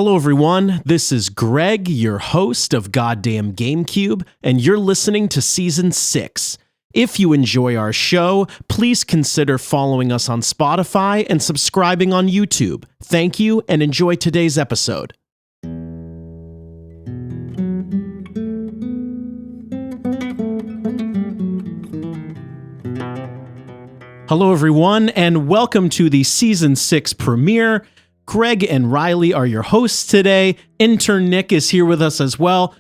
Hello, everyone. This is Greg, your host of Goddamn Gamecube, and you're listening to Season 6. If you enjoy our show, please consider following us on Spotify and subscribing on YouTube. Thank you, and enjoy today's episode. Hello, everyone, and welcome to the Season 6 premiere. Greg and Riley are your hosts today. Intern Nick is here with us as well.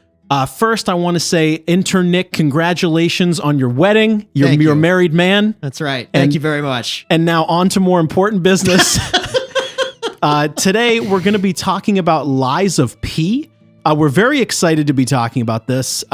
First, I want to say, Intern Nick, congratulations on your wedding. You're a married man. That's right. Thank you very much. And now on to more important business. Today, we're going to be talking about Lies of P. We're very excited to be talking about this.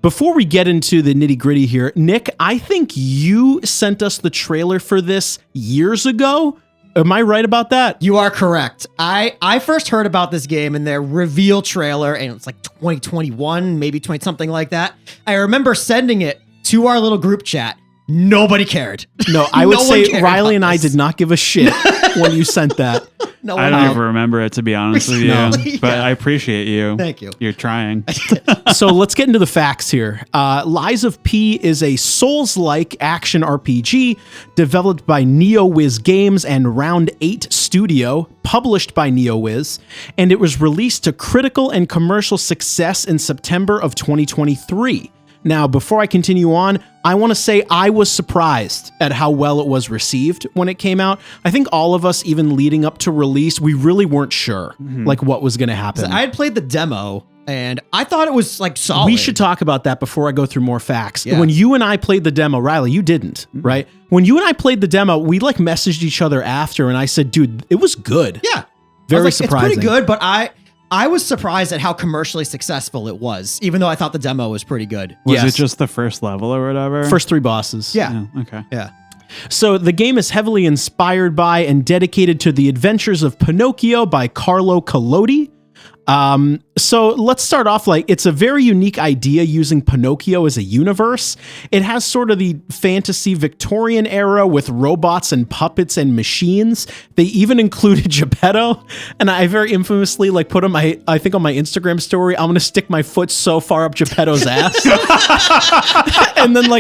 Before we get into the nitty-gritty here, Nick, I think you sent us the trailer for this years ago. Am I right about that? You are correct. I first heard about this game in their reveal trailer, and it's like 2021, maybe 20, something like that. I remember sending it to our little group chat. Nobody cared. No, I would say Riley and I did not give a shit when you sent that. No, I don't even remember it, to be honest with you. But I appreciate you. Thank you. You're trying. So let's get into the facts here. Lies of P is a Souls-like action RPG developed by NeoWiz Games and Round 8 Studio, published by NeoWiz, and it was released to critical and commercial success in September of 2023. Now, before I continue on, I want to say I was surprised at how well it was received when it came out. I think all of us, even leading up to release, we really weren't sure like what was going to happen. So I had played the demo, and I thought it was like solid. We should talk about that before I go through more facts. Yeah. When you and I played the demo, Riley, you didn't, right? When you and I played the demo, we like messaged each other after, and I said, dude, it was good. Yeah. Very surprising. It's pretty good, but I was surprised at how commercially successful it was, even though I thought the demo was pretty good. Was it just the first level or whatever? First 3 bosses. Yeah. Oh, okay. Yeah. So the game is heavily inspired by and dedicated to the adventures of Pinocchio by Carlo Collodi. So let's start off it's a very unique idea using Pinocchio as a universe. It has sort of the fantasy Victorian era with robots and puppets and machines. They even included Geppetto, and I very infamously put on my Instagram story, I'm going to stick my foot so far up Geppetto's ass. And then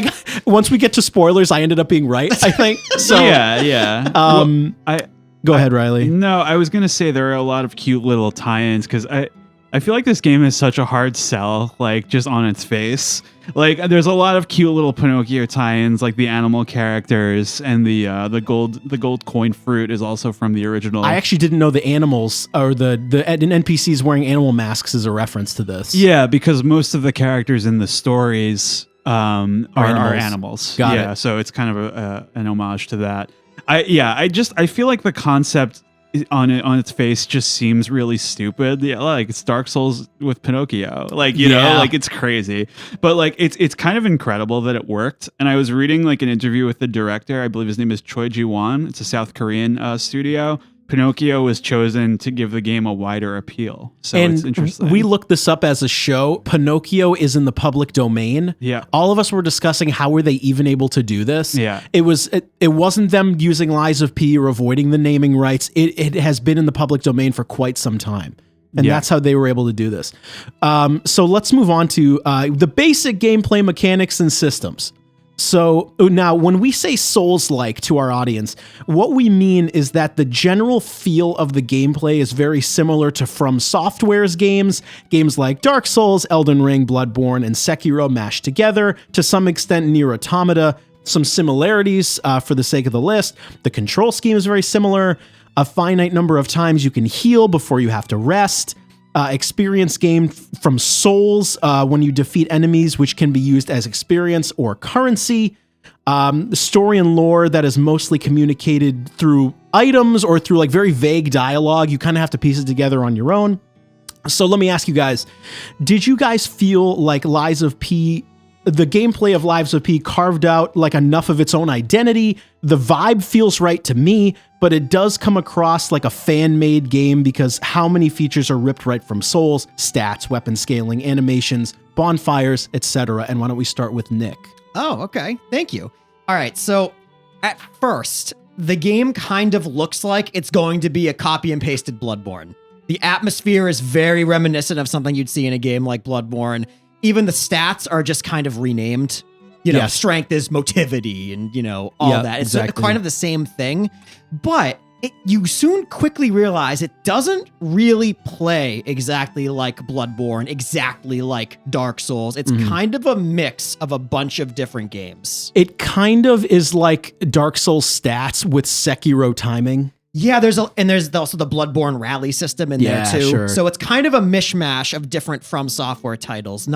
once we get to spoilers, I ended up being right, I think. So yeah. Go ahead, Riley. No, I was going to say there are a lot of cute little tie-ins because I feel like this game is such a hard sell, just on its face. There's a lot of cute little Pinocchio tie-ins, like the animal characters, and the gold coin fruit is also from the original. I actually didn't know the animals or the NPCs wearing animal masks is a reference to this. Yeah, because most of the characters in the stories are animals. Got it. So it's kind of an homage to that. I feel like the concept on its face just seems really stupid. Yeah, it's Dark Souls with Pinocchio. It's crazy. But it's kind of incredible that it worked. And I was reading an interview with the director. I believe his name is Choi Ji-won. It's a South Korean studio. Pinocchio was chosen to give the game a wider appeal. So it's interesting. We looked this up as a show. Pinocchio is in the public domain. Yeah. All of us were discussing how were they even able to do this. Yeah. It wasn't them using Lies of P or avoiding the naming rights. It has been in the public domain for quite some time. And that's how they were able to do this. So let's move on to the basic gameplay mechanics and systems. So now when we say Souls-like to our audience, what we mean is that the general feel of the gameplay is very similar to FromSoftware's games like Dark Souls, Elden Ring, Bloodborne, and Sekiro mashed together, to some extent Nier Automata. Some similarities for the sake of the list. The control scheme is very similar. A finite number of times you can heal before you have to rest. Experience gained from souls when you defeat enemies, which can be used as experience or currency. Story and lore that is mostly communicated through items or through very vague dialogue. You kind of have to piece it together on your own. So let me ask you guys, did you guys feel like Lies of P, the gameplay of Lies of P carved out enough of its own identity? The vibe feels right to me, but it does come across like a fan-made game because how many features are ripped right from Souls? Stats, weapon scaling, animations, bonfires, etc. And why don't we start with Nick? Oh, okay. Thank you. All right. So at first, the game kind of looks like it's going to be a copy and pasted Bloodborne. The atmosphere is very reminiscent of something you'd see in a game like Bloodborne. Even the stats are just kind of renamed. Yes. Strength is motivity and, all that. It's exactly. kind of the same thing. But you soon quickly realize it doesn't really play exactly like Bloodborne, exactly like Dark Souls. It's kind of a mix of a bunch of different games. It kind of is like Dark Souls stats with Sekiro timing. Yeah, there's also the Bloodborne rally system in there too. Sure. So it's kind of a mishmash of different FromSoftware titles.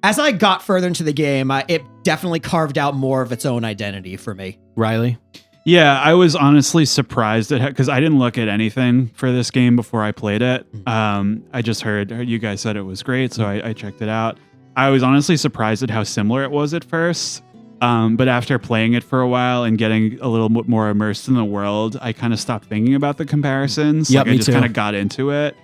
As I got further into the game, it definitely carved out more of its own identity for me. Riley? Yeah, I was honestly surprised at because I didn't look at anything for this game before I played it. I just heard you guys said it was great, so I checked it out. I was honestly surprised at how similar it was at first. But after playing it for a while and getting a little bit more immersed in the world, I kind of stopped thinking about the comparisons. Yep, I me just too. kind of got into it.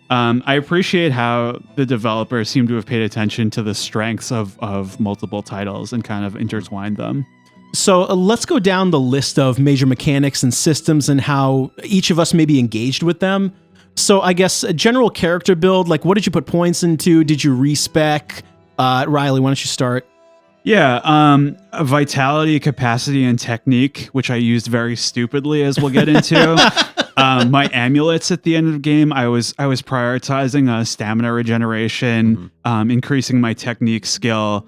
I appreciate how the developers seem to have paid attention to the strengths of multiple titles and kind of intertwined them. So let's go down the list of major mechanics and systems and how each of us may be engaged with them. So I guess a general character build, like what did you put points into? Did you respec? Riley, why don't you start? Yeah, vitality, capacity, and technique, which I used very stupidly, as we'll get into. My amulets at the end of the game, I was prioritizing stamina regeneration, increasing my technique skill,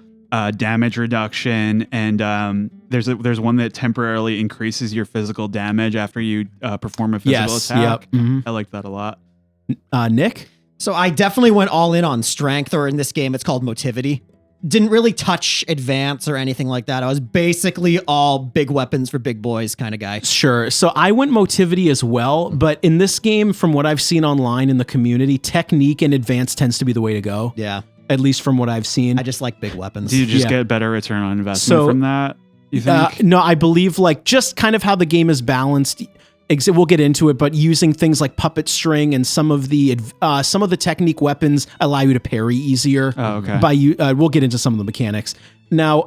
damage reduction, and there's one that temporarily increases your physical damage after you perform a physical attack. Yep. I like that a lot. Nick? So I definitely went all in on strength, or in this game, it's called motivity. Didn't really touch advance or anything like that. I was basically all big weapons for big boys kind of guy. Sure. So I went motivity as well, but in this game, from what I've seen online in the community, technique and advance tends to be the way to go. Yeah. At least from what I've seen. I just like big weapons. Do you just get better return on investment from that, you think? No, I believe just kind of how the game is balanced. We'll get into it, but using things like puppet string and some of the technique weapons allow you to parry easier. Oh, okay. We'll get into some of the mechanics. Now,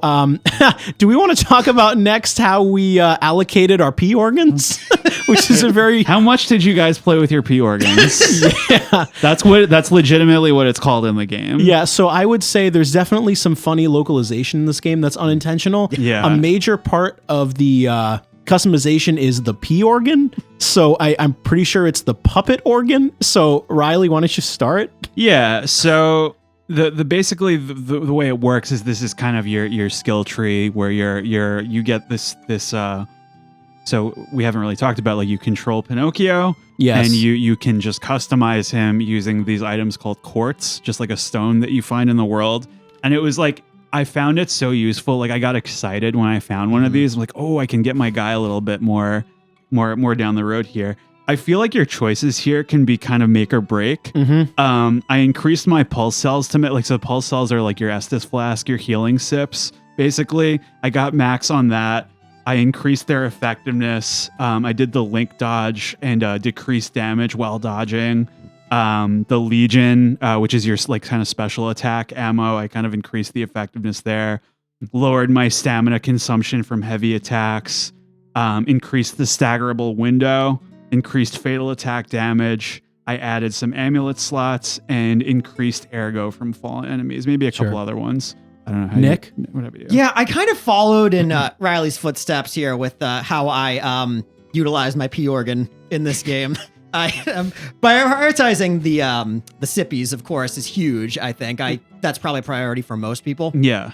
do we want to talk about next how we allocated our P organs? Which is a very... How much did you guys play with your P organs? Yeah. That's legitimately what it's called in the game. Yeah, so I would say there's definitely some funny localization in this game that's unintentional. Yeah. A major part of the customization is the P organ. So I'm pretty sure it's the puppet organ. So Riley, why don't you start? Yeah, so... The basically the way it works is this is kind of your skill tree where you get this so we haven't really talked about, like, you control Pinocchio. Yes. And you can just customize him using these items called quartz, just like a stone that you find in the world. And it was like, I found it so useful. Like, I got excited when I found one of these. I'm like, oh, I can get my guy a little bit more down the road here. I feel like your choices here can be kind of make or break. Mm-hmm. I increased my pulse cells to so pulse cells are like your Estus flask, your healing sips. Basically, I got max on that. I increased their effectiveness. I did the link dodge and decreased damage while dodging. The Legion, which is your like kind of special attack ammo, I kind of increased the effectiveness there. Lowered my stamina consumption from heavy attacks. Increased the staggerable window. Increased fatal attack damage. I added some amulet slots and increased ergo from fallen enemies. Maybe a couple other ones. I don't know. Nick? Whatever you. Yeah, I kind of followed in Riley's footsteps here with how I utilized my P organ in this game. I prioritizing the sippies, of course, is huge. I think that's probably a priority for most people. Yeah.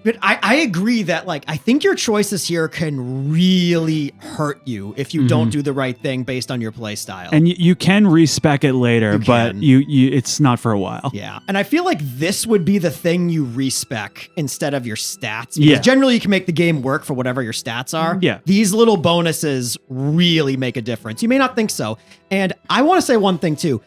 But I agree that, like, I think your choices here can really hurt you if you don't do the right thing based on your play style. And you can respec it later, but you it's not for a while. Yeah. And I feel like this would be the thing you respec instead of your stats. Because Yeah. generally you can make the game work for whatever your stats are. Yeah. These little bonuses really make a difference. You may not think so. And I want to say one thing too.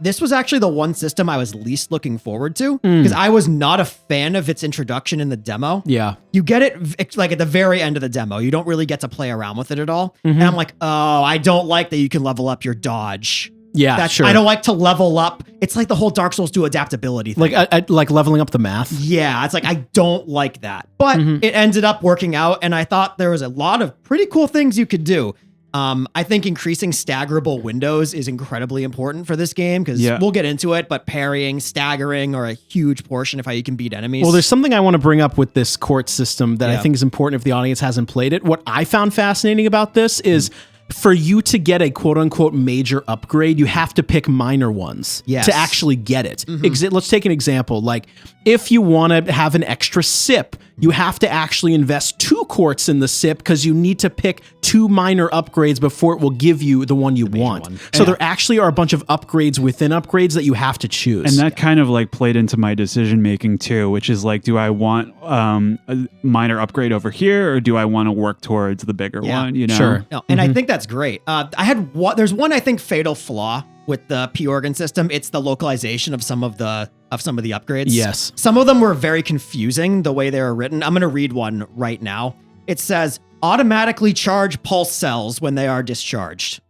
This was actually the one system I was least looking forward to because I was not a fan of its introduction in the demo. Yeah. You get it like at the very end of the demo. You don't really get to play around with it at all. And I'm like, oh, I don't like that you can level up your dodge. Yeah, sure. I don't like to level up. It's like the whole Dark Souls 2 adaptability thing. Like leveling up the math. Yeah, it's like, I don't like that. But it ended up working out, and I thought there was a lot of pretty cool things you could do. I think increasing staggerable windows is incredibly important for this game because we'll get into it, but parrying, staggering are a huge portion of how you can beat enemies. Well, there's something I want to bring up with this court system that I think is important if the audience hasn't played it. What I found fascinating about this is for you to get a quote unquote major upgrade, you have to pick minor ones to actually get it. Let's take an example. Like if you want to have an extra sip, you have to actually invest 2 quarts in the sip because you need to pick 2 minor upgrades before it will give you the one you want. So there actually are a bunch of upgrades within upgrades that you have to choose. And that kind of like played into my decision making too, which is like, do I want a minor upgrade over here or do I want to work towards the bigger one? You know? Sure. No, and I think that's great. There's one I think fatal flaw with the P organ system. It's the localization of some of the upgrades. Yes. Some of them were very confusing the way they were written. I'm going to read one right now. It says automatically charge pulse cells when they are discharged.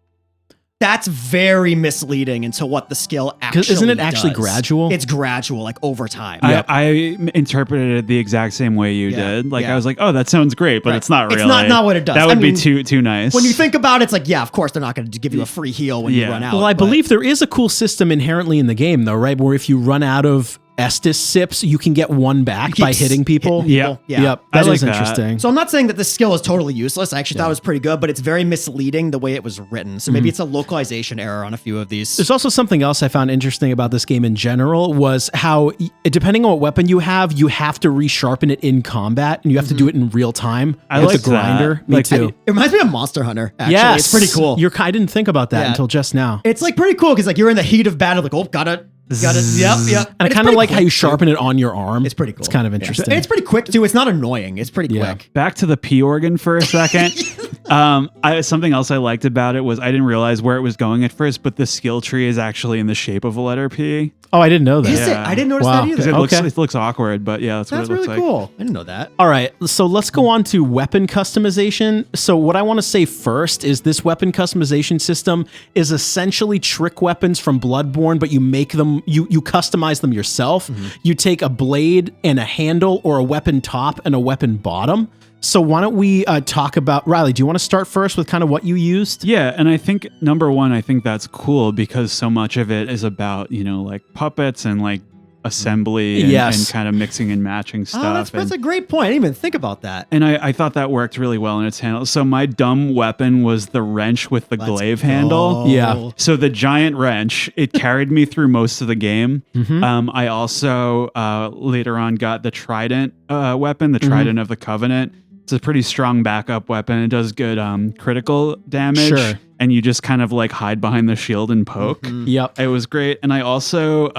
That's very misleading into what the skill actually does. Isn't it actually gradual? It's gradual, like over time. I interpreted it the exact same way you did. Like I was like, oh, that sounds great, but it's not really. It's not what it does. That would be too nice. When you think about it, it's like, of course they're not going to give you a free heal when you run out. Well, I believe there is a cool system inherently in the game, though, right? Where if you run out of Estus sips, you can get one back by hitting people. Yep. That is interesting. So I'm not saying that this skill is totally useless. I actually thought it was pretty good, but it's very misleading the way it was written. So maybe it's a localization error on a few of these. There's also something else I found interesting about this game in general was how, depending on what weapon you have to resharpen it in combat, and you have to do it in real time. I like the grinder. That. Me too. It reminds me of Monster Hunter, actually. Yes. It's pretty cool. I didn't think about that until just now. It's like pretty cool because like you're in the heat of battle, like, oh, gotta. Yep. And I kind of like how you sharpen it on your arm. It's pretty cool. It's kind of interesting. And it's pretty quick too. It's not annoying. It's pretty quick. Back to the P organ for a second. Something else I liked about it was I didn't realize where it was going at first, but the skill tree is actually in the shape of a letter P. Oh, I didn't know that. Is it? I didn't notice that either. It looks awkward, but that's what it looks like. Really cool. I didn't know that. All right, so let's go on to weapon customization. So what I want to say first is this weapon customization system is essentially trick weapons from Bloodborne, but you make them, you customize them yourself. You take a blade and a handle or a weapon top and a weapon bottom. So why don't we talk about, Riley, do you want to start first with kind of what you used? Yeah, and I think, number one, I think that's cool because so much of it is about, like puppets and like assembly and kind of mixing and matching stuff. That's a great point. I didn't even think about that. And I thought that worked really well in its handle. So my dumb weapon was the wrench with the glaive handle. Yeah. So the giant wrench, it carried me through most of the game. I also later on got the trident weapon, the trident of the Covenant. It's a pretty strong backup weapon. It does good critical damage. Sure. And you just kind of like hide behind the shield and poke. Yep. It was great. And I also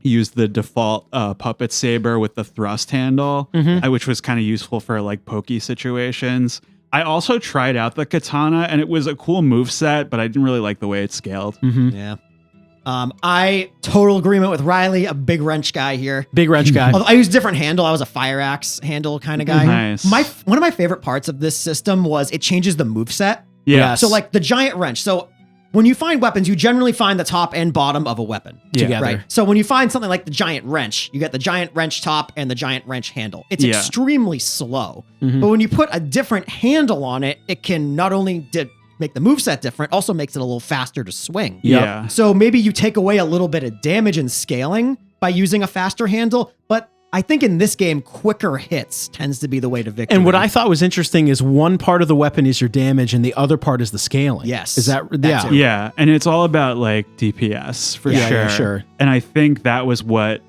used the default puppet saber with the thrust handle, which was kind of useful for like pokey situations. I also tried out the katana and it was a cool moveset, but I didn't really like the way it scaled. Yeah. I total agreement with Riley, a big wrench guy here. Big wrench guy. Although I used a different handle. I was a fire axe handle kind of guy. Nice. One of my favorite parts of this system was it changes the moveset. Yeah. So like the giant wrench. So when you find weapons, you generally find the top and bottom of a weapon together. Right? So when you find something like the giant wrench, you get the giant wrench top and the giant wrench handle. It's extremely slow. But when you put a different handle on it, it can not only make the moveset different, also makes it a little faster to swing. Yeah. So maybe you take away a little bit of damage and scaling by using a faster handle, but I think in this game, quicker hits tends to be the way to victory. And what I thought was interesting is one part of the weapon is your damage and the other part is the scaling. Yes. Is that too. Yeah. And it's all about like DPS for sure. Yeah, sure. And I think that was what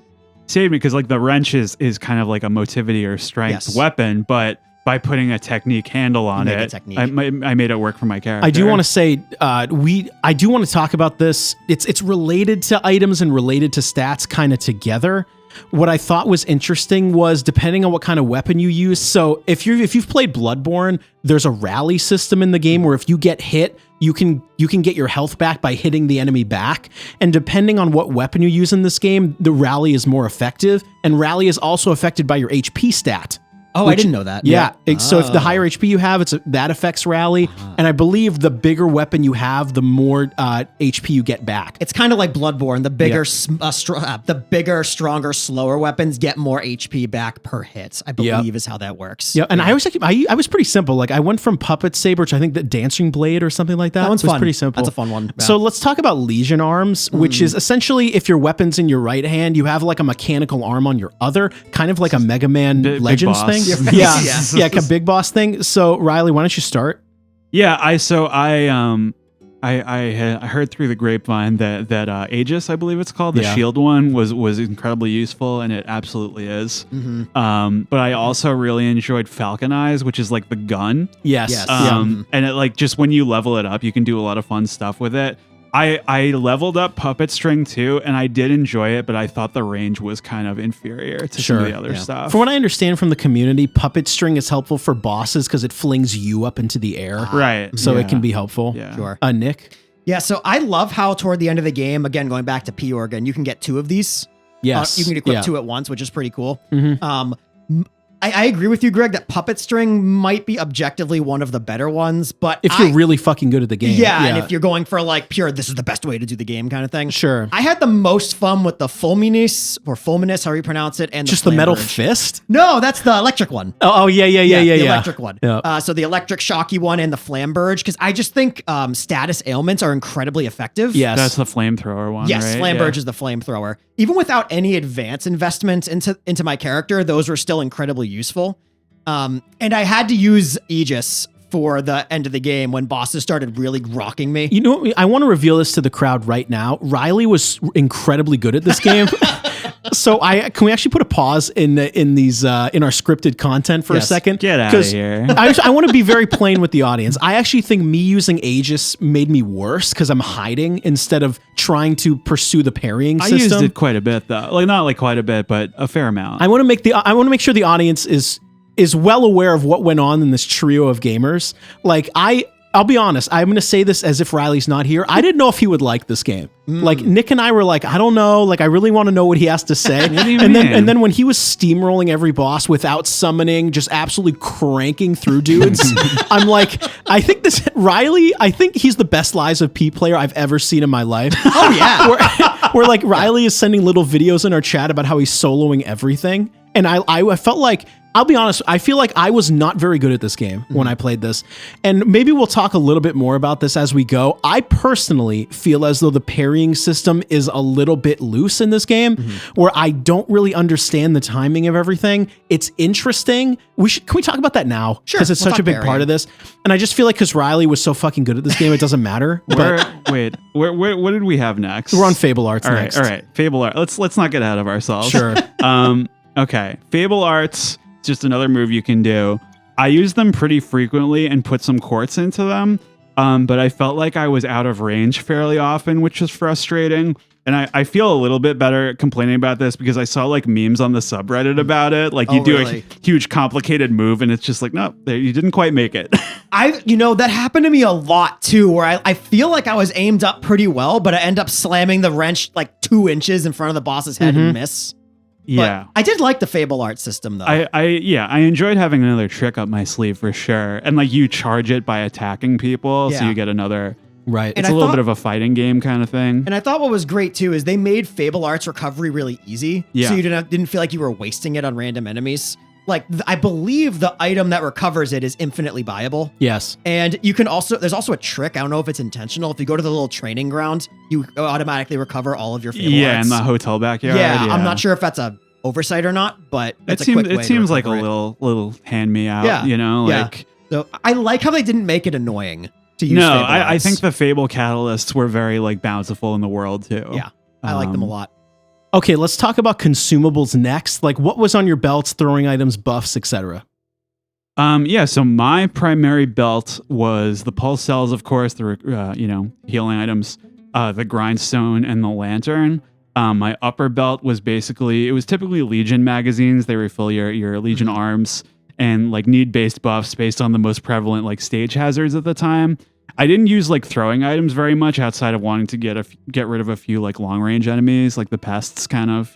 saved me because like the wrench is kind of like a motivity or strength weapon, but by putting a technique handle on it, I made it work for my character. I do want to say, I do want to talk about this. It's related to items and related to stats kind of together. What I thought was interesting was depending on what kind of weapon you use. So if you've played Bloodborne, there's a rally system in the game where if you get hit, you can get your health back by hitting the enemy back. And depending on what weapon you use in this game, the rally is more effective. And rally is also affected by your HP stat. Oh, I didn't know that. Yeah. So if the higher HP you have, that affects rally. And I believe the bigger weapon you have, the more HP you get back. It's kind of like Bloodborne. The bigger, stronger, slower weapons get more HP back per hit, I believe is how that works. Yeah. And I was pretty simple. Like I went from Puppet Saber to I think the Dancing Blade or something like that. That one's was fun. pretty simple. That's a fun one. Yeah. So let's talk about Legion Arms, which is essentially if your weapon's in your right hand, you have like a mechanical arm on your other, kind of like a Mega Man Legends thing. Yeah, like a big boss thing. So Riley, why don't you start? Yeah, I heard through the grapevine that Aegis, I believe it's called, the shield one was incredibly useful, and it absolutely is. But I also really enjoyed Falcon Eyes, which is like the gun. Yes. And it like just when you level it up, you can do a lot of fun stuff with it. I leveled up Puppet String too, and I did enjoy it, but I thought the range was kind of inferior to some of the other stuff. From what I understand from the community, Puppet String is helpful for bosses because it flings you up into the air. Right. So it can be helpful. Yeah. Sure. Nick? Yeah, so I love how toward the end of the game, again, going back to P-Organ, you can get 2 of these. Yes. You can equip 2 at once, which is pretty cool. I agree with you, Greg, that Puppet String might be objectively one of the better ones, but if you're really fucking good at the game. Yeah, and if you're going for like pure, this is the best way to do the game kind of thing. Sure. I had the most fun with the Fulminus, or Fulminus, however you pronounce it, and just the metal Burge. fist? No, that's the electric one. Oh, yeah. The electric one. Yeah. So the electric shocky one and the Flamberge, because I just think status ailments are incredibly effective. Yes. That's the flamethrower one, Yes, right? Flamberge is the flamethrower. Even without any advance investment into my character, those were still incredibly useful. And I had to use Aegis for the end of the game when bosses started really rocking me. You know, I want to reveal this to the crowd right now. Riley was incredibly good at this game. So can we actually put a pause in our scripted content for a second? Get out of here. I want to be very plain with the audience. I actually think me using Aegis made me worse because I'm hiding instead of trying to pursue the parrying system. I used it quite a bit though. Like not like quite a bit, but a fair amount. I want to make sure the audience is well aware of what went on in this trio of gamers. Like I'll be honest, I'm going to say this as if Riley's not here. I didn't know if he would like this game. Like Nick and I were like, I don't know. Like I really want to know what he has to say. and then when he was steamrolling every boss without summoning, just absolutely cranking through dudes, I'm like, I think he's the best Lies of P player I've ever seen in my life. Oh yeah. where like Riley is sending little videos in our chat about how he's soloing everything. And I felt like, I'll be honest, I feel like I was not very good at this game when I played this. And maybe we'll talk a little bit more about this as we go. I personally feel as though the parrying system is a little bit loose in this game, where I don't really understand the timing of everything. It's interesting. Can we talk about that now? Sure. Because it's such a big part of this. And I just feel like because Riley was so fucking good at this game, it doesn't matter. What did we have next? We're on Fable Arts next. All right. Fable Arts. Let's not get ahead of ourselves. Sure. Okay. Fable Arts, just another move you can do. I use them pretty frequently and put some quartz into them, but I felt like I was out of range fairly often, which was frustrating. And I feel a little bit better complaining about this because I saw like memes on the subreddit about it. Like you do a huge complicated move and it's just like, no, you didn't quite make it. That happened to me a lot too, where I feel like I was aimed up pretty well, but I end up slamming the wrench like 2 inches in front of the boss's head and miss. Yeah. But I did like the Fable art system though. I enjoyed having another trick up my sleeve for sure. And like you charge it by attacking people, so you get another. Right. It's a little bit of a fighting game kind of thing. And I thought what was great too is they made Fable Arts recovery really easy. Yeah. So you didn't feel like you were wasting it on random enemies. Like I believe the item that recovers it is infinitely buyable. Yes. And you can there's also a trick. I don't know if it's intentional. If you go to the little training ground, you automatically recover all of your Fable Arts. In the hotel backyard. Yeah, I'm not sure if that's a oversight or not, but it seems like a little hand me out. Yeah. So I like how they didn't make it annoying to use. No, I think the Fable catalysts were very like bountiful in the world too. Yeah, I like them a lot. Okay, let's talk about consumables next. Like what was on your belts, throwing items, buffs, etc. So my primary belt was the pulse cells, of course, the healing items, the grindstone and the lantern. My upper belt was typically Legion magazines. They refill your Legion arms and like need-based buffs based on the most prevalent like stage hazards at the time. I didn't use like throwing items very much outside of wanting to get rid of a few like long-range enemies, like the pests kind of,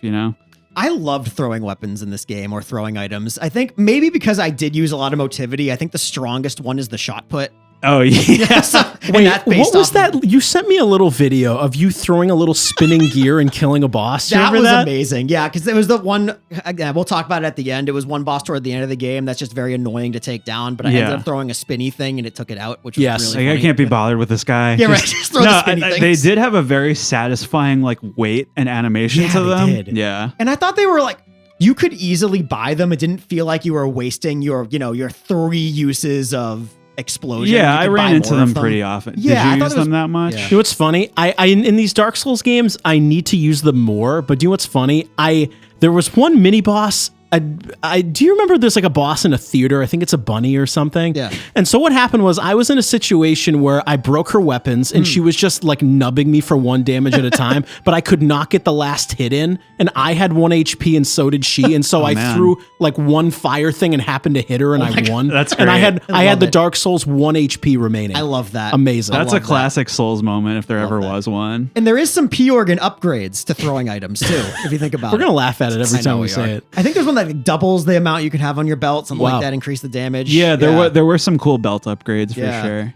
I loved throwing weapons in this game, or throwing items. I think maybe because I did use a lot of motivity, I think the strongest one is the shot put. Oh yeah. Wait, what was that? You sent me a little video of you throwing a little spinning gear and killing a boss. Do you That remember was amazing. Yeah, because it was the one, again, we'll talk about it at the end. It was one boss toward the end of the game that's just very annoying to take down, but I ended up throwing a spinny thing and it took it out, which was really funny. I can't be bothered with this guy. Yeah, right. Just throw the spinny things. They did have a very satisfying like weight and animation to them. They did. Yeah. And I thought they were like, you could easily buy them. It didn't feel like you were wasting your 3 uses of explosion. Yeah, I ran into them pretty often. Yeah, Did you use them that much? You know what's funny? I in these Dark Souls games, I need to use them more. But do you know what's funny? There was one mini boss. Do you remember there's like a boss in a theater? I think it's a bunny or something. Yeah. And so what happened was I was in a situation where I broke her weapons and she was just like nubbing me for 1 damage at a time, but I could not get the last hit in. And I had 1 HP and so did she. And so I threw like 1 fire thing and happened to hit her and I won. That's great. And I had the Dark Souls 1 HP remaining. I love that. Amazing. That's a classic Souls moment if there ever was one. And there is some P organ upgrades to throwing items too, if you think about it. We're going to laugh at it every time we say it. I think there's one that like doubles the amount you can have on your belt, something like that, increase the damage. Yeah, there were some cool belt upgrades for sure.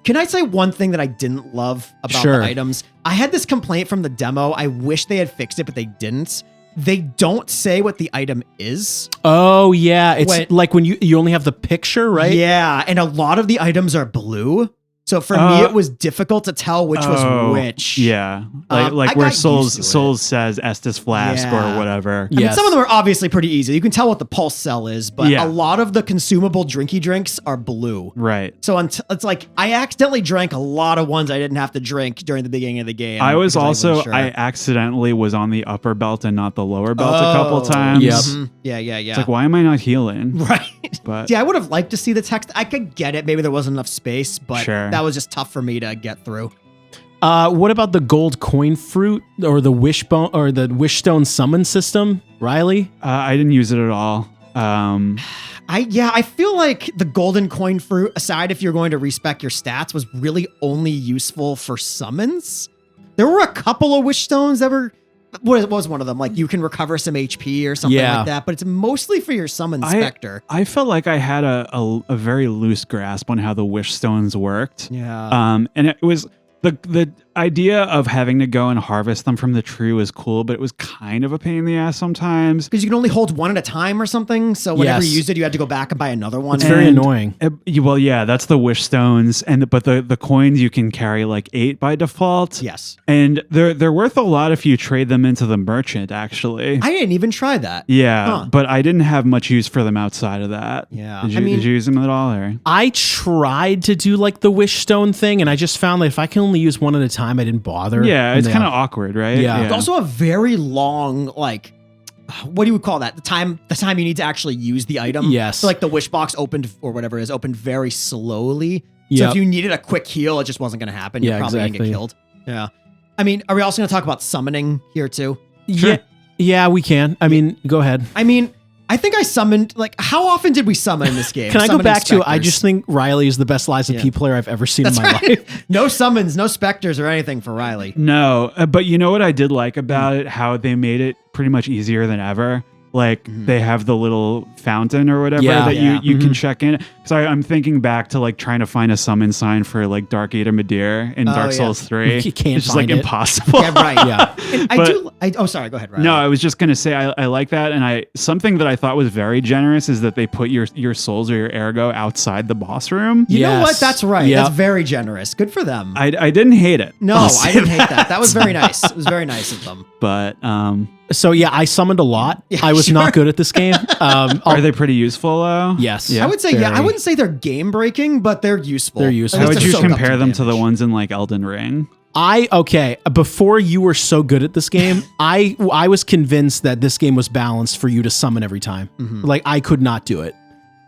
Can I say one thing that I didn't love about the items? I had this complaint from the demo. I wish they had fixed it, but they didn't. They don't say what the item is. Oh, yeah. It's like when you only have the picture, right? Yeah, and a lot of the items are blue. So for me, it was difficult to tell which was which. Yeah, like where Souls says Estus Flask or whatever. I mean, some of them are obviously pretty easy. You can tell what the pulse cell is, but a lot of the consumable drinky drinks are blue. Right. So it's like I accidentally drank a lot of ones I didn't have to drink during the beginning of the game. I was also I accidentally was on the upper belt and not the lower belt a couple times. Yep. Yeah. It's like, why am I not healing? Right. But yeah, I would have liked to see the text. I could get it. Maybe there wasn't enough space, but that was just tough for me to get through. What about the gold coin fruit or the wishbone or the wishstone summon system, Riley? I didn't use it at all. I feel like the golden coin fruit, aside if you're going to respec your stats, was really only useful for summons. There were a couple of wish stones that were. What was one of them? Like you can recover some HP or something like that, but it's mostly for your summon specter. I felt like I had a very loose grasp on how the wish stones worked. Yeah. And it was the idea of having to go and harvest them from the tree was cool, but it was kind of a pain in the ass sometimes. Because you can only hold one at a time or something. So whenever you used it, you had to go back and buy another one. It's very annoying. Well, yeah, that's the wish stones. But the coins you can carry like 8 by default. Yes. And they're worth a lot if you trade them into the merchant, actually. I didn't even try that. Yeah, but I didn't have much use for them outside of that. Yeah. Did you use them at all? Or? I tried to do like the wish stone thing, and I just found that if I can only use one at a time, I didn't bother. Yeah, it's kind of awkward, right? Yeah. It's also a very long, like, what do you call that? The time you need to actually use the item. Yes. So like the wish box opened or whatever it is opened very slowly. So if you needed a quick heal, it just wasn't going to happen. You're probably going to get killed. Yeah. I mean, are we also going to talk about summoning here too? Sure. Yeah, we can. I mean, go ahead. I mean, I think I summoned, like, how often did we summon in this game? Can I go back to, I just think Riley is the best Lies of P player I've ever seen in my life. No summons, no specters or anything for Riley. No, but you know what I did like about it? How they made it pretty much easier than ever. Like they have the little fountain or whatever that you can check in. So I'm thinking back to like trying to find a summon sign for like Dark Eater Madir in Dark Souls 3. You can't it's just find like it. impossible. Yeah, right. Yeah. Sorry, go ahead, Riley. No, I was just gonna say I like that, and something that I thought was very generous is that they put your souls or your ergo outside the boss room. You know what? That's right. Yep. That's very generous. Good for them. I didn't hate it. No, I didn't hate that. That was very nice. It was very nice of them. But so yeah, I summoned a lot. I was not good at this game. Are they pretty useful though? Yes. I would say I wouldn't say they're game breaking, but they're useful. They're useful. How would you compare them to the ones in like Elden Ring? Before you were so good at this game, I was convinced that this game was balanced for you to summon every time. Like I could not do it.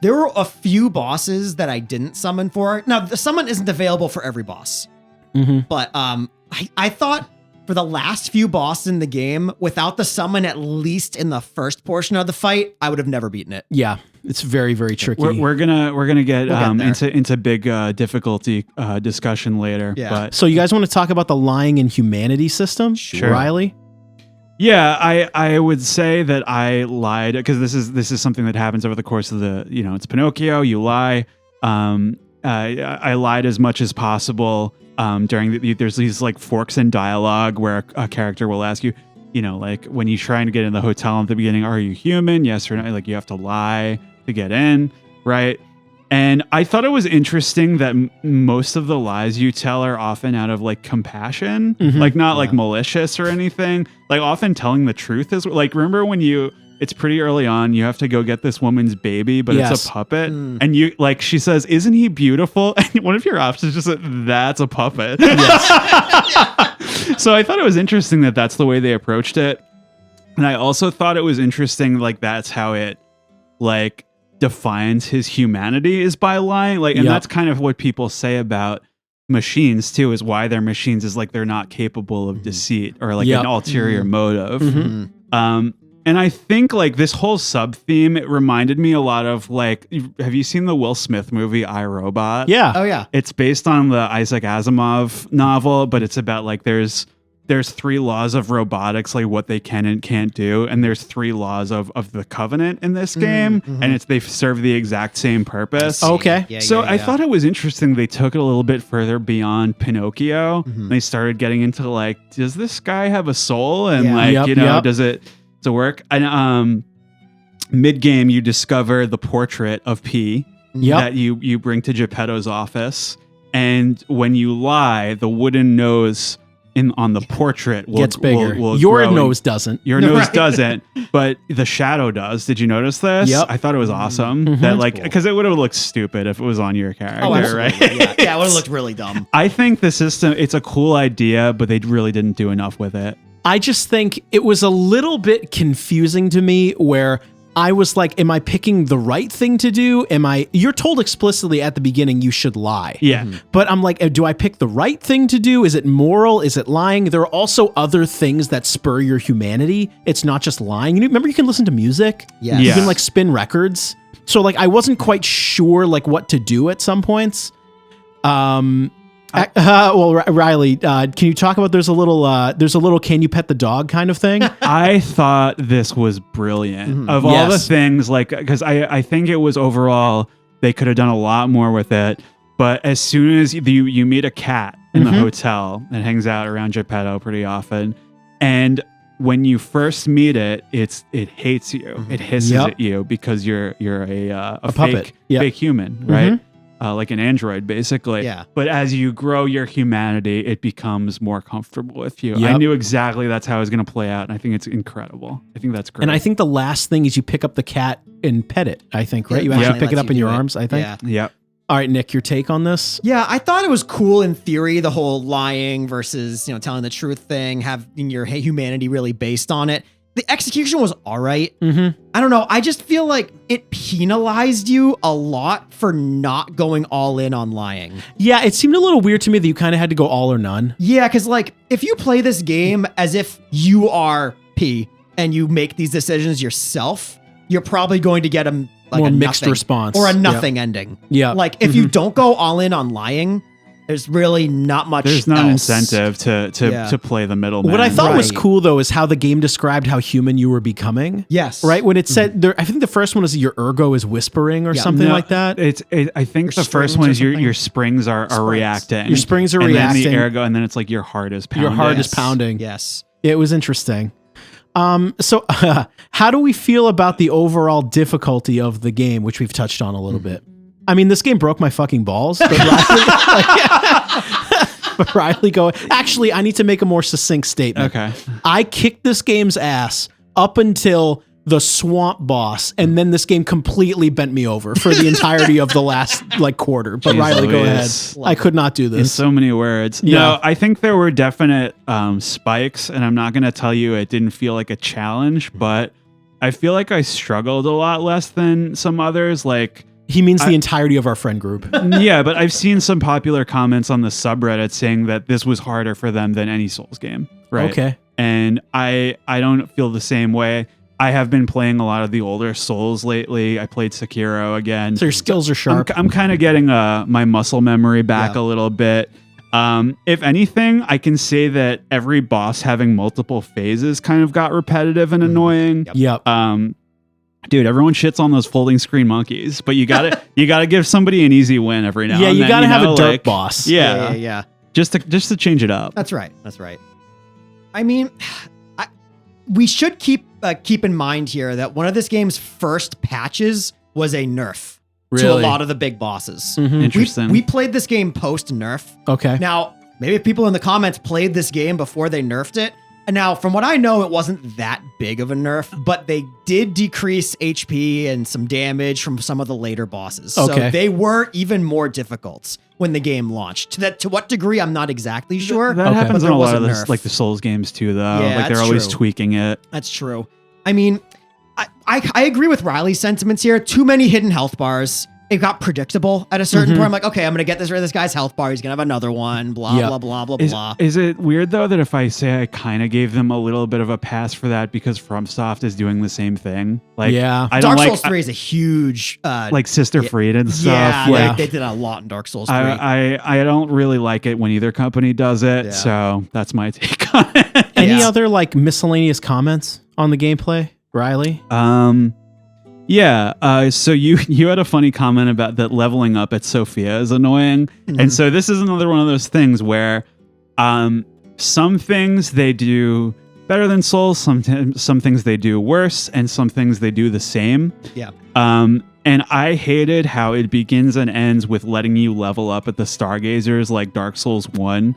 There were a few bosses that I didn't summon for. Now the summon isn't available for every boss, but I thought for the last few bosses in the game, without the summon at least in the first portion of the fight, I would have never beaten it. Yeah, it's very, very tricky. We're gonna get into big difficulty discussion later. Yeah. But so you guys want to talk about the lying and humanity system? Sure. Riley? Yeah, I would say that I lied because this is something that happens over the course of the, it's Pinocchio. You lie. I lied as much as possible. There's these like forks in dialogue where a character will ask you, like when you're trying to get in the hotel at the beginning, are you human? Yes or no? Like you have to lie to get in, right? And I thought it was interesting that most of the lies you tell are often out of like compassion, like not like malicious or anything. Like often telling the truth is like, remember when it's pretty early on, you have to go get this woman's baby, but it's a puppet. And she says, isn't he beautiful? And one of your options just said, that's a puppet. So I thought it was interesting that that's the way they approached it. And I also thought it was interesting, like that's how it like defines his humanity is by lying. Like, and that's kind of what people say about machines too, is why they're machines is like they're not capable of deceit or like an ulterior motive. And I think like this whole sub theme, it reminded me a lot of like, have you seen the Will Smith movie I, Robot? Yeah. Oh yeah. It's based on the Isaac Asimov novel, but it's about like there's 3 laws of robotics, like what they can and can't do, and there's 3 laws of the Covenant in this game, and they serve the exact same purpose. Okay. I thought it was interesting they took it a little bit further beyond Pinocchio. They started getting into like, does this guy have a soul? And does it work? And mid game, you discover the portrait of P that you bring to Geppetto's office, and when you lie, the wooden nose on the portrait gets bigger. Will your grow nose doesn't. Your nose doesn't, but the shadow does. Did you notice this? Yep. I thought it was awesome. That like because it would have looked stupid if it was on your character, right? Yeah, it would have looked really dumb. I think the system, it's a cool idea, but they really didn't do enough with it. I just think it was a little bit confusing to me where I was like, am I picking the right thing to do? You're told explicitly at the beginning you should lie. Yeah. But I'm like, do I pick the right thing to do? Is it moral? Is it lying? There are also other things that spur your humanity. It's not just lying. Remember you can listen to music? Yes. You can like spin records. So like I wasn't quite sure like what to do at some points. Riley, can you talk about there's a little can you pet the dog kind of thing? I thought this was brilliant. Of all the things, like, because I think it was overall, they could have done a lot more with it. But as soon as you meet a cat in the hotel that hangs out around Geppetto pretty often, and when you first meet it, it hates you. It hisses at you because you're a puppet, fake human, right? Like an android, basically. Yeah. But as you grow your humanity, it becomes more comfortable with you. Yep. I knew exactly that's how it was going to play out, and I think it's incredible. I think that's great. And I think the last thing is you pick up the cat and pet it, I think, right? You Yeah. actually pick it Lets up in you your do it. arms, I think. Yeah. Yep. All right, Nick, your take on this? Yeah, I thought it was cool in theory, the whole lying versus, telling the truth thing, having your humanity really based on it. The execution was all right. I don't know. I just feel like it penalized you a lot for not going all in on lying. Yeah, it seemed a little weird to me that you kind of had to go all or none. Yeah, because like if you play this game as if you are P and you make these decisions yourself, you're probably going to get a More mixed response. or a nothing ending. Yeah. Like if you don't go all in on lying, there's really not much. There's no else. incentive to play the middleman. What I thought was Right. cool, though, is how the game described how human you were becoming. Yes. Right? When it said, I think the first one is your ergo is whispering or something No, like that. I think Your the first springs one or is something? your springs are reacting. Your springs are and reacting. then the ergo, and then it's like your heart is pounding. Your heart is Yes. pounding. Yes. It was interesting. So how do we feel about the overall difficulty of the game, which we've touched on a little bit? I mean, this game broke my fucking balls. But Riley, actually, I need to make a more succinct statement. Okay. I kicked this game's ass up until the swamp boss, and then this game completely bent me over for the entirety of the last quarter. But Jeez Riley, go ahead. Louise. I could not do In this. so many words. Yeah. No, I think there were definite spikes, and I'm not going to tell you it didn't feel like a challenge, but I feel like I struggled a lot less than some others. Like, He means the entirety of our friend group. yeah, but I've seen some popular comments on the subreddit saying that this was harder for them than any Souls game. Right. Okay. And I don't feel the same way. I have been playing a lot of the older Souls lately. I played Sekiro again. So your skills are sharp. I'm kind of getting my muscle memory back a little bit. If anything, I can say that every boss having multiple phases kind of got repetitive and annoying. Yep. Dude, everyone shits on those folding screen monkeys, but you gotta give somebody an easy win every now and then. Yeah, you gotta have a dirt like, boss. Yeah. Just to change it up. That's right. I mean, we should keep in mind here that one of this game's first patches was a nerf to a lot of the big bosses. Interesting. We played this game post nerf. Okay. Now, maybe people in the comments played this game before they nerfed it. And now, from what I know, it wasn't that big of a nerf, but they did decrease HP and some damage from some of the later bosses. Okay. So they were even more difficult when the game launched. To what degree, I'm not exactly sure. That happens in a lot of nerf. like the Souls games too, though. Yeah, like they're that's always true. tweaking it. That's true. I mean, I agree with Riley's sentiments here. Too many hidden health bars. It got predictable at a certain point. I'm like, okay, I'm going to get rid of this guy's health bar. He's going to have another one, blah, blah, blah. Is it weird, though, that if I say I kind of gave them a little bit of a pass for that because FromSoft is doing the same thing? Like, I don't Dark Souls 3 is a huge... like Sister Fried and stuff. Yeah, like, they did a lot in Dark Souls 3. I don't really like it when either company does it, so that's my take on it. Any other like miscellaneous comments on the gameplay, Riley? Yeah. So you had a funny comment about that leveling up at Sophia is annoying. And so this is another one of those things where some things they do better than Souls, some things they do worse, and some things they do the same. Yeah. And I hated how it begins and ends with letting you level up at the Stargazers like Dark Souls 1.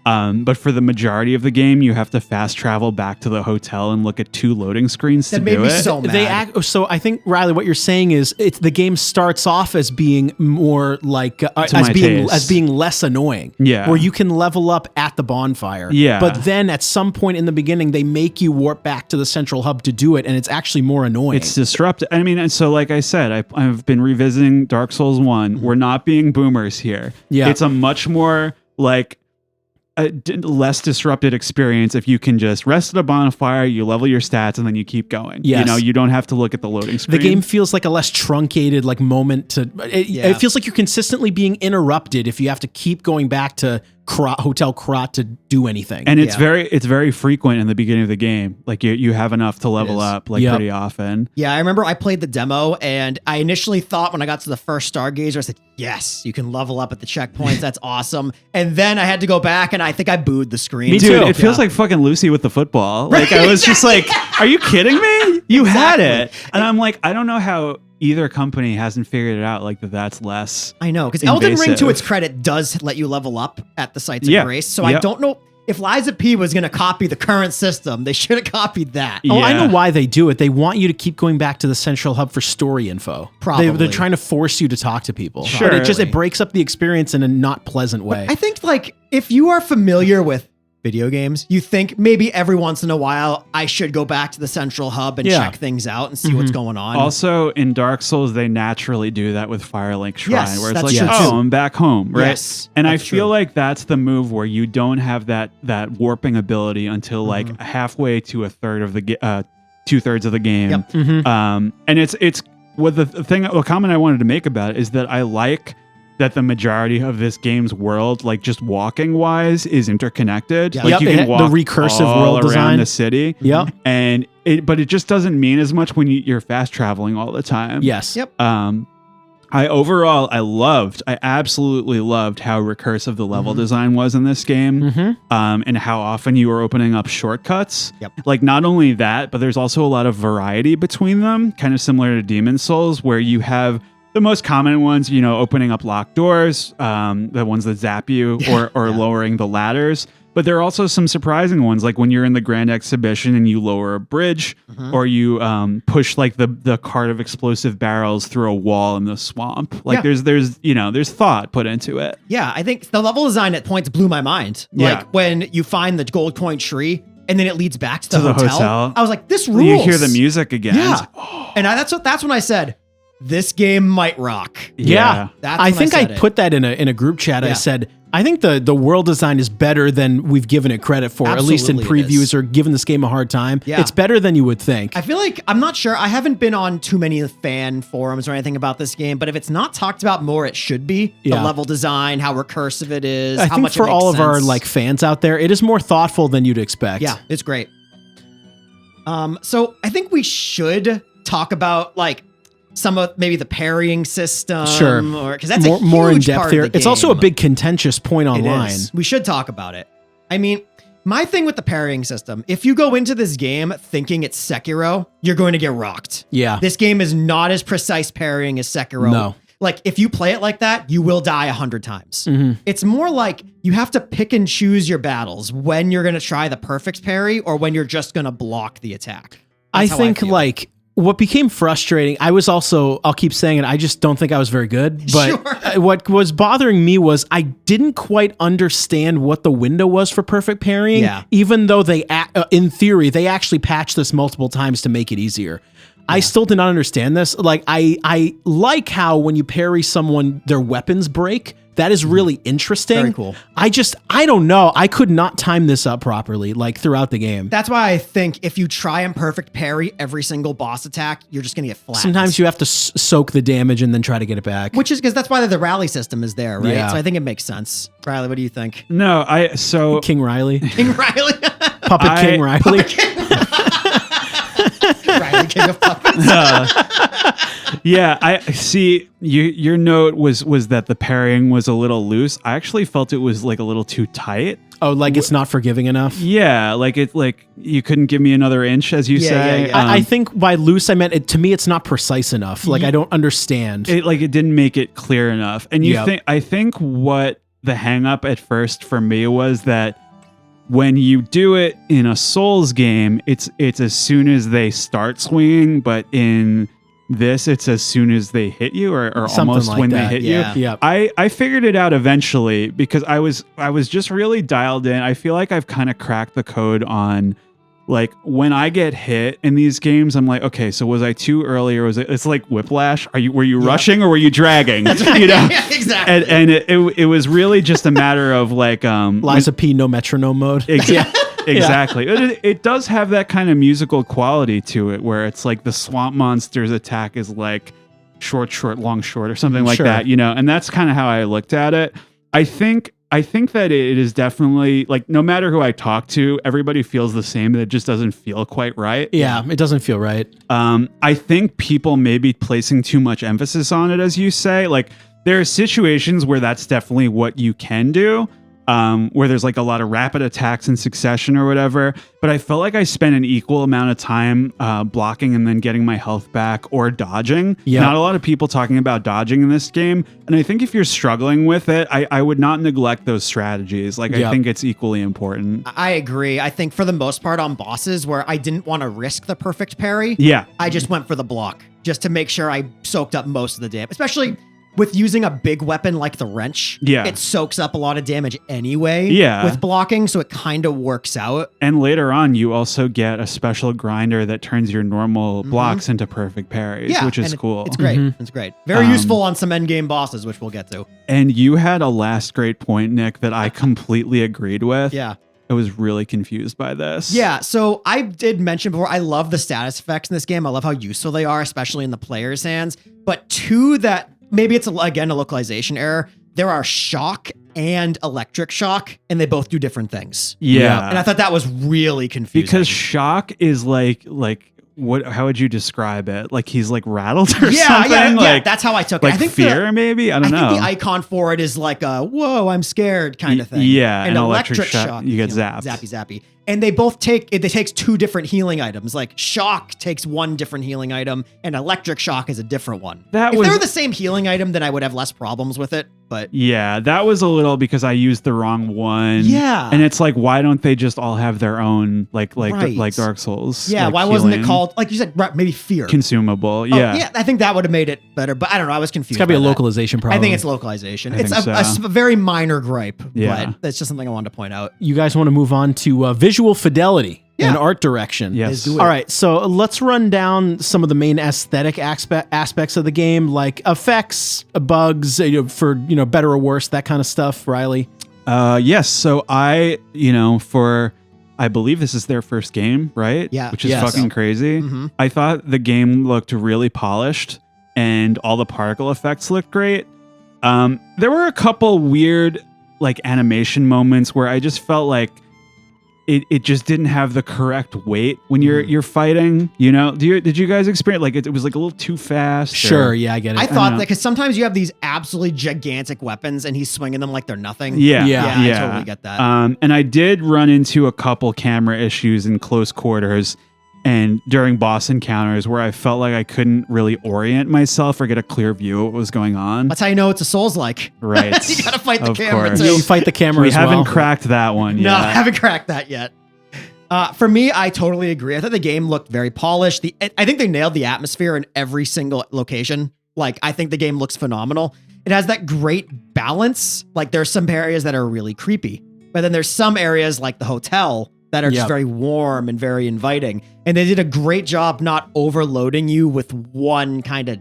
But for the majority of the game, you have to fast travel back to the hotel and look at 2 loading screens to do it. That made me so mad. So I think, Riley, what you're saying is the game starts off as being more like as being less annoying. Yeah, where you can level up at the bonfire. Yeah, but then at some point in the beginning, they make you warp back to the central hub to do it, and it's actually more annoying. It's disruptive. I mean, and so like I said, I've been revisiting Dark Souls 1. We're not being boomers here. Yeah, it's a much more like a less disrupted experience if you can just rest at a bonfire, you level your stats, and then you keep going. Yes. You know, you don't have to look at the loading screen. The game feels like a less truncated like moment to it feels like you're consistently being interrupted if you have to keep going back to Hotel Krat to do anything. And it's very frequent in the beginning of the game. Like you have enough to level up like pretty often. Yeah, I remember I played the demo and I initially thought when I got to the first Stargazer, I said, yes, you can level up at the checkpoints. That's awesome. And then I had to go back and I think I booed the screen. Me too. Dude, it feels like fucking Lucy with the football. Like I was just like, are you kidding me? You had it. And I'm like, I don't know how either company hasn't figured it out like that's less I know, because Elden Ring, to its credit, does let you level up at the sites of grace. So I don't know if Liza P was going to copy the current system. They should have copied that. Oh, I know why they do it. They want you to keep going back to the central hub for story info. Probably. They're trying to force you to talk to people. Sure. But it breaks up the experience in a not pleasant way. But I think like if you are familiar with video games, you think maybe every once in a while I should go back to the central hub and check things out and see what's going on. Also, in Dark Souls, they naturally do that with Firelink Shrine, where it's like, true. I'm back home, right? Yes, and I feel like that's the move where you don't have that warping ability until like halfway to a third of the 2/3 of the game. Yep. And it's what the comment I wanted to make about it is that I like that the majority of this game's world, like just walking wise, is interconnected. Yeah. Like you can walk the recursive all world around design. the city. Yep. And but it just doesn't mean as much when you're fast traveling all the time. Yes. Yep. I absolutely loved how recursive the level design was in this game, and how often you were opening up shortcuts. Yep. Like not only that, but there's also a lot of variety between them, kind of similar to Demon's Souls, where you have the most common ones, opening up locked doors, the ones that zap you, or lowering the ladders. But there are also some surprising ones, like when you're in the Grand Exhibition and you lower a bridge, or you push like the cart of explosive barrels through a wall in the swamp. Like there's thought put into it. Yeah, I think the level design at points blew my mind. Yeah. Like when you find the gold coin tree and then it leads back to the hotel. I was like, this rules. You hear the music again. Yeah. And that's when I said, this game might rock. Yeah. That's I when think said I put that in a group chat. I said, I think the world design is better than we've given it credit for, at least in Absolutely it previews is. or giving this game a hard time. Yeah. It's better than you would think. I feel like, I'm not sure, I haven't been on too many fan forums or anything about this game, but if it's not talked about more, it should be. The Yeah. level design, how recursive it is, I how think much for it makes all of our sense. like fans out there, it is more thoughtful than you'd expect. Yeah, it's great. So I think we should talk about like some of maybe the parrying system, Sure. or because that's more a in huge depth part here. of the It's also a game. big contentious point It online. is. We should talk about it. I mean, my thing with the parrying system, if you go into this game thinking it's Sekiro, you're going to get rocked. Yeah. This game is not as precise parrying as Sekiro. No. Like, if you play it like that, you will die 100 times. Mm-hmm. It's more like you have to pick and choose your battles when you're going to try the perfect parry or when you're just going to block the attack. I That's how think feel. like what became frustrating, I was also, I'll keep saying it, I just don't think I was very good. But Sure. what was bothering me was I didn't quite understand what the window was for perfect parrying, Yeah. even though they, in theory, they actually patched this multiple times to make it easier. I still did not understand this. Like, I like how when you parry someone, their weapons break. That is really interesting. Very cool. I don't know. I could not time this up properly, like throughout the game. That's why I think if you try and perfect parry every single boss attack, you're just going to get flat. Sometimes you have to soak the damage and then try to get it back. Which is because that's why the rally system is there, right? Yeah. So I think it makes sense. Riley, what do you think? No, so King Riley, King Riley? Puppet King Riley. Riley, King of Puppets. yeah, I see. Your note was that the parrying was a little loose. I actually felt it was like a little too tight. Oh, like it's not forgiving enough. Yeah, like you couldn't give me another inch, as you say. yeah. I think by loose I meant it. To me, it's not precise enough. Like I don't understand. it didn't make it clear enough. And Yep. I think what the hang up at first for me was that when you do it in a Souls game, it's as soon as they start swinging, but in this, it's as soon as they hit you, or Something almost like when that. they hit Yeah. you. Yeah. I figured it out eventually because I was just really dialed in. I feel like I've kind of cracked the code on, like, when I get hit in these games, I'm like, okay, so was I too early, or was it? It's like Whiplash. Were you rushing or were you dragging? You know, Yeah, exactly. and it was really just a matter of like Liza P. No metronome mode. Exactly. It does have that kind of musical quality to it where it's like the swamp monster's attack is like short, long, short, or something like Sure. that, you know? And that's kind of how I looked at it. I think that it is definitely like, no matter who I talk to, everybody feels the same. That it just doesn't feel quite right. Yeah, it doesn't feel right. I think people may be placing too much emphasis on it, as you say. Like, there are situations where that's definitely what you can do. Where there's like a lot of rapid attacks in succession or whatever. But I felt like I spent an equal amount of time blocking and then getting my health back or dodging. Yeah. Not a lot of people talking about dodging in this game. And I think if you're struggling with it, I would not neglect those strategies. Like, Yeah. I think it's equally important. I agree. I think for the most part on bosses where I didn't want to risk the perfect parry, Yeah. I just went for the block just to make sure I soaked up most of the damage, especially with using a big weapon like the wrench. Yeah. It soaks up a lot of damage anyway Yeah. with blocking, so it kind of works out. And later on, you also get a special grinder that turns your normal blocks into perfect parries, Yeah, which is and it- cool. It's great. It's great. Very useful on some endgame bosses, which we'll get to. And you had a last great point, Nick, that I completely agreed with. Yeah. I was really confused by this. Yeah, so I did mention before, I love the status effects in this game. I love how useful they are, especially in the player's hands. But two that, maybe it's, again, a localization error, there are shock and electric shock, and they both do different things. Yeah. And I thought that was really confusing. Because shock is like what? How would you describe it? Like he's like rattled or yeah, something? yeah, Like, that's how I took it. like I think fear, maybe? I don't know. think the icon for it is like a, whoa, I'm scared kind of thing. yeah, And and electric electric shock, you get zapped. Zappy. And they both it takes two different healing items. Like shock takes one different healing item, and electric shock is a different one. That if was- they were the same healing item, then I would have less problems with it. But Yeah, that was a little because I used the wrong one. Yeah. And it's like, why don't they just all have their own, like Right. Dark Souls? yeah, like, why wasn't it healing called, like you said, right, maybe fear? consumable? Oh, Yeah. I think that would have made it better. But I don't know. I was confused. It's got to be a by that. localization problem. I think it's localization. It's think a so. very minor gripe, Yeah. but that's just something I wanted to point out. You guys want to move on to visual fidelity and Yeah. art direction. Yes. Let's do it. All right, so let's run down some of the main aesthetic aspects of the game, like effects, bugs, for better or worse, that kind of stuff. Riley. Yes. So I believe this is their first game, right? Yeah. Which is Yes. fucking crazy. Mm-hmm. I thought the game looked really polished and all the particle effects looked great. There were a couple weird like animation moments where I just felt like it just didn't have the correct weight when you're fighting. You know, did you guys experience like it was like a little too fast? Sure, yeah, I get it. I thought know. that because sometimes you have these absolutely gigantic weapons and he's swinging them like they're nothing. Yeah. I totally get that. And I did run into a couple camera issues in close quarters and during boss encounters where I felt like I couldn't really orient myself or get a clear view of what was going on. That's how you know it's a Souls-like. Right. You gotta fight the Of camera course. too. Yeah, you fight the camera We as haven't well. cracked that one yet. No, I haven't cracked that yet. For me, I totally agree. I thought the game looked very polished. I think they nailed the atmosphere in every single location. Like, I think the game looks phenomenal. It has that great balance. Like, there's some areas that are really creepy, but then there's some areas like the hotel that are just Yep. very warm and very inviting. And they did a great job not overloading you with one kind of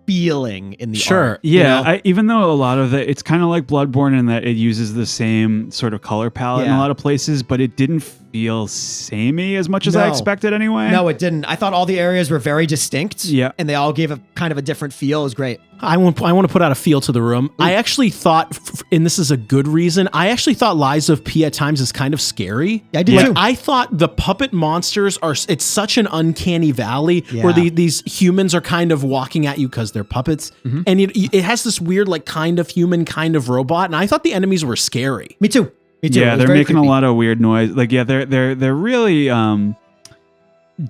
feeling in the Sure. art, you Yeah, know? even though a lot of it's kind of like Bloodborne in that it uses the same sort of color palette in a Yeah. lot of places, but it didn't feel samey as much as I No. expected anyway. No, it didn't. I thought all the areas were very distinct. Yeah. And they all gave a kind of a different feel. It was great. I want to put out a feel to the room. I actually thought, and this is a good reason, I actually thought Lies of P at times is kind of scary. I did Yeah. too. I thought the puppet monsters it's such an uncanny valley Yeah. where these humans are kind of walking at you because they're puppets. And it has this weird, like, kind of human, kind of robot. And I thought the enemies were scary. Me too. Me too. It Yeah, was they're very making creepy. a lot of weird noise. Like, yeah, they're really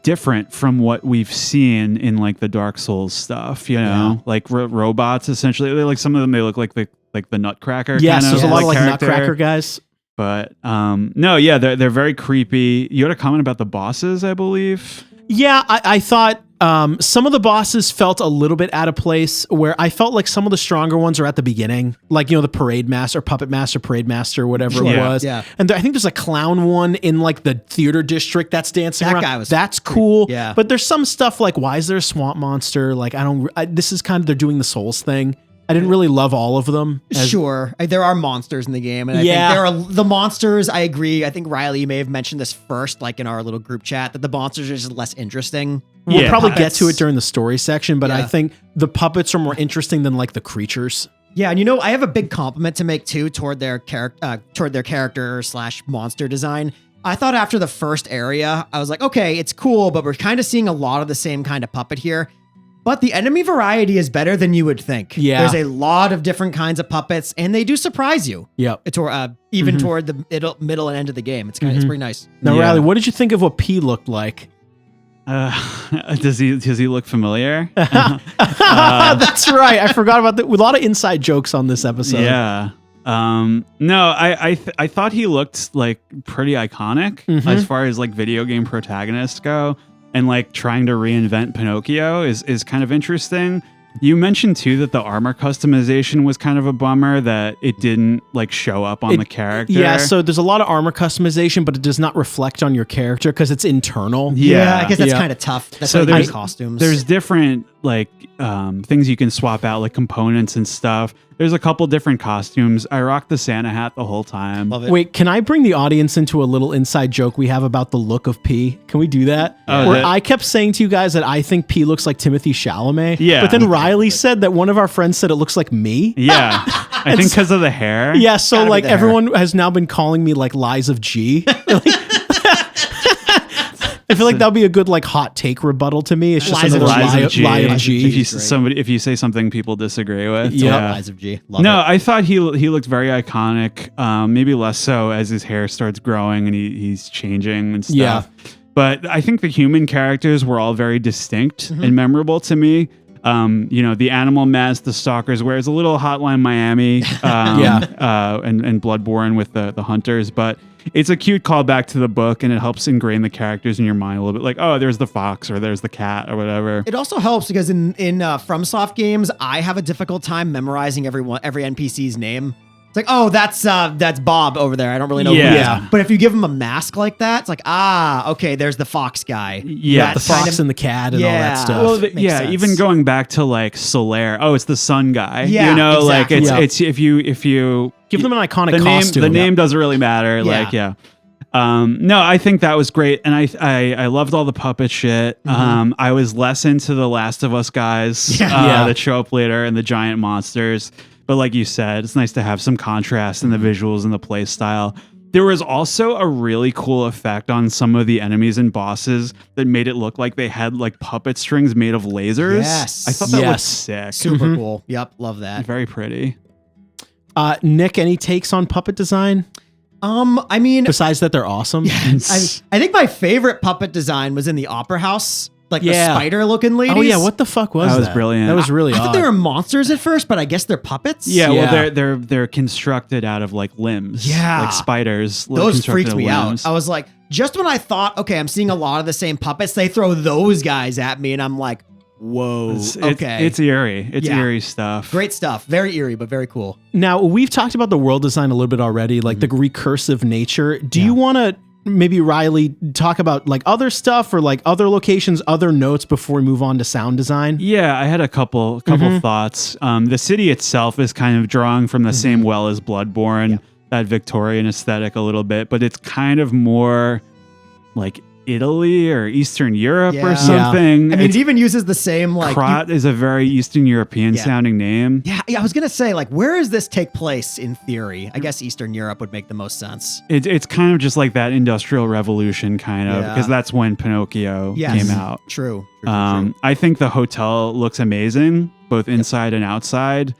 different from what we've seen in like the Dark Souls stuff. You know, like robots essentially. They're like some of them. They look like the Nutcracker. Yes, kind there's a lot of like character. Nutcracker guys. But no, yeah, they're very creepy. You had a comment about the bosses, I believe. Yeah, I thought some of the bosses felt a little bit out of place, where I felt like some of the stronger ones are at the beginning, like, you know, the Parade Master, Puppet Master, Parade Master, whatever Sure. it Yeah. was. Yeah. And I think there's a clown one in like the theater district that's dancing That around. guy was that's cool. yeah. But there's some stuff like, why is there a swamp monster? Like, this is kind of, they're doing the Souls thing. I didn't really love all of them. Sure. There are monsters in the game. And I Yeah. think there are the monsters. I agree. I think Riley, you may have mentioned this first, like in our little group chat, that the monsters are just less interesting. We'll Yeah. probably get Puppets. to it during the story section, but I Yeah. think the puppets are more interesting than like the creatures. Yeah, and you know, I have a big compliment to make too toward their character / monster design. I thought after the first area, I was like, okay, it's cool, but we're kind of seeing a lot of the same kind of puppet here. But the enemy variety is better than you would think. Yeah. There's a lot of different kinds of puppets, and they do surprise you. Yep. Even toward the middle and end of the game. It's kind of, it's pretty nice. Now, Yeah. Riley, what did you think of what P looked like? Does he look familiar? That's right. I forgot about that. With a lot of inside jokes on this episode. Yeah. No, I thought he looked like pretty iconic as far as like video game protagonists go, and like trying to reinvent Pinocchio is kind of interesting. You mentioned too that the armor customization was kind of a bummer that it didn't like show up on the character. Yeah, so there's a lot of armor customization, but it does not reflect on your character because it's internal. Yeah. I guess that's Yeah. kind of tough. That's So why there's- there's costumes. There's different like things you can swap out, like components and stuff. There's a couple different costumes. I rocked the Santa hat the whole time. Love it. Wait, can I bring the audience into a little inside joke we have about the look of P? Can we do that? Oh, Where that- I kept saying to you guys that I think P looks like Timothy Chalamet. Yeah. But then Riley said that one of our friends said it looks like me. Yeah, I think because of the hair. Yeah, so Gotta be like the hair. everyone has now been calling me like Lies of G. I feel like that'll be a good like hot take rebuttal to me. It's just Lies of another Lies lie, of G. lie of Lies of G. If you Great. if you say something people disagree with, Yeah. Eyes of G. Love No, it. I thought he looked very iconic. Maybe less so as his hair starts growing and he's changing and stuff. Yeah. But I think the human characters were all very distinct and memorable to me. You know, the animal mask, the stalkers, where it's a little Hotline Miami, and Bloodborne with the hunters, but it's a cute callback to the book, and it helps ingrain the characters in your mind a little bit. Like, oh, there's the fox, or there's the cat, or whatever. It also helps because in FromSoft games, I have a difficult time memorizing every NPC's name. It's like, oh, that's Bob over there. I don't really know who he Yeah. is. But if you give him a mask like that, it's like, okay, there's the fox guy. Yeah, the fox and the cat and all that stuff. Well, Makes sense. even going back to like Solaire. Oh, it's the sun guy. Yeah, you know, exactly. like it's if you Give them an iconic the costume. name doesn't really matter. Like, yeah. No, I think that was great, and I loved all the puppet shit. I was less into the Last of Us guys that show up later and the giant monsters. But like you said, it's nice to have some contrast in the visuals and the play style. There was also a really cool effect on some of the enemies and bosses that made it look like they had like puppet strings made of lasers. Yes. I thought that looked sick. Super cool. Yep, love that. Very pretty. Nick, any takes on puppet design? I mean, Besides that, they're awesome. I think my favorite puppet design was in the Opera House, like the spider-looking ladies. Oh yeah, what the fuck was that? That was brilliant. That was really I odd. thought they were monsters at first, but I guess they're puppets. Yeah, well, they're constructed out of like limbs. Yeah. Like spiders. Those constructed freaked me limbs. out. I was like, just when I thought, okay, I'm seeing a lot of the same puppets, they throw those guys at me, and I'm like, whoa, okay. It's eerie. It's eerie stuff. Great stuff. Very eerie, but very cool. Now, we've talked about the world design a little bit already, like the recursive nature. Do you want to maybe, Riley, talk about like other stuff or like other locations, other notes before we move on to sound design? Yeah, I had a couple thoughts. The city itself is kind of drawing from the same well as Bloodborne, that Victorian aesthetic a little bit, but it's kind of more like Italy or Eastern Europe or something. I mean, it even uses the same like Krat is a very Eastern European sounding name. Yeah, I was gonna say, like, where does this take place in theory? I guess Eastern Europe would make the most sense. It's kind of just like that Industrial Revolution kind of, because that's when Pinocchio came out. True. I think the hotel looks amazing, both inside and outside.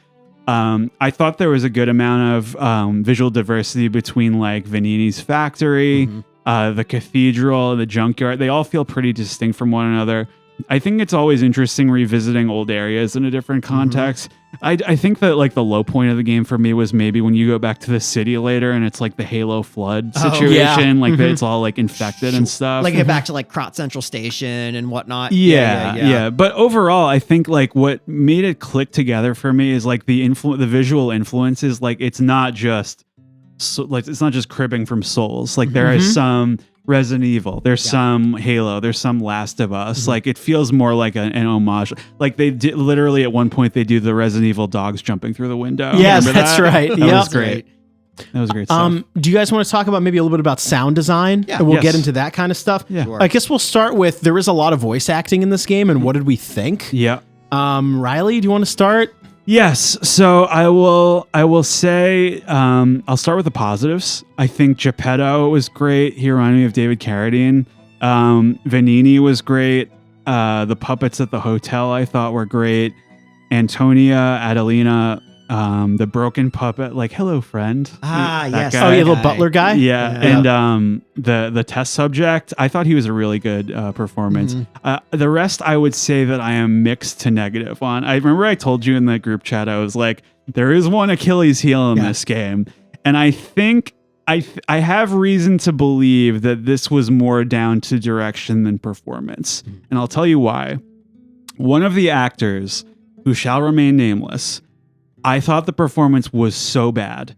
I thought there was a good amount of visual diversity between like Vanini's factory, the cathedral, the junkyard. They all feel pretty distinct from one another. I think it's always interesting revisiting old areas in a different context. I think that like the low point of the game for me was maybe when you go back to the city later and it's like the Halo flood situation, like that it's all like infected and stuff. Like get back to like Krat Central Station and whatnot. Yeah. But overall, I think like what made it click together for me is like the visual influences. Like it's not just it's not just cribbing from Souls. Like there is some Resident Evil, there's some Halo, there's some Last of Us. Like it feels more like an homage. Like they did literally at one point they do the Resident Evil dogs jumping through the window. Yes, that's right. That was great. That was great stuff. Do you guys want to talk about maybe a little bit about sound design? Yeah. And we'll get into that kind of stuff. Yeah. Sure. I guess we'll start with there is a lot of voice acting in this game, and what did we think? Yeah. Riley, do you want to start? Yes. So I will say I'll start with the positives. I think Geppetto was great. He reminded me of David Carradine. Vanini was great. The puppets at the hotel I thought were great. Antonia, Adelina, the broken puppet, like hello friend. Yes. Guy. Oh, yeah, little butler guy. Yeah. And the test subject, I thought he was a really good performance. The rest, I would say that I am mixed to negative on. I remember I told you in the group chat, I was like, there is one Achilles heel in this game. And I think I have reason to believe that this was more down to direction than performance. And I'll tell you why. One of the actors, who shall remain nameless, I thought the performance was so bad.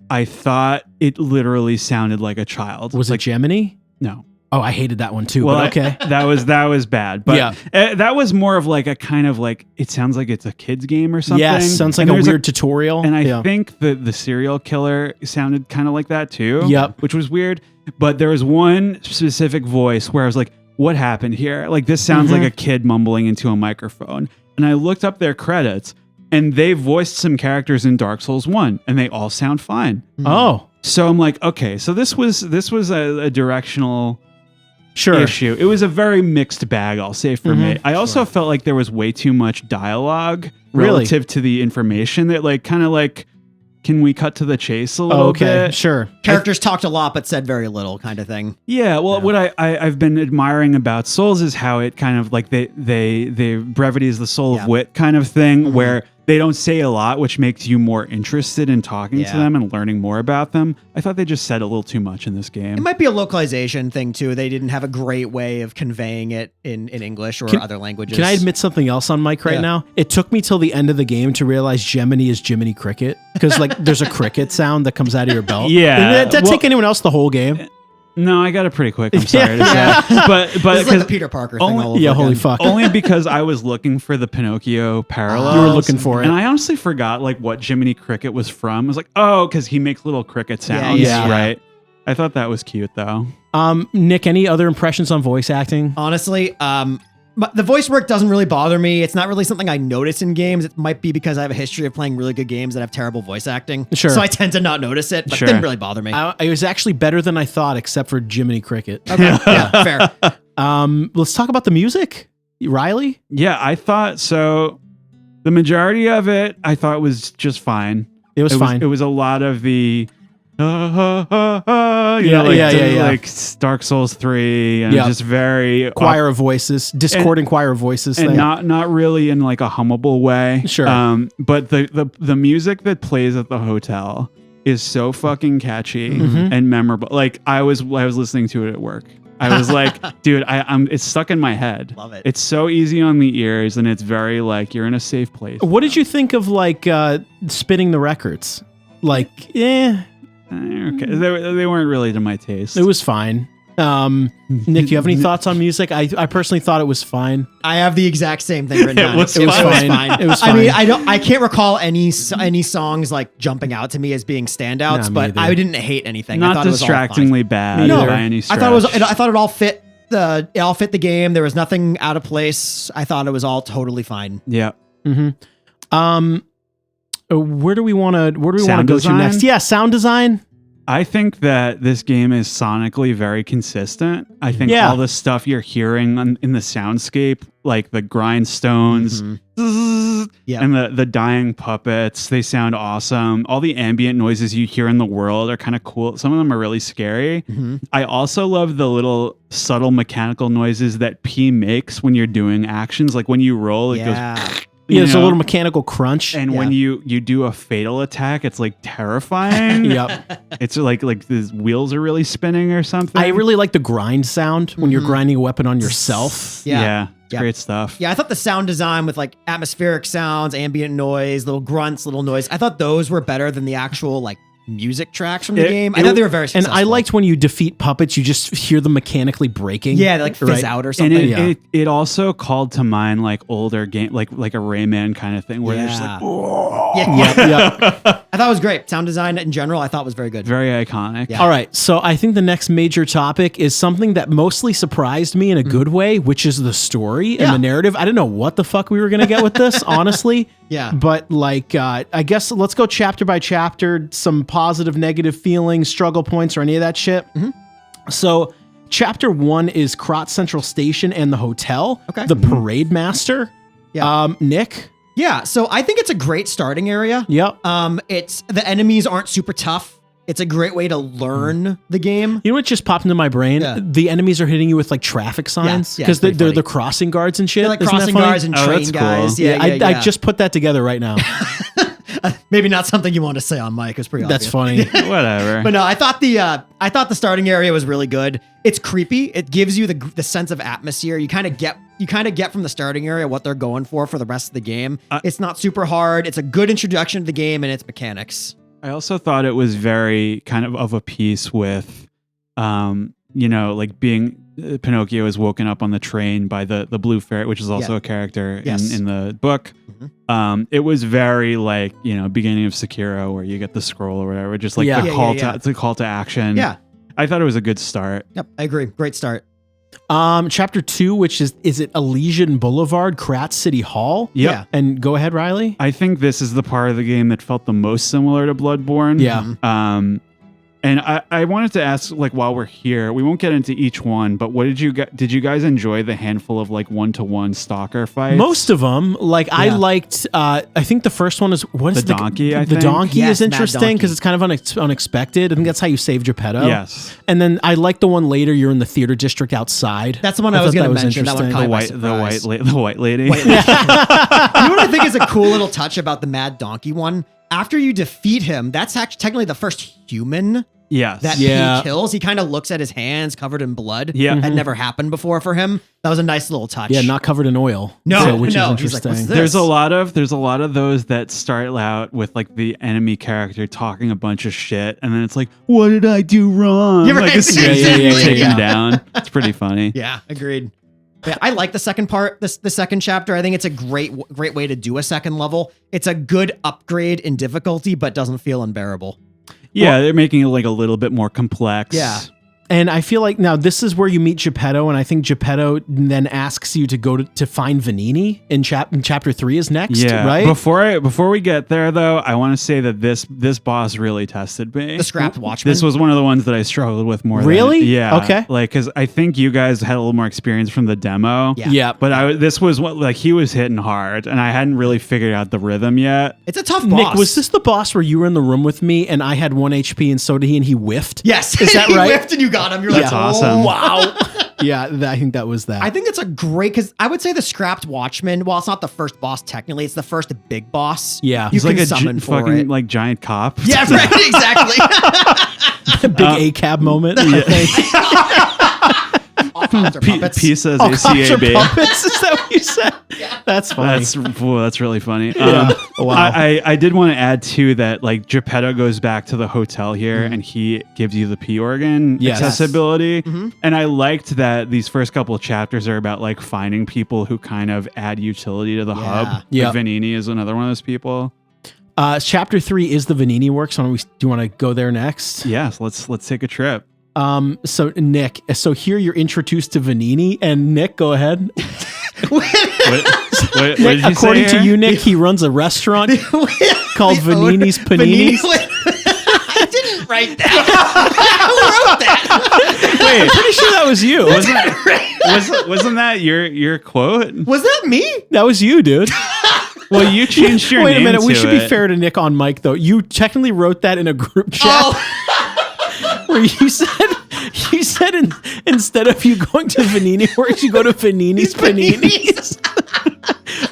I thought it literally sounded like a child. Was it Gemini? No. Oh, I hated that one too. Well, but okay. that was bad. But that was more of like a kind of like, it sounds like it's a kid's game or something. Yes, sounds like a weird tutorial. And I think the serial killer sounded kind of like that too. Yep. Which was weird. But there was one specific voice where I was like, what happened here? Like this sounds like a kid mumbling into a microphone. And I looked up their credits. And they voiced some characters in Dark Souls 1, and they all sound fine. Oh. So I'm like, okay, so this was a directional issue. It was a very mixed bag, I'll say, for me. I also felt like there was way too much dialogue relative to the information that like kind of like, can we cut to the chase a little bit? Sure. Characters talked a lot but said very little, kind of thing. Yeah, well, what I've been admiring about Souls is how it kind of like they brevity is the soul of wit kind of thing, where they don't say a lot, which makes you more interested in talking to them and learning more about them. I thought they just said a little too much in this game. It might be a localization thing too. They didn't have a great way of conveying it in English or other languages. Can I admit something else on mic right now? It took me till the end of the game to realize Jiminy is Jiminy Cricket, because like there's a cricket sound that comes out of your belt. Yeah. Did that take anyone else the whole game? No, I got it pretty quick. I'm sorry to say. But It's like the Peter Parker thing. All over holy again. fuck. only because I was looking for the Pinocchio parallel. You were looking for it. And I honestly forgot like what Jiminy Cricket was from. I was like, oh, because he makes little cricket sounds, Yeah. right? I thought that was cute though. Nick, any other impressions on voice acting? Honestly, but the voice work doesn't really bother me. It's not really something I notice in games. It might be because I have a history of playing really good games that have terrible voice acting. Sure. So I tend to not notice it, but Sure. it didn't really bother me. It was actually better than I thought, except for Jiminy Cricket. Okay, yeah, fair. Let's talk about the music. Riley? Yeah, I thought so. The majority of it, I thought was just fine. It was fine. It was a lot of the, Yeah. like Dark Souls 3, and just very choir of voices, discordant choir of voices and thing. not really in like a hummable way. Sure. But the music that plays at the hotel is so fucking catchy and memorable. Like I was listening to it at work. I was like, dude, it's stuck in my head. Love it. It's so easy on the ears, and it's very like you're in a safe place. What did you think of like spinning the records? Like, Okay, they weren't really to my taste. it was fine. Nick, you have any thoughts on music? I personally thought it was fine. I have the exact same thing written down. was It was fine. It was fine. I mean, I can't recall any songs like jumping out to me as being standouts, Nah, me but either. I didn't hate anything. I Not thought it was all fine. distractingly bad No. by any stretch. I thought it all fit the game. There was nothing out of place. I thought it was all totally fine. Yeah. Where do we want to go Sound to design? next? Yeah, sound design. I think that this game is sonically very consistent. I think Yeah. all the stuff you're hearing in the soundscape, like the grindstones Yeah. and the dying puppets, they sound awesome. All the ambient noises you hear in the world are kind of cool. Some of them are really scary. I also love the little subtle mechanical noises that P makes when you're doing actions. Like when you roll, it goes... Yeah, there's a know? little mechanical crunch. And when you do a fatal attack, it's like terrifying. Yep. It's like the wheels are really spinning or something. I really like the grind sound when you're grinding a weapon on yourself. Yeah. Great stuff. Yeah, I thought the sound design with like atmospheric sounds, ambient noise, little grunts, little noise, I thought those were better than the actual like music tracks from the game. I thought they were very successful. And I liked when you defeat puppets, you just hear them mechanically breaking. Yeah, they like fizz out or something. And it also called to mind like older game, like a Rayman kind of thing, where they're just like, I thought it was great. Sound design in general, I thought was very good. very iconic. Yeah. All right, so I think the next major topic is something that mostly surprised me in a good way, which is the story and the narrative. I didn't know what the fuck we were going to get with this, honestly. Yeah. But like, I guess let's go chapter by chapter, some positive, negative feelings, struggle points, or any of that shit. So chapter 1 is Krot Central Station and the hotel. Okay. The parade master. Yeah. Nick. Yeah, so I think it's a great starting area. Yep. It's the enemies aren't super tough. It's a great way to learn the game. You know what just popped into my brain? Yeah. The enemies are hitting you with like traffic signs Yeah, because it's pretty they're funny. the crossing guards and shit. They're like Isn't that crossing funny? guards and Oh, train that's cool. guys. I just put that together right now. Maybe not something you want to say on mic. It's pretty That's obvious. funny. Whatever. But no, I thought the starting area was really good. It's creepy. It gives you the sense of atmosphere. You kind of get from the starting area what they're going for the rest of the game. It's not super hard. It's a good introduction to the game and its mechanics. I also thought it was very kind of a piece with, like being Pinocchio is woken up on the train by the blue fairy, which is also a character in the book. It was very like, beginning of Sekiro where you get the scroll or whatever, just like it's a call to action. Yeah. I thought it was a good start. Yep, I agree. Great start. Chapter 2, which is it Elysian Boulevard, Kratz City Hall? Yep. Yeah. And go ahead, Riley. I think this is the part of the game that felt the most similar to Bloodborne. Yeah. And I wanted to ask, like, while we're here, we won't get into each one, but what did you guys enjoy the handful of like 1-to-1 stalker fights? Most of them, like I liked. I think the first one is what is the donkey. The donkey Yes, is Mad interesting Donkey. because it's kind of unexpected. I think that's how you save Geppetto. Yes. And then I like the one later. You're in the theater district outside. That's the one I was thought going to that was mention. That one interesting. caught my surprise. The white lady. You know what I think is a cool little touch about the Mad Donkey one? After you defeat him, that's actually technically the first human Yes. that he kills. He kind of looks at his hands covered in blood. Yeah. Had never happened before for him. That was a nice little touch. Yeah, not covered in oil. No, which no. is He's like, interesting. "What's this?" There's a lot of those that start out with like the enemy character talking a bunch of shit, and then it's like, what did I do wrong? You're Like right. as soon as Yeah, you yeah, take yeah. him down. It's pretty funny. Yeah, agreed. Yeah, I like the second part, the second chapter. I think it's a great way to do a second level. It's a good upgrade in difficulty, but doesn't feel unbearable. Yeah, they're making it like a little bit more complex. Yeah. And I feel like now this is where you meet Geppetto, and I think Geppetto then asks you to go to find Vanini in chapter 3 is next, Yeah. right? Before we get there though, I want to say that this boss really tested me. The Scrapped Watchman. This was one of the ones that I struggled with more. Really? Yeah. Okay. Like, because I think you guys had a little more experience from the demo. Yeah. Yeah. But this was what, like, he was hitting hard, and I hadn't really figured out the rhythm yet. It's a tough boss. Nick, was this the boss where you were in the room with me and I had 1 HP and so did he, and he whiffed? Yes. Is that He right? whiffed and you got him. You're That's like, awesome. Wow. Yeah, I think that was that. I think it's a great, because I would say the Scrapped Watchman, while it's not the first boss technically, it's the first big boss. Yeah. You He's can like a summon for fucking it. like giant cop. Yeah, right, exactly. Big ACAB moment. I think. Puppets or puppets. P says Oh, cops are ACAB. puppets? Is that what you said? That's funny. That's really funny. Yeah. Wow. I did want to add too that like Geppetto goes back to the hotel here and he gives you the P organ Yes. accessibility. And I liked that these first couple of chapters are about like finding people who kind of add utility to the hub. Yeah. Like Vanini is another one of those people. Chapter 3 is the Vanini works. Do you want to go there next? Yes, let's take a trip. So Nick, here you're introduced to Vanini, and Nick, go ahead. What did you say According to here? you, Nick, he runs a restaurant called Vanini's Paninis. I didn't write that. Who wrote that? Wait, Pretty sure that was you. wasn't that your quote? Was that me? That was you, dude. Well, you changed your Wait a name minute. We to should be it. fair to Nick on mic, though. You technically wrote that in a group chat Oh, where you said instead of you going to Vanini Works, you go to Vanini's Paninis.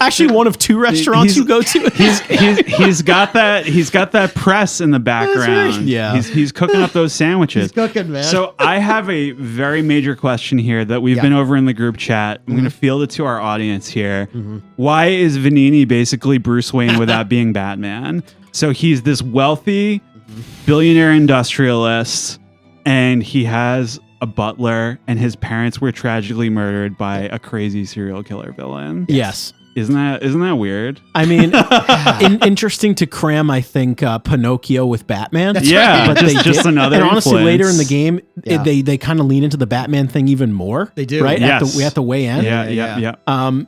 Actually, one of 2 restaurants you go to. He's got that press in the background. right. Yeah. He's cooking up those sandwiches. He's cooking, man. So I have a very major question here that we've been over in the group chat. I'm going to field it to our audience here. Why is Vanini basically Bruce Wayne without being Batman? So he's this wealthy billionaire industrialist, and he has a butler, and his parents were tragically murdered by a crazy serial killer villain. Yes. Isn't that weird? I mean, interesting to cram, I think, Pinocchio with Batman. Yeah, but they just did. another And honestly, influence. later in the game, Yeah. they kind of lean into the Batman thing even more. They do. right? Yes. At the way end. Yeah.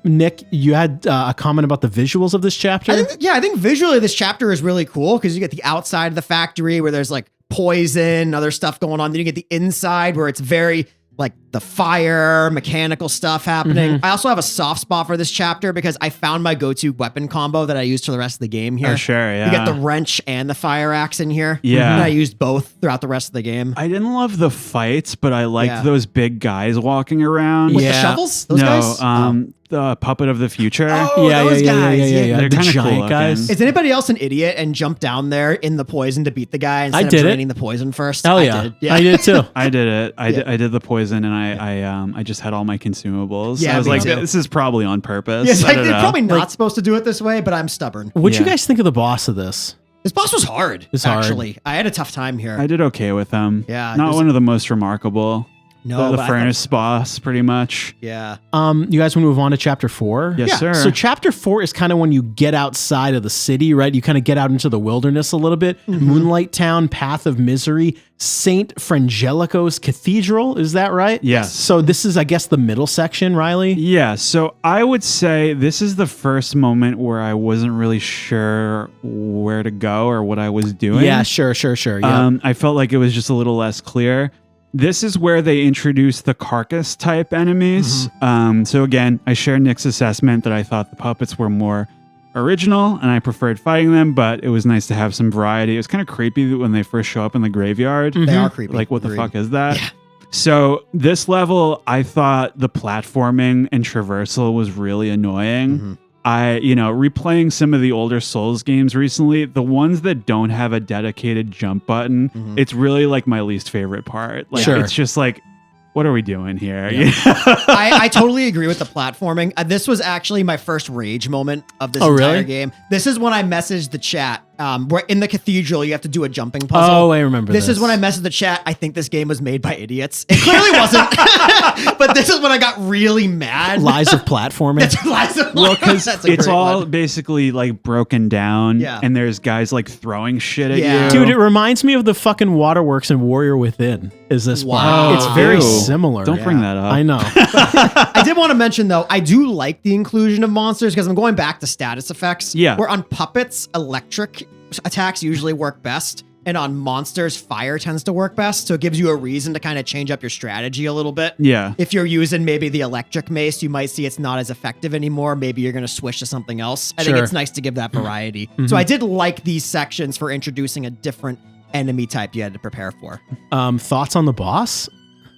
Nick, you had a comment about the visuals of this chapter. I think visually this chapter is really cool because you get the outside of the factory where there's like poison, other stuff going on. Then you get the inside where it's very like the fire, mechanical stuff happening. I also have a soft spot for this chapter because I found my go-to weapon combo that I used for the rest of the game here. Oh, sure, yeah. You get the wrench and the fire axe in here. Yeah. And I used both throughout the rest of the game. I didn't love the fights, but I liked Yeah. those big guys walking around. With the Yeah. shovels? Those guys? The Puppet of the Future. Oh, those guys. yeah. They're The kinda giant cool guys. looking. Is anybody else an idiot and jump down there in the poison to beat the guy instead I of did it. draining the poison first? Hell I yeah. did. I did too. I did it. I did the poison, and I just had all my consumables. Yeah, I was me like, too. this is probably on purpose. Yes, I don't they're know. probably not supposed to do it this way, but I'm stubborn. What'd you Yeah. guys think of the boss of this? This boss was hard. It's hard. Actually, I had a tough time here. I did okay with them. Yeah, not there's- one of the most remarkable. No, the but I furnace boss, pretty much. Yeah. You guys want to move on to chapter 4? Yes, sir. So chapter 4 is kind of when you get outside of the city, right? You kind of get out into the wilderness a little bit. Moonlight Town, Path of Misery, Saint Frangelico's Cathedral. Is that right? Yes. So this is, I guess, the middle section, Riley? Yeah, so I would say this is the first moment where I wasn't really sure where to go or what I was doing. Yeah, sure. Yeah. I felt like it was just a little less clear. This is where they introduce the carcass type enemies. So again, I share Nick's assessment that I thought the puppets were more original and I preferred fighting them, but it was nice to have some variety. It was kind of creepy when they first show up in the graveyard. They are creepy. Like, what the Agreed. fuck is that? Yeah. So this level, I thought the platforming and traversal was really annoying. Replaying some of the older Souls games recently, the ones that don't have a dedicated jump button, it's really like my least favorite part. Like, Sure. it's just like, what are we doing here? Yeah. I totally agree with the platforming. This was actually my first rage moment of this entire really? game. This is when I messaged the chat. Where in the cathedral, you have to do a jumping puzzle. Oh, I remember this. This is when I messaged the chat. I think this game was made by idiots. It clearly wasn't. But this is when I got really mad. Lies of platforming. That's lies of Well, because That's a it's great all one. basically like broken down, Yeah. and there's guys like throwing shit at Yeah. you. Dude, it reminds me of the fucking waterworks in Warrior Within. Is this Wow. part? It's very Ew. similar. Don't bring that up. I know. I did want to mention, though, I do like the inclusion of monsters because I'm going back to status effects. Yeah. Where on puppets, electric attacks usually work best. And on monsters, fire tends to work best. So it gives you a reason to kind of change up your strategy a little bit. Yeah. If you're using maybe the electric mace, you might see it's not as effective anymore. Maybe you're going to switch to something else. I think Sure. it's nice to give that variety. So I did like these sections for introducing a different enemy type you had to prepare for. Thoughts on the boss?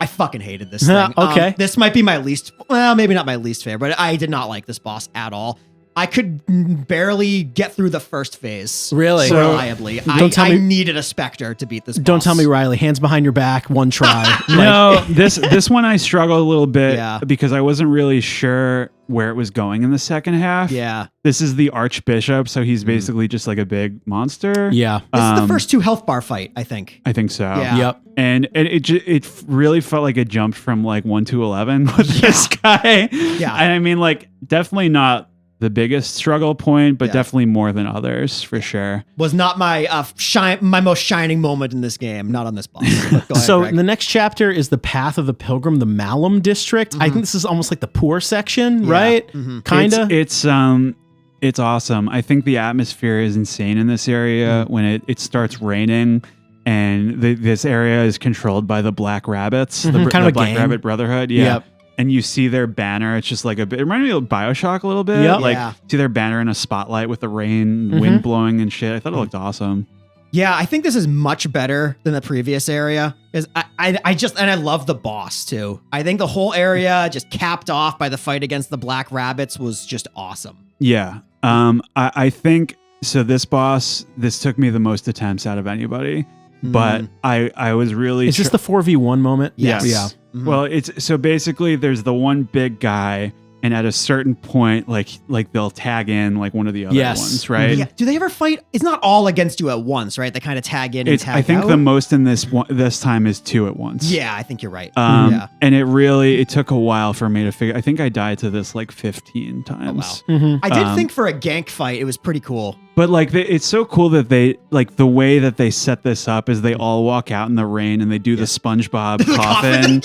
I fucking hated this thing. Okay. This might be my least, well, maybe not my least favorite, but I did not like this boss at all. I could barely get through the first phase. Really? So- reliably. Don't tell I me- needed a Spectre to beat this boss. Don't tell me, Riley. Hands behind your back, one try. No, this one I struggled a little bit Yeah. because I wasn't really sure where it was going in the second half. Yeah. This is the Archbishop, so he's basically just like a big monster. Yeah. This is the first 2 health bar fight, I think. I think so. Yeah. Yep. And it really felt like it jumped from like 1 to 11 with this guy. Yeah. And I mean, like, definitely not the biggest struggle point, but Yeah. definitely more than others for sure. Was not my my most shining moment in this game. Not on this boss. But go ahead, So Greg. the next chapter is the Path of the Pilgrim, the Malum district. I think this is almost like the poor section, Yeah. right? Kinda. It's awesome. I think the atmosphere is insane in this area when it starts raining. And this area is controlled by the Black Rabbits, Kind of the a Black gang. Rabbit Brotherhood. Yeah. Yep. And you see their banner. It's just like it reminded me of BioShock a little bit. Yep. Like, Yeah. see their banner in a spotlight with the rain, wind blowing and shit. I thought it looked awesome. Yeah, I think this is much better than the previous area because I love the boss too. I think the whole area just capped off by the fight against the Black Rabbits was just awesome. Yeah. I think so. This took me the most attempts out of anybody, but I was really. Is this the 4v1 moment? Yes. Yeah. Well, it's so basically there's the one big guy, and at a certain point, like they'll tag in like one of the other Yes. ones, right? Yeah. Do they ever fight? It's not all against you at once, right? They kind of tag in and It's, tag I think out. the most in this time is 2 at once. Yeah, I think you're right. And it took a while for me to figure. I think I died to this like 15 times. wow. I did think for a gank fight, it was pretty cool. But like, it's so cool that they like the way that they set this up is they all walk out in the rain and they do the SpongeBob coffin.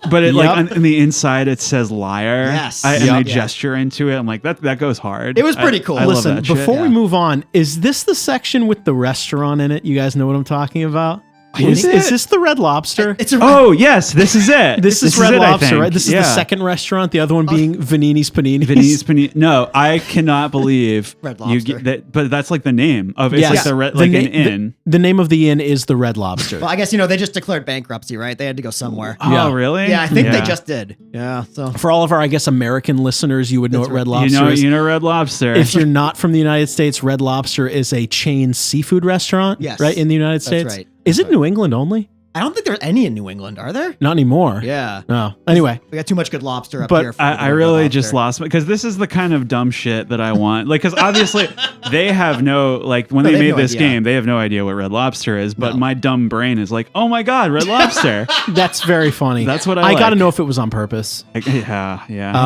But it like on the inside it says liar. Yes. And Yep. they gesture into it. I'm like that goes hard. It was pretty cool. I love Listen, that shit. before we Yeah. move on, is this the section with the restaurant in it? You guys know what I'm talking about? Is it? Is this the Red Lobster? It's a Oh yes, this is it. This is Red it, I Lobster, think. right? This is Yeah. the second restaurant. The other one being Vanini's Paninis. Vinny's Panini. No, I cannot believe Red you Lobster. get that. But that's like the name of it's Yes. like the The like an na- inn. The name of the inn is the Red Lobster. well, I guess they just declared bankruptcy, right? They had to go somewhere. Yeah. Oh really? Yeah, I think they just did. Yeah, so For all of our, I guess, American listeners, you would know That's what Red right. Lobster is. You know Red Lobster. If you're not from the United States, Red Lobster is a chain seafood restaurant, Yes. right, in the United That's States. right. Is it New England only? I don't think there's any in New England, are there? Not anymore. Yeah. No. Anyway. We got too much good lobster up But here. I really just lost because this is the kind of dumb shit that I want. Like, because obviously they have no, like, when they made this game, they have no idea what Red Lobster is. But my dumb brain is like, oh my God, Red Lobster. That's very funny. That's what I got to like. know if it was on purpose. Yeah.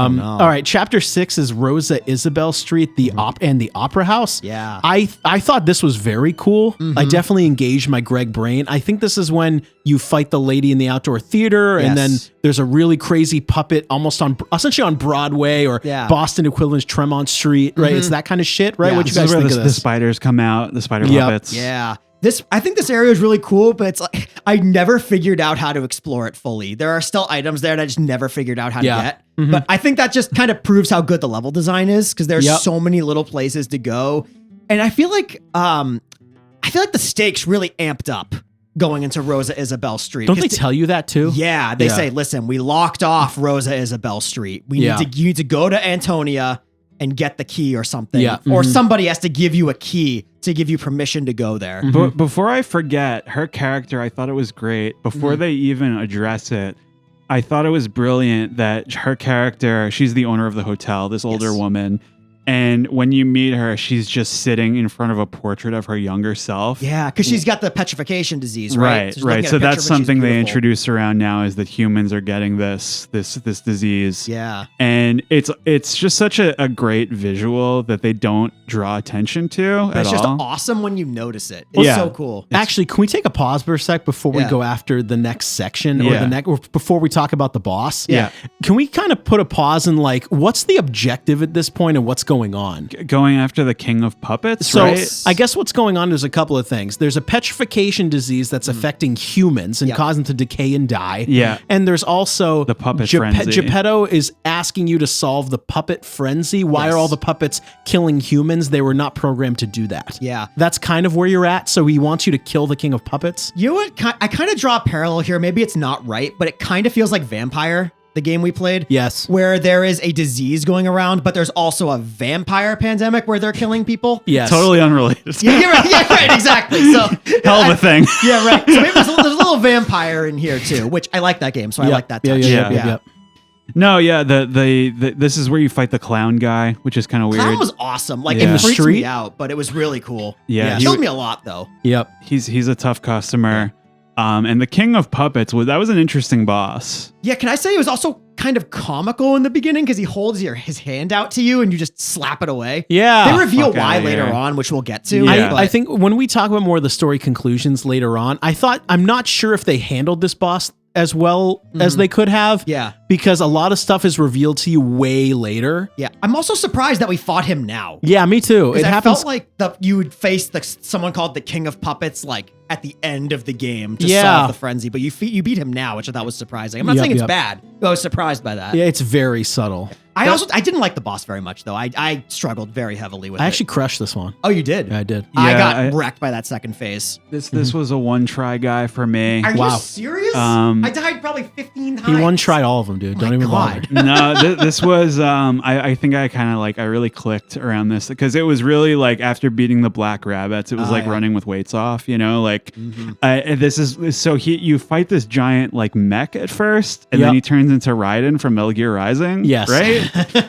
All right. Chapter 6 is Rosa Isabel Street, and the Opera House. Yeah. I thought this was very cool. I definitely engaged my Greg brain. I think this is when you fight the lady in the outdoor theater, and then there's a really crazy puppet almost essentially on Broadway or Boston equivalent is Tremont Street, right? It's that kind of shit, right? Yeah. What you guys think of the this? spiders come out, the spider puppets. Yeah. I think this area is really cool, but it's like I never figured out how to explore it fully. There are still items there that I just never figured out how to get. But I think that just kind of proves how good the level design is because there's so many little places to go. And I feel like the stakes really amped up going into Rosa Isabel Street. Don't they tell you that too? Yeah, they say, listen, we locked off Rosa Isabel Street. You need to go to Antonia and get the key or something. Yeah. Or somebody has to give you a key to give you permission to go there. But before I forget, her character, I thought it was great. Before they even address it, I thought it was brilliant that her character, she's the owner of the hotel, this older woman. And when you meet her, she's just sitting in front of a portrait of her younger self. Yeah, because she's got the petrification disease, right? So that's something they introduce around now is that humans are getting this disease. Yeah. And it's just such a great visual that they don't draw attention to at all. It's just awesome when you notice it. It's so cool. Actually, can we take a pause for a sec before we go after the next section or before we talk about the boss? Yeah. Can we kind of put a pause and like, what's the objective at this point and what's going on? Going after the king of puppets, so right? I guess what's going on is a couple of things. There's a petrification disease that's affecting humans and causing them to decay and die. Yeah. And there's also the puppet frenzy. Geppetto is asking you to solve the puppet frenzy. Why are all the puppets killing humans? They were not programmed to do that. Yeah. That's kind of where you're at. So he wants you to kill the king of puppets. You know what? I kind of draw a parallel here. Maybe it's not right, but it kind of feels like Vampire, the game we played. Yes. Where there is a disease going around, but there's also a vampire pandemic where they're killing people. Yes. Totally unrelated. Yeah, you're right. Yeah, right. Exactly. So hell of a thing. Yeah, right. So maybe there's a little vampire in here too, which I like that game. So I like that touch. Yeah. No, yeah, this is where you fight the clown guy, which is kind of weird. Clown was awesome. Like In it the freaked street? me out, but it was really cool. Yeah. It killed me a lot though. Yep. He's a tough customer. And the king of puppets that was an interesting boss. Yeah, can I say it was also kind of comical in the beginning because he holds his hand out to you and you just slap it away. Yeah. They reveal Fuck why outta later here. on, which we'll get to. Yeah. I think when we talk about more of the story conclusions later on, I'm not sure if they handled this boss as well as they could have. Yeah. Because a lot of stuff is revealed to you way later. Yeah. I'm also surprised that we fought him now. Yeah, me too. It I happens. felt like you would face someone called the King of Puppets like at the end of the game to solve the frenzy, but you beat him now, which I thought was surprising. I'm not saying it's bad, but I was surprised by that. Yeah, it's very subtle. I didn't like the boss very much though. I struggled very heavily with it. I actually crushed this one. Oh, you did? Yeah, I did. I Yeah, got wrecked by that second phase. This was a one-try guy for me. Are Wow. you serious? Um, I died probably 15 times. He one-tried all of them, dude. Don't even bother. No, this was I think I kind of like I really clicked around this because it was really like after beating the black rabbits, it was like running with weights off, like this is so you fight this giant like mech at first and then he turns into Raiden from Metal Gear Rising. Yes. Right?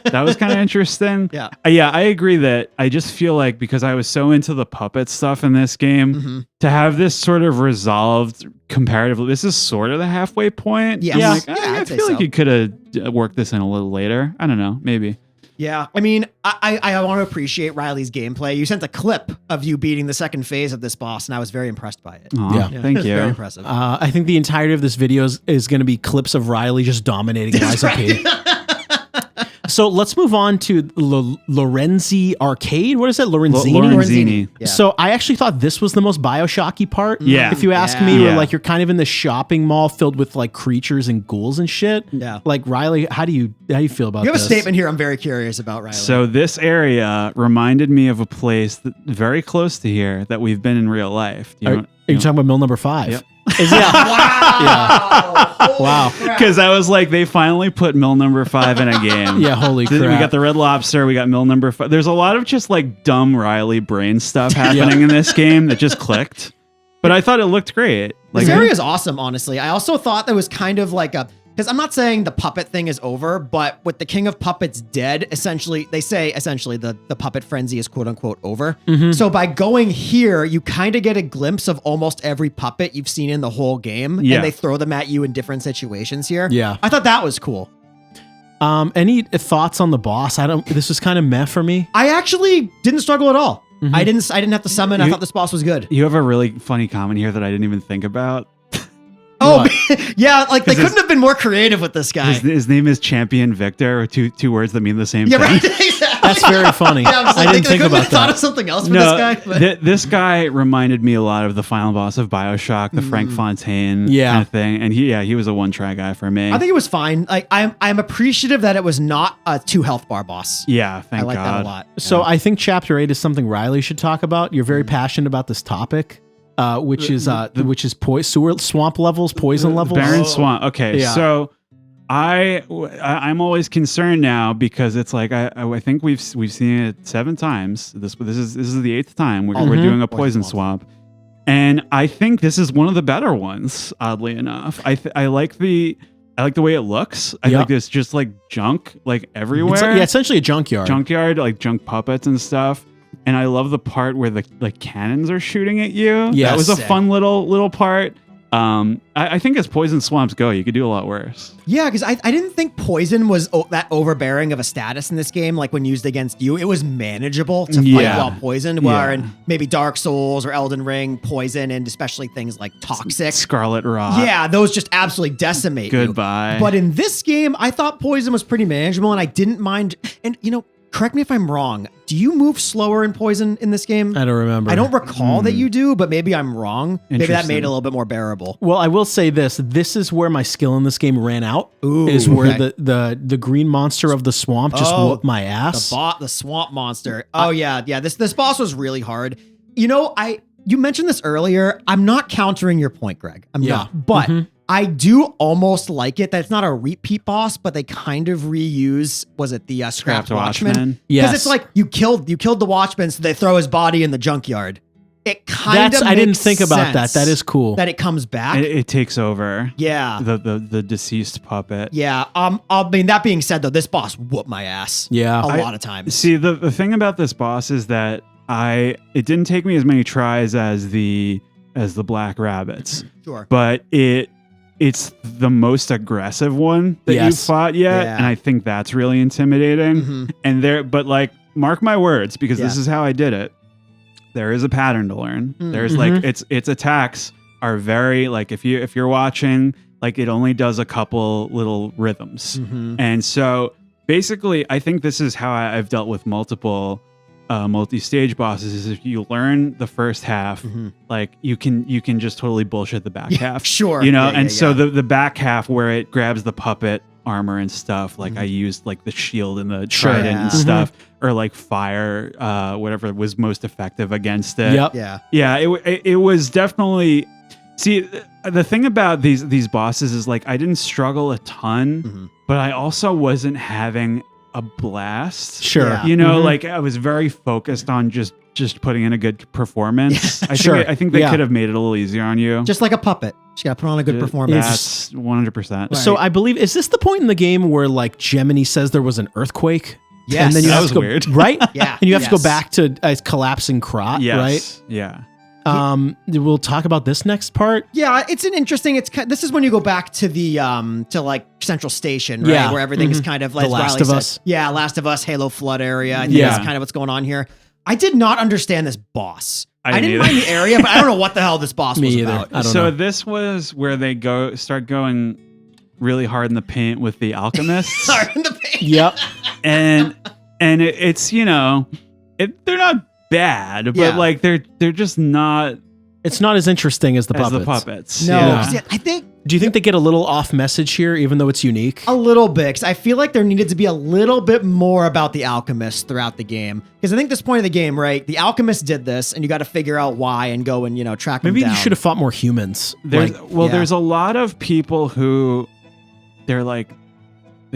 That was kind of interesting. Yeah. Yeah, I agree that I just feel like because I was so into the puppet stuff in this game to have this sort of resolved comparatively, this is sort of the halfway point. Yes. I'm Yeah. like, Yeah, I I'd say feel like so. you could have worked this in a little later. I don't know, maybe. Yeah, I mean, I want to appreciate Riley's gameplay. You sent a clip of you beating the second phase of this boss, and I was very impressed by it. Aw, Yeah. thank It was very you. impressive. I think the entirety of this video is going to be clips of Riley just dominating Liza P. So let's move on to Lorenzi Arcade. What is it? Lorenzini? Lorenzini. Yeah. So I actually thought this was the most Bioshocky part. Yeah. If you ask Yeah. me, where Yeah. like you're kind of in the shopping mall filled with like creatures and ghouls and shit. Yeah. Like Riley, how do you feel about You have this? a statement here I'm very curious about, Riley. So this area reminded me of a place very close to here that we've been in real life. Are you talking about mill number 5? Yep. wow. Wow. Because I was like, they finally put mill number 5 in a game. Yeah, holy crap. We got the Red Lobster. We got mill number 5. There's a lot of just like dumb Riley brain stuff happening in this game that just clicked. but I thought it looked great. This area is awesome, honestly. I also thought there was kind of like because I'm not saying the puppet thing is over, but with the King of Puppets dead, essentially, they say the puppet frenzy is quote unquote over. So by going here, you kind of get a glimpse of almost every puppet you've seen in the whole game. Yeah. And they throw them at you in different situations here. Yeah. I thought that was cool. Any thoughts on the boss? This was kind of meh for me. I actually didn't struggle at all. I didn't have to summon. I thought this boss was good. You have a really funny comment here that I didn't even think about. Oh, yeah, like they couldn't have been more creative with this guy. His name is Champion Victor, or two words that mean the same thing. Right. Exactly. That's very funny. Yeah, I didn't think about thought that. of something else for this guy. But. This guy reminded me a lot of the final boss of BioShock, the Frank Fontaine kind of thing. And he was a one-try guy for me. I think it was fine. Like I'm appreciative that it was not a 2 health bar boss. Yeah, thank God. I like that a lot. So I think Chapter 8 is something Riley should talk about. You're very passionate about this topic. Which is sewer swamp levels, poison levels. Barren swamp. Okay, Yeah. so I'm always concerned now because it's like I think we've seen it 7 times. This is the 8th time we're doing a poison swamp, and I think this is one of the better ones. Oddly enough, I like the way it looks. I think there's just like junk like everywhere. It's essentially a junkyard, like junk puppets and stuff. And I love the part where the cannons are shooting at you. Yes. That was a fun little part. I think as poison swamps go, you could do a lot worse. Yeah, because I didn't think poison was that overbearing of a status in this game. Like when used against you, it was manageable to fight while poisoned. Where in maybe Dark Souls or Elden Ring, poison and especially things like toxic, Scarlet Rot. Yeah, those just absolutely decimate you. Goodbye. But in this game, I thought poison was pretty manageable, and I didn't mind. And correct me if I'm wrong. Do you move slower in poison in this game? I don't remember. I don't recall that you do, but maybe I'm wrong. Maybe that made it a little bit more bearable. Well, I will say this. This is where my skill in this game ran out. Ooh, is where the green monster of the swamp just whooped my ass. The swamp monster. Oh, yeah. This boss was really hard. You mentioned this earlier. I'm not countering your point, Greg. I'm not. But I do almost like it that it's not a repeat boss, but they kind of reuse, was it the Scrapped Watchman? Yes. Because it's like you killed the Watchman, so they throw his body in the junkyard. It kind of I didn't think about that. That is cool. That it comes back. It takes over. Yeah. The deceased puppet. Yeah. I mean, that being said, though, this boss whooped my ass. Yeah. A lot of times. See, the thing about this boss is that it didn't take me as many tries as the Black Rabbits. Sure. But it's the most aggressive one that you've fought yet, and I think that's really intimidating. And but like, mark my words, because this is how I did it. There is a pattern to learn. There's like its attacks are very like if you're watching, like it only does a couple little rhythms, and so basically, I think this is how I've dealt with multiple multi-stage bosses. Is if you learn the first half, like you can just totally bullshit the back half. Sure. So the back half where it grabs the puppet armor and stuff, like I used like the shield and the trident and stuff, or like fire, whatever was most effective against it. It was definitely. See, the thing about these bosses is like I didn't struggle a ton, but I also wasn't having a blast. Sure. Yeah. Like I was very focused on just putting in a good performance. I think they could have made it a little easier on you. Just like a puppet. Just got to put on a good performance. That's 100%. So I believe, is this the point in the game where like Gemini says there was an earthquake? Yes. And then you That have was to go, weird. Right? Yeah. And you have to go back to a collapsing crot, right? Yeah. We'll talk about this next part. Yeah, it's an interesting. This is when you go back to the to like Central Station, right, where everything is kind of like The Last of Us. Yeah, Last of Us, Halo Flood area. I think that's kind of what's going on here. I did not understand this boss. I didn't mind the area, but I don't know what the hell this boss was about. I don't know. This was where they start going really hard in the paint with the alchemists. Hard in the paint. Yep. and it's they're not bad, but like they're just not. It's not as interesting as the puppets. No, Yeah. I think. Do you think they get a little off message here, even though it's unique? A little bit, because I feel like there needed to be a little bit more about the alchemists throughout the game. Because I think this point of the game, right, the alchemists did this, and you got to figure out why and go and track them down. Maybe you should have fought more humans. There's a lot of people who they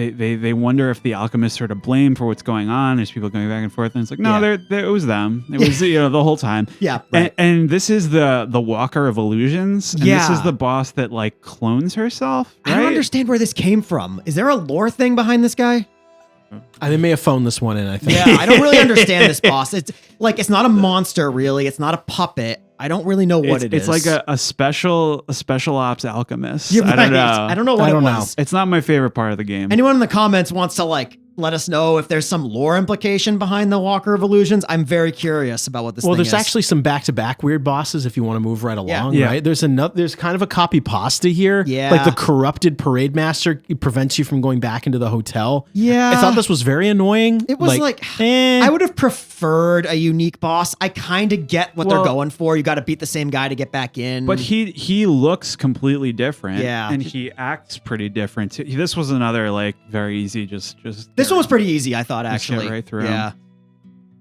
they wonder if the alchemists are to blame for what's going on. There's people going back and forth, and it's like, no, it was them. It was the whole time. Yeah, right. And this is the Walker of Illusions. And this is the boss that like clones herself. Right? I don't understand where this came from. Is there a lore thing behind this guy? They may have phoned this one in, I think. Yeah, I don't really understand this boss. It's like, it's not a monster, really. It's not a puppet. I don't really know what it is. It's like a special ops alchemist. You're I don't right. know. I don't know what it was. It's not my favorite part of the game. Anyone in the comments wants to like let us know if there's some lore implication behind the Walker of Illusions. I'm very curious about what this thing is. Well, there's actually some back-to-back weird bosses if you want to move right along, Yeah. right? There's kind of a copy pasta here. Yeah. Like the corrupted parade master prevents you from going back into the hotel. Yeah. I thought this was very annoying. It was I would have preferred a unique boss. I kind of get what they're going for. You got to beat the same guy to get back in. But he looks completely different. Yeah. And he acts pretty different too. This was another like very easy, just this one was pretty easy, I thought, actually. Right through. Yeah.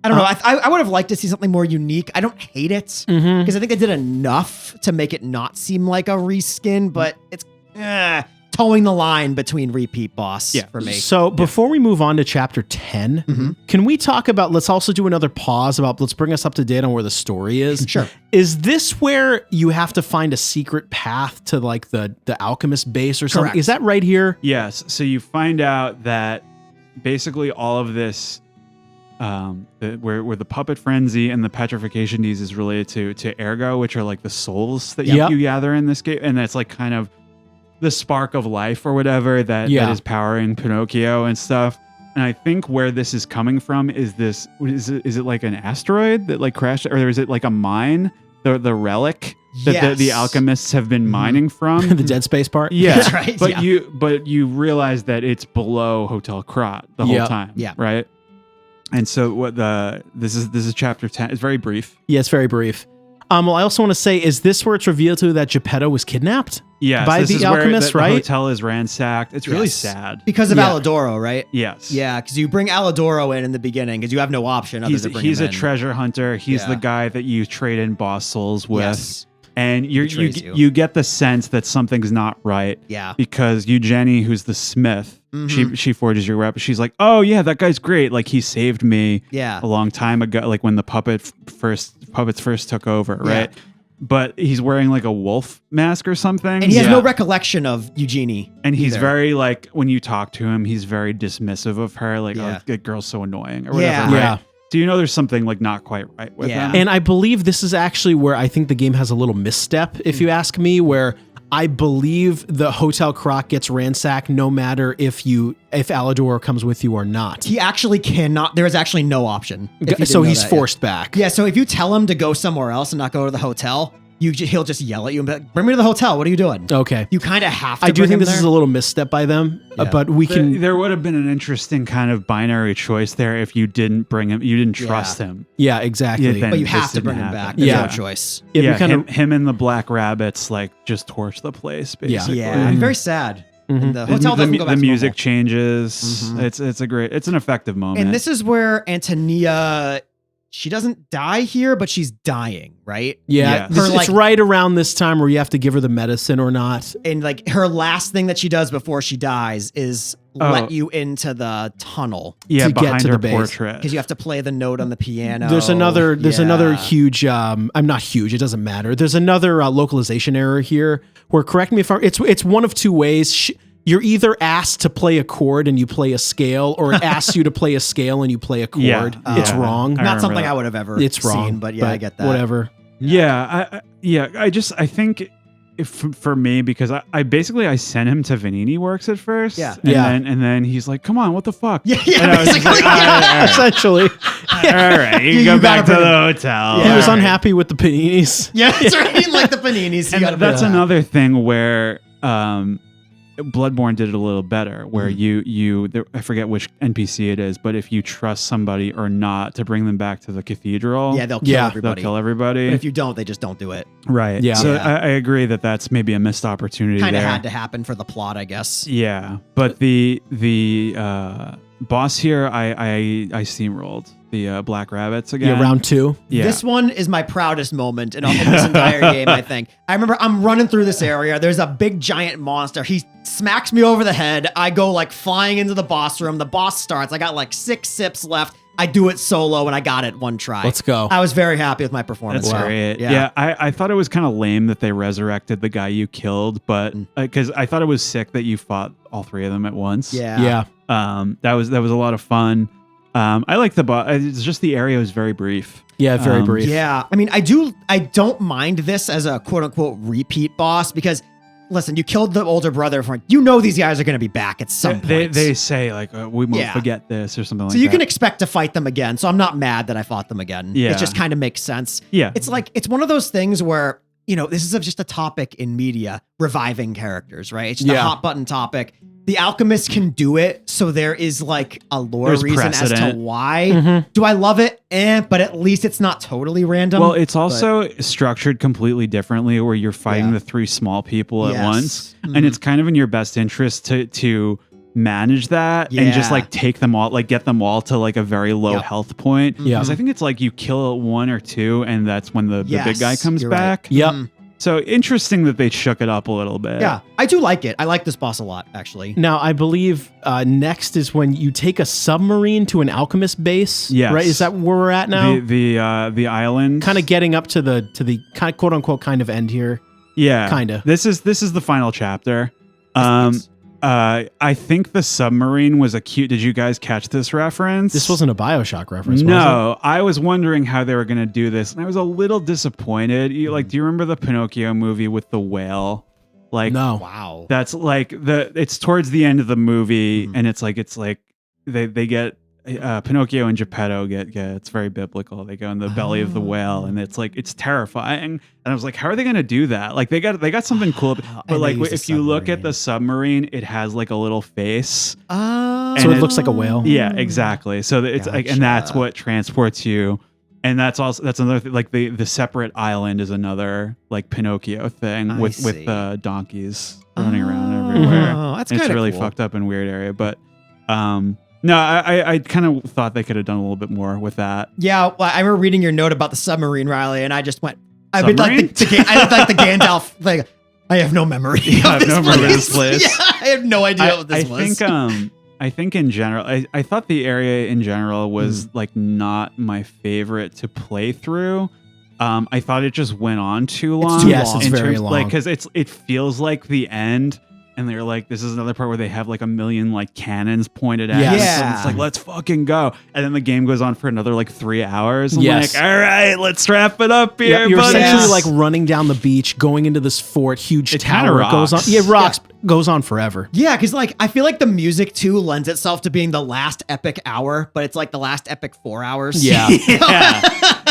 I don't know. I would have liked to see something more unique. I don't hate it because I think they did enough to make it not seem like a reskin, but it's towing the line between repeat boss for me. So before we move on to chapter 10, can we talk about, let's also do another pause about, let's bring us up to date on where the story is. Sure. Is this where you have to find a secret path to like the alchemist base or something? Correct. Is that right here? Yes. So you find out that basically all of this, where the puppet frenzy and the petrification disease is related to ergo, which are like the souls that you gather in this game, and that's like kind of the spark of life or whatever that is powering Pinocchio and stuff. And I think where this is coming from is is it like an asteroid that like crashed, or is it like a mine, the relic that the alchemists have been mining from? The Dead Space part? Yeah. That's right. But you realize that it's below Hotel Krat the whole time. Yeah. Right. And so this is chapter 10. It's very brief. Yeah, it's very brief. Well, I also want to say, is this where it's revealed to that Geppetto was kidnapped? Yes, by this the is alchemist, where right? The hotel is ransacked. It's really sad. Because of Alidoro, right? Yes. Yeah, because you bring Alidoro in the beginning because you have no option other than bring him He's a in. treasure hunter. He's the guy that you trade in boss souls with. Yes. And you get the sense that something's not right. Yeah. Because Eugenie, who's the smith, she forges your weapon. She's like, oh yeah, that guy's great. Like he saved me a long time ago, like when the puppets first took over, right? But he's wearing like a wolf mask or something. And he has no recollection of Eugenie. And he's very like, when you talk to him, he's very dismissive of her. Like, oh, that girl's so annoying or whatever. Yeah. Right? Do you know there's something like not quite right with him? And I believe this is actually where I think the game has a little misstep, if you ask me, where I believe the Hotel Krat gets ransacked no matter if Alidoro comes with you or not. He actually cannot. There is actually no option. So he's forced back. Yeah. So if you tell him to go somewhere else and not go to the hotel, he'll just yell at you and be like, bring me to the hotel. What are you doing? Okay. You kind of have to. I do bring think him this there. is a little misstep by them, but we can. There would have been an interesting kind of binary choice there if you didn't bring him, you didn't trust him. Yeah, exactly. But you have to bring him back. There's no choice. Yeah, him and the Black Rabbits like just torch the place, basically. Yeah, very sad. And the hotel doesn't go back the to music normal. changes. It's an effective moment. And this is where Antonia, she doesn't die here, but she's dying, right? Yeah, Yes. it's right around this time where you have to give her the medicine or not. And like her last thing that she does before she dies is let you into the tunnel. To get behind to her the base. portrait. Because you have to play the note on the piano. There's another huge, I'm not huge, it doesn't matter. There's another localization error here where, correct me if it's one of two ways. You're either asked to play a chord and you play a scale, or it asks you to play a scale and you play a chord. Yeah. It's wrong. Not something I would have ever It's wrong, seen, but I get that. Whatever. Yeah, I think for me, because I sent him to Vanini Works at first. Yeah. And then he's like, come on, what the fuck? Yeah, And I was just like, all right. Essentially. All right, you can go back to the hotel. He was All right. unhappy with the paninis. Yeah, that's right. Like the paninis. And that's another thing where Bloodborne did it a little better, where I forget which NPC it is, but if you trust somebody or not to bring them back to the cathedral, they'll kill everybody. They'll kill everybody. But if you don't, they just don't do it. Right. Yeah. So I agree that that's maybe a missed opportunity. Kind of there. had to happen for the plot, I guess. Yeah, but the Boss here, I steamrolled the black rabbits again. Yeah, round 2. Yeah. This one is my proudest moment in this entire game, I think. I remember I'm running through this area. There's a big giant monster. He smacks me over the head. I go like flying into the boss room. The boss starts. I got like 6 sips left. I do it solo and I got it one try. Let's go. I was very happy with my performance. That's great. Yeah, I thought it was kind of lame that they resurrected the guy you killed, but because I thought it was sick that you fought all 3 of them at once. Yeah. That was a lot of fun. I like the boss. It's just the area was very brief. Yeah, very brief. Yeah. I mean, I don't mind this as a quote unquote repeat boss because listen, you killed the older brother. You know these guys are going to be back at some point. They say like we won't forget this or something like that. So you can expect to fight them again. So I'm not mad that I fought them again. Yeah. It just kind of makes sense. Yeah. It's like, it's one of those things where, you know, this is just a topic in media, reviving characters, right? It's just a hot button topic. The Alchemist can do it, so there is like a lore reason precedent. as to why. Do I love it? But at least it's not totally random. Well, it's also structured completely differently where you're fighting the 3 small people at once. And it's kind of in your best interest to manage that and just like take them all, like get them all to like a very low health point. Because I think it's like you kill 1 or 2 and that's when the big guy comes back. Right. Yep. So interesting that they shook it up a little bit. Yeah, I do like it. I like this boss a lot, actually. Now, I believe next is when you take a submarine to an alchemist base. Yes. Right? Is that where we're at now? The island. Kind of getting up to the kind of quote unquote kind of end here. Yeah. Kind of. This is the final chapter. I think the submarine was a cute. Did you guys catch this reference? This wasn't a BioShock reference, No, was it? I was wondering how they were going to do this, and I was a little disappointed. Do you remember the Pinocchio movie with the whale? Like, No. Wow. that's like it's towards the end of the movie, and it's like they get Pinocchio and Geppetto get it's very biblical. They go in the belly of the whale, and it's terrifying. And I was like, how are they going to do that? Like they got something cool, but like if you look at the submarine, it has like a little face. So it looks like a whale. Yeah, exactly. So it's like, and that's what transports you. And that's another thing. Like the separate island is another like Pinocchio thing with donkeys running around everywhere. Oh, that's and kind it's of really cool. fucked up and weird area, but no, I kind of thought they could have done a little bit more with that. Yeah, well, I remember reading your note about the submarine, Riley, and I just went. I did like Submarine? I did like the Gandalf thing. I have no memory. I have no memory of this place. Yeah, I have no idea what this was. I think in general, I thought the area in general was like not my favorite to play through. I thought it just went on too long. Yes, it's very long. Like, because it feels like the end. And they're like, this is another part where they have like a million like cannons pointed at us. Yes. And it's like, let's fucking go. And then the game goes on for another like 3 hours. I'm Yes. like, all right, let's wrap it up here. Yep, you're buddies." essentially like running down the beach, going into this fort, huge It kinda tower. It goes on. rocks. Yeah, it rocks. Goes on forever. Yeah, because like I feel like the music too lends itself to being the last epic hour, but it's like the last epic 4 hours. Yeah. Yeah.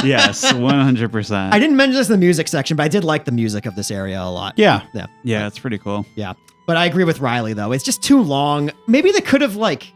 Yes, 100%. I didn't mention this in the music section, but I did like the music of this area a lot. Yeah. Yeah. Yeah, it's pretty cool. Yeah. But I agree with Riley though. It's just too long. Maybe they could have like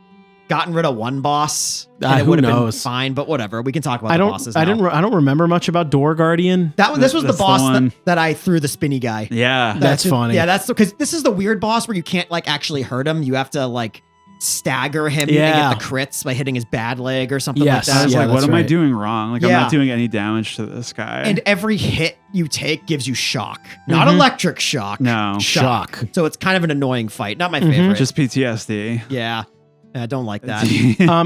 gotten rid of one boss and it who would have been knows? fine, but whatever. We can talk about I the don't. bosses I now. didn't. I don't remember much about Door Guardian. This was the That's the boss one. that I threw the spinny guy. Yeah. That's funny. Yeah, that's because this is the weird boss where you can't like actually hurt him. You have to like stagger him Yeah. and get the crits by hitting his bad leg or something Yes. like I that. was Yeah, like, what that's am I right. doing wrong? Like, I'm Yeah. not doing any damage to this guy. And every hit you take gives you shock, not electric shock. no, Shock. So it's kind of an annoying fight. Not my favorite. just PTSD. yeah, I don't like that.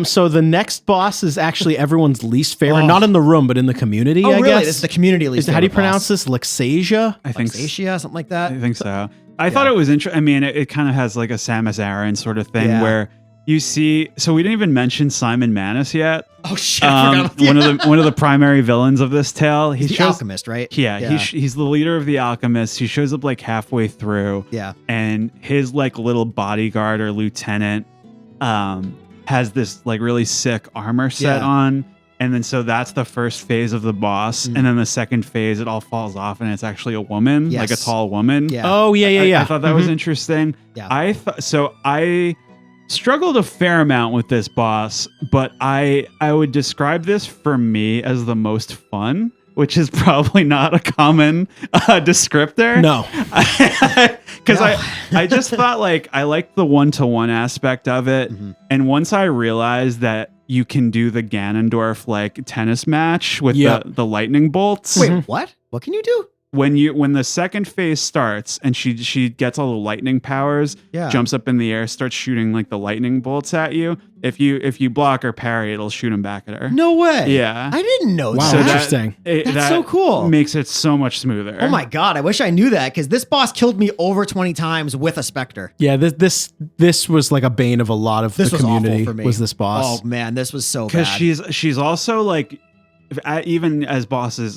So the next boss is actually everyone's least favorite, Oh. not in the room, but in the community. Oh, I really? guess. This is the community least. How do you favorite pronounce boss. this? Lexasia. I think Asia, something like that. I think so. I thought it was interesting. I mean, it kind of has like a Samus Aran sort of thing Yeah. where you see. So we didn't even mention Simon Manus yet. Oh shit! I forgot. One of the primary villains of this tale. He the shows. alchemist, right? Yeah, yeah. he's the leader of the alchemists. He shows up like halfway through. Yeah. And his like little bodyguard or lieutenant has this like really sick armor set Yeah. on. And then so that's the first phase of the boss. And then the second phase, it all falls off and it's actually a woman, like a Yes. tall woman. Yeah. Oh yeah. I thought that was interesting. Yeah. I struggled a fair amount with this boss, but I would describe this for me as the most fun. which is probably not a common descriptor. No. Because I just thought like I liked the one-to-one aspect of it. And once I realized that you can do the Ganondorf like tennis match with the lightning bolts. Wait, what? What can you do? When the second phase starts and she gets all the lightning powers, jumps up in the air, starts shooting like the lightning bolts at you. If you block or parry, it'll shoot them back at her. No way. Yeah. I didn't know Wow, that. interesting. That's so cool. Makes it so much smoother. Oh my God, I wish I knew that because this boss killed me over 20 times with a Spectre. Yeah, this was like a bane of a lot of the community. Awful for me. Was this boss? Oh man, this was so bad. Because she's also like, even as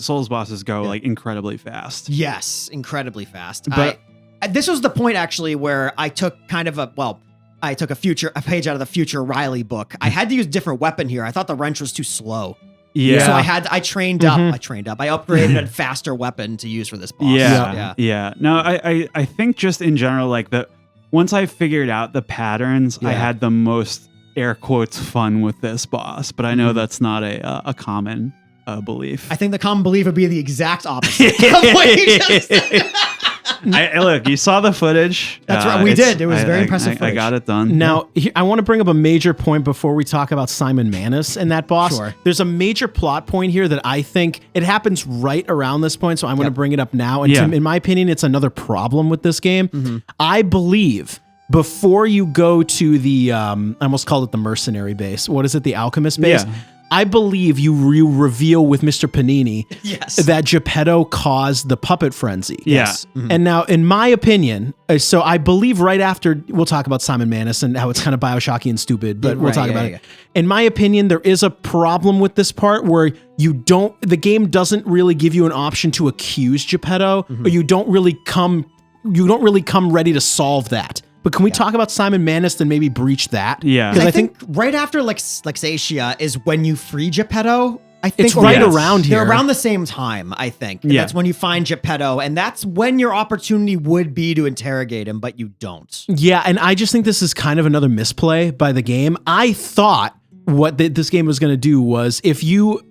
Souls bosses go, like incredibly fast. Yes, incredibly fast. But this was the point actually where I took I took a page out of the Future Riley book. I had to use a different weapon here. I thought the wrench was too slow. Yeah. So I trained up. I upgraded a faster weapon to use for this boss. Yeah. No, I think just in general, like once I figured out the patterns, I had the most air quotes fun with this boss. But I know that's not a common belief. I think the common belief would be the exact opposite of what you just said. Look, you saw the footage. That's right. We did. It was very impressive footage. I got it done. Now, I want to bring up a major point before we talk about Simon Manus and that boss. Sure. There's a major plot point here that I think it happens right around this point, so I'm going to bring it up now. And in my opinion, it's another problem with this game. I believe before you go to the, I almost called it the mercenary base. What is it? The alchemist base? Yeah. I believe you reveal with Mr. Panini that Geppetto caused the puppet frenzy. Yes. And now, in my opinion, so I believe right after, we'll talk about Simon Manus and how it's kind of Bioshocky and stupid, but we'll talk about it. In my opinion, there is a problem with this part where the game doesn't really give you an option to accuse Geppetto, or you don't really come ready to solve that. But can we talk about Simon Manus and maybe breach that? Yeah. Because I think right after Lexatia is when you free Geppetto. I think it's right around here. They're around the same time, I think. And that's when you find Geppetto, and that's when your opportunity would be to interrogate him, but you don't. Yeah, and I just think this is kind of another misplay by the game. I thought what this game was going to do was if you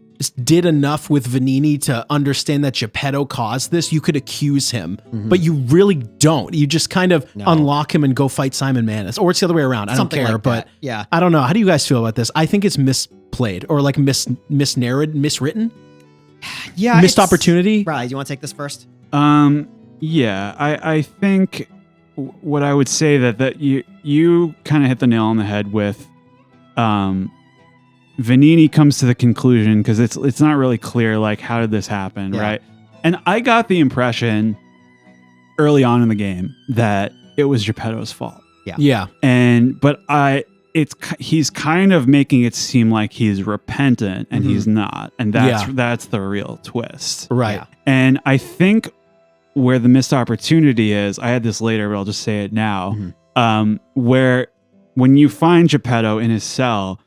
did enough with Vanini to understand that Geppetto caused this, you could accuse him, but you really don't. You just kind of unlock him and go fight Simon Manus, or it's the other way around. I don't care, like but yeah, I don't know. How do you guys feel about this? I think it's misplayed or like miswritten. Yeah, missed opportunity. Riley, do you want to take this first? Yeah, I think what I would say that you kind of hit the nail on the head with. Vanini comes to the conclusion because it's not really clear like how did this happen, right? And I got the impression early on in the game that it was Geppetto's fault. Yeah. But he's kind of making it seem like he's repentant and he's not, and that's the real twist, right? And I think where the missed opportunity is, I had this later, but I'll just say it now. Where when you find Geppetto in his cell,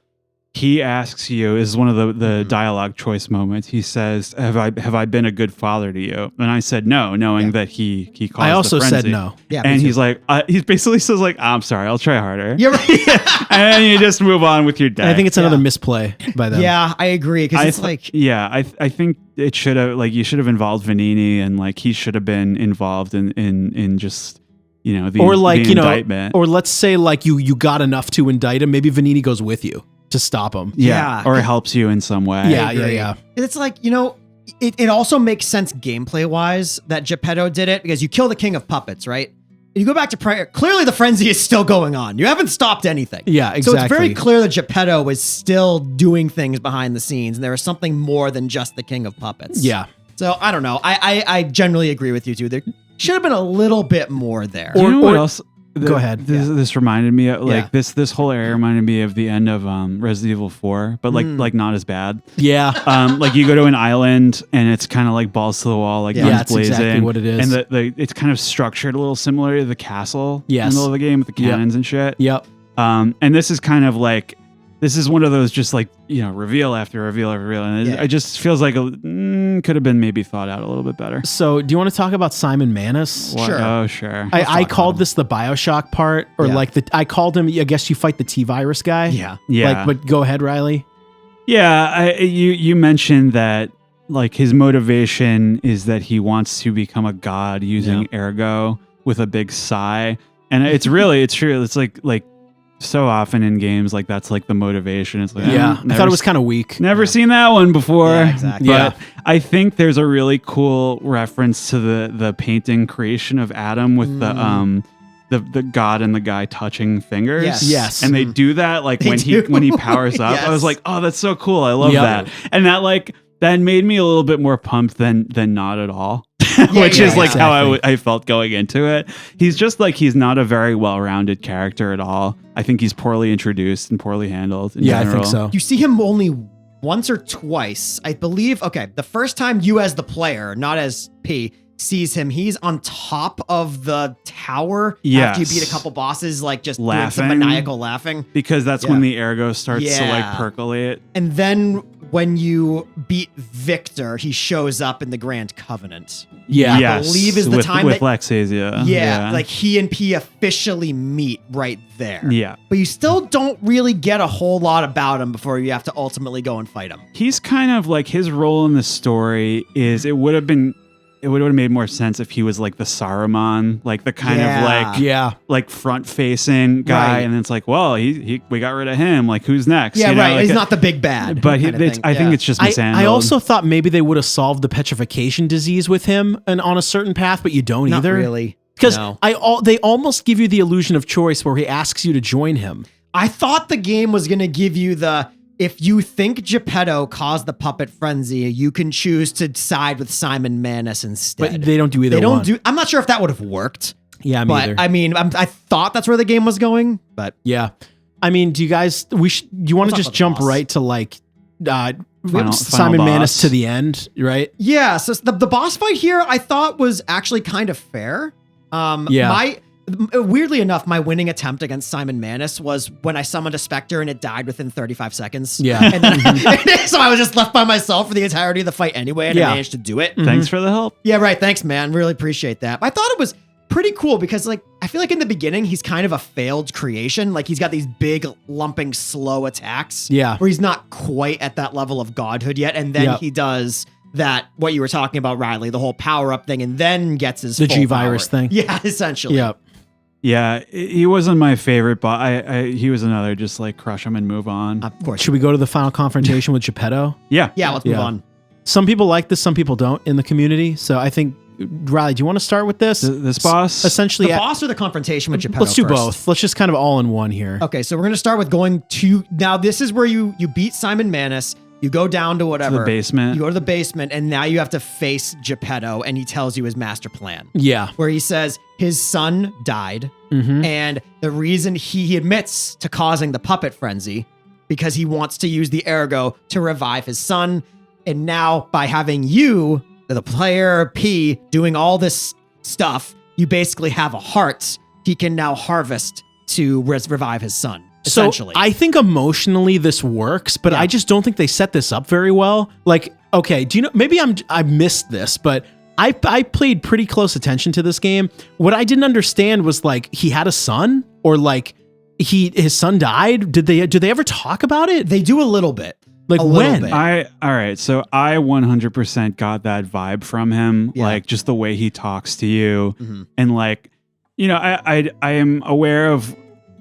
he asks you, this is one of the dialogue choice moments. He says, have I been a good father to you? And I said no, knowing that he caused I also the frenzy. said no. Yeah, and he's like, he basically says like, I'm sorry, I'll try harder. You're right. And you just move on with your day. I think it's another misplay by them. Yeah, I agree. Because it's I think it should have, like, you should have involved Vanini, and like he should have been involved in just, the indictment. Or let's say like you got enough to indict him. Maybe Vanini goes with you to stop him. Yeah. Or helps you in some way. Yeah. It's like, it also makes sense gameplay wise that Geppetto did it because you kill the king of puppets, right? And you go back to prayer. Clearly the frenzy is still going on. You haven't stopped anything. Yeah, exactly. So it's very clear that Geppetto is still doing things behind the scenes, and there is something more than just the king of puppets. Yeah. So I don't know. I generally agree with you too. There should have been a little bit more there. Do you know what else? Go ahead. This reminded me of this whole area reminded me of the end of Resident Evil 4, but like not as bad. Yeah. Like you go to an island and it's kind of like balls to the wall, like guns that's blazing. Exactly what it is. And it's kind of structured a little similar to the castle in the middle of the game with the cannons and shit. Yep. And this is kind of like, this is one of those just like, reveal after reveal after reveal. And it just feels like could have been maybe thought out a little bit better. So do you want to talk about Simon Manus? Sure. Oh, sure. I called this the Bioshock part, or I called him, I guess you fight the T-Virus guy. Yeah. Yeah. But go ahead, Riley. Yeah. You mentioned that like his motivation is that he wants to become a god using ergo with a big sigh. And it's true. It's like so often in games, like that's like the motivation. It's like, I thought it was kind of weak. Never seen that one before. Yeah, exactly. But I think there's a really cool reference to the painting creation of Adam with the god and the guy touching fingers. Yes. And they do that like when he powers up. Yes. I was like, oh, that's so cool. I love that. And that made me a little bit more pumped than not at all. Which is like how I felt going into it. He's just like, he's not a very well-rounded character at all. I think he's poorly introduced and poorly handled in general. I think so. You see him only once or twice, I believe. Okay, the first time you as the player, not as P, sees him, he's on top of the tower after you beat a couple bosses, like just doing some maniacal laughing. Because that's when the ergo starts to like percolate. And then when you beat Victor, he shows up in the Grand Covenant. I believe is the time with Lexasia. Yeah, like he and P officially meet right there. Yeah. But you still don't really get a whole lot about him before you have to ultimately go and fight him. He's kind of like, his role in the story is, it would have made more sense if he was like the Saruman, like the kind of like front facing guy. And then it's like, well, we got rid of him. Like, who's next? Yeah, you know, right. like He's not the big bad. But I think it's just mishandled. I also thought maybe they would have solved the petrification disease with him and on a certain path, but you don't either. Not really. Because they almost give you the illusion of choice where he asks you to join him. I thought the game was going to give you if you think Geppetto caused the puppet frenzy, you can choose to side with Simon Manus instead. But they don't do either one. I'm not sure if that would have worked. Yeah, me either. I mean, I thought that's where the game was going, but yeah. I mean, do you guys? Do you want to just jump right to like Simon Manus to the end, right? Yeah. So the boss fight here, I thought was actually kind of fair. Weirdly enough, my winning attempt against Simon Manus was when I summoned a Spectre and it died within 35 seconds. Yeah. And then, so I was just left by myself for the entirety of the fight anyway, and I managed to do it. Thanks for the help. Yeah, right. Thanks, man. Really appreciate that. I thought it was pretty cool because, like, I feel like in the beginning, he's kind of a failed creation. Like, he's got these big, lumping, slow attacks. Yeah. Where he's not quite at that level of godhood yet. And then he does that, what you were talking about, Riley, the whole power-up thing, and then gets his the full G-Virus power. thing. Yeah, essentially. Yeah. Yeah, he wasn't my favorite, but he was another just like crush him and move on. Of course. Should we go to the final confrontation with Geppetto? Yeah. Yeah, let's move on. Some people like this, some people don't in the community. So I think, Riley, do you want to start with this? This boss? Essentially, the boss or the confrontation with Geppetto? Let's do first? both. Let's just kind of all in one here. Okay, so we're going to start with going to... Now, this is where you beat Simon Manus. You go down to whatever. To the basement. You go to the basement, and now you have to face Geppetto, and he tells you his master plan. Yeah. Where he says his son died, and the reason he admits to causing the puppet frenzy, because he wants to use the ergo to revive his son, and now by having you, the player P, doing all this stuff, you basically have a heart he can now harvest to revive his son. Essentially. So I think emotionally this works, but I just don't think they set this up very well. Like, okay, do you know, maybe I missed this, but I played pretty close attention to this game. What I didn't understand was like he had a son, or like his son died. Did they ever talk about it? They do a little bit. Like when? All right. So I 100% got that vibe from him. Yeah. Like just the way he talks to you, and like, you know, I am aware of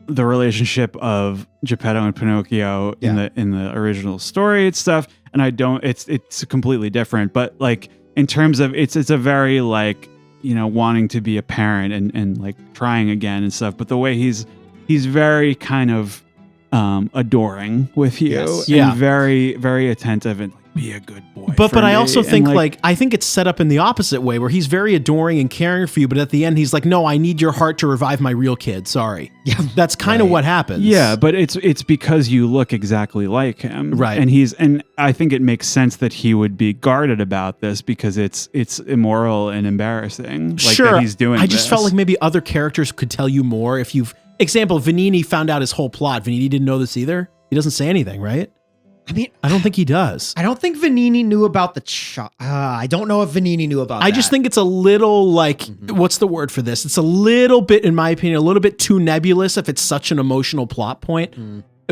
the relationship of Geppetto and Pinocchio in the original story and stuff, and I don't. It's completely different. But like in terms of it's a very like, you know, wanting to be a parent and like trying again and stuff. But the way he's very kind of adoring with you, and very very attentive and like, be a good boy. But I also think like I think it's set up in the opposite way, where he's very adoring and caring for you, but at the end he's like, no, I need your heart to revive my real kid. Sorry. Yeah, that's kind of what happens. Yeah, but it's because you look exactly like him, right? And I think it makes sense that he would be guarded about this because it's immoral and embarrassing. Like sure, that he's doing. I just felt like maybe other characters could tell you more. If you've example, Vanini found out his whole plot. Vanini didn't know this either. He doesn't say anything, right? I mean, I don't think he does. I don't think Vanini knew about the I don't know if Vanini knew about that. I just think it's a little like, what's the word for this? It's a little bit, in my opinion, a little bit too nebulous if it's such an emotional plot point.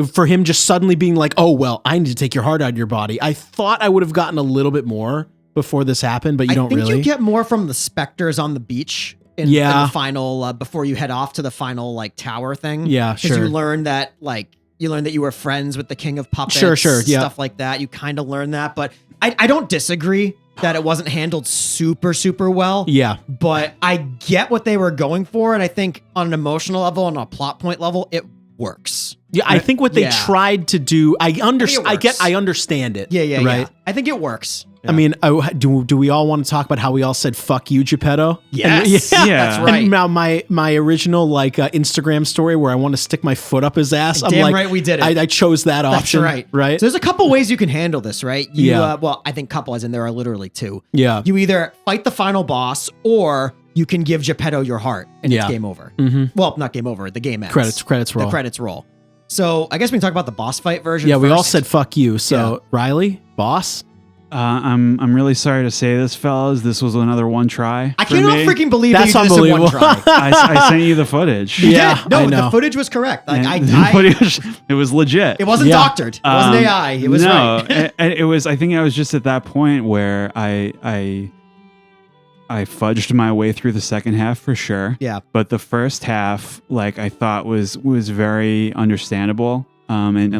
for him just suddenly being like, oh, well, I need to take your heart out of your body. I thought I would have gotten a little bit more before this happened, but you don't really. I think you get more from the specters on the beach in the final, before you head off to the final like tower thing. Yeah, sure. Because you learn that you were friends with the king of puppets. Sure, yeah. Stuff like that. You kind of learn that, but I don't disagree that it wasn't handled super, super well. Yeah. But I get what they were going for, and I think on an emotional level and on a plot point level, it works. Yeah, I think what they tried to do, I understand it. Yeah. Right? Yeah. I think it works. I mean, do we all want to talk about how we all said "fuck you, Geppetto"? Yes, that's right. And now my original Instagram story where I want to stick my foot up his ass. I'm Damn like, right we did it. I chose that option. That's right. Right. So there's a couple ways you can handle this, right? Well, I think couple as in there are literally two. Yeah. You either fight the final boss or you can give Geppetto your heart and it's game over. Mm-hmm. Well, not game over. The game ends. Credits roll. The credits roll. So I guess we can talk about the boss fight version. Yeah, first. we all said "fuck you." So Riley, boss. I'm really sorry to say this, fellas. This was another one try. I cannot freaking believe that's that you did this in one unbelievable. try. I sent you the footage. You Yeah, did. No, I know. the footage was correct. Like The footage, it was legit. it wasn't doctored. It wasn't AI. It was right. and it was. I think I was just at that point where I fudged my way through the second half for sure. Yeah. But the first half, like I thought was very understandable, and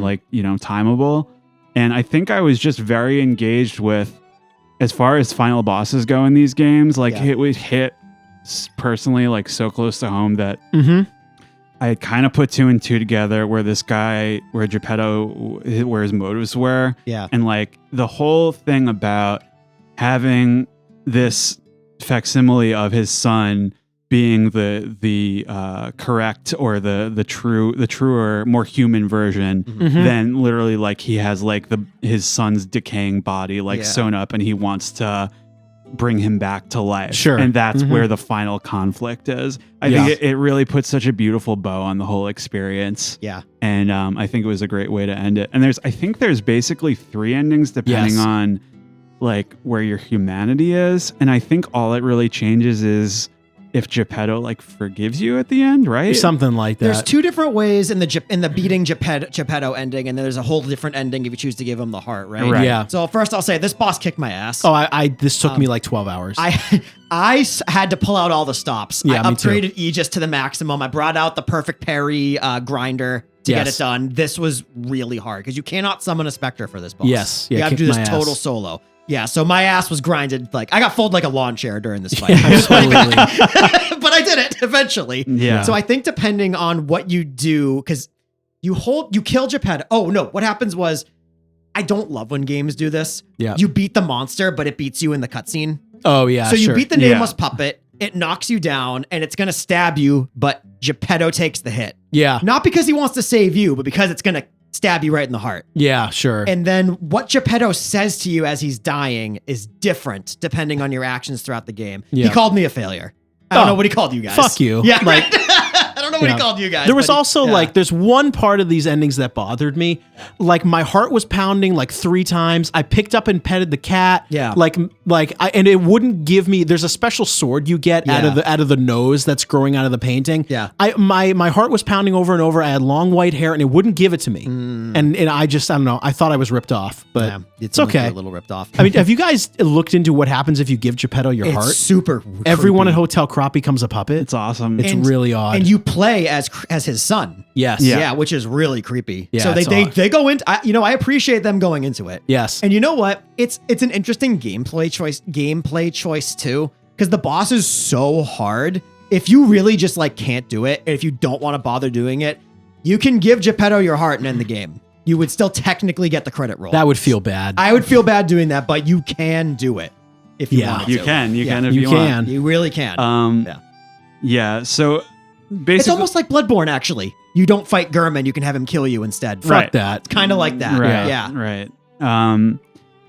timeable. And I think I was just very engaged with, as far as final bosses go in these games, like it would hit personally like so close to home that I had kind of put two and two together where Geppetto, where his motives were. Yeah. And like the whole thing about having this facsimile of his son being the correct or the truer, more human version than literally like he has like his son's decaying body sewn up and he wants to bring him back to life. Sure. And that's where the final conflict is. I think it really puts such a beautiful bow on the whole experience. Yeah. And I think it was a great way to end it. And I think there's basically 3 endings depending on like where your humanity is. And I think all it really changes is if Geppetto like forgives you at the end, right? Something like that. There's 2 different ways in the beating Geppetto ending, and then there's a whole different ending if you choose to give him the heart, right? Yeah. So first I'll say this boss kicked my ass. Oh, this took me like 12 hours. I had to pull out all the stops. Yeah, I me too. upgraded Aegis to the maximum. I brought out the perfect parry grinder to get it done. This was really hard because you cannot summon a Spectre for this boss. Yes. Yeah, you have to do kicked this my total ass. solo. Yeah, so my ass was grinded. Like I got folded like a lawn chair during this fight. Absolutely. But I did it eventually. Yeah. So I think depending on what you do, because you kill Geppetto. Oh no, what happens was, I don't love when games do this. Yeah. You beat the monster, but it beats you in the cutscene. Oh yeah. So you sure. beat the nameless puppet, it knocks you down, and it's gonna stab you, but Geppetto takes the hit. Yeah. Not because he wants to save you, but because it's gonna stab you right in the heart. Yeah, sure. And then what Geppetto says to you as he's dying is different depending on your actions throughout the game. Yeah. He called me a failure. I don't know what he called you guys. Fuck you. Yeah, Like, I don't know what he called you guys. There was but also like, there's one part of these endings that bothered me. Like my heart was pounding like 3 times. I picked up and petted the cat. Yeah. And it wouldn't give me. There's a special sword you get out of the nose that's growing out of the painting. Yeah. My heart was pounding over and over. I had long white hair and it wouldn't give it to me. And I don't know. I thought I was ripped off, but it's okay. A little ripped off. I mean, have you guys looked into what happens if you give Geppetto your heart? Super. Everyone creepy. at Hotel Crop becomes a puppet. It's awesome. It's really odd. And you play as his son. Yes. Yeah, which is really creepy. Yeah, so it's odd. they go into. I appreciate them going into it. Yes. And you know what? It's an interesting gameplay choice too, because the boss is so hard. If you really just like can't do it, and if you don't want to bother doing it, you can give Geppetto your heart and end the game. You would still technically get the credit roll. That would feel bad. I would feel bad doing that, but you can do it if you want to. You can if you you can. want. You really can. Yeah. So basically, It's almost like Bloodborne, actually. You don't fight Gurman, you can have him kill you instead. Fuck that. It's kind of like that. Right. Yeah. Right.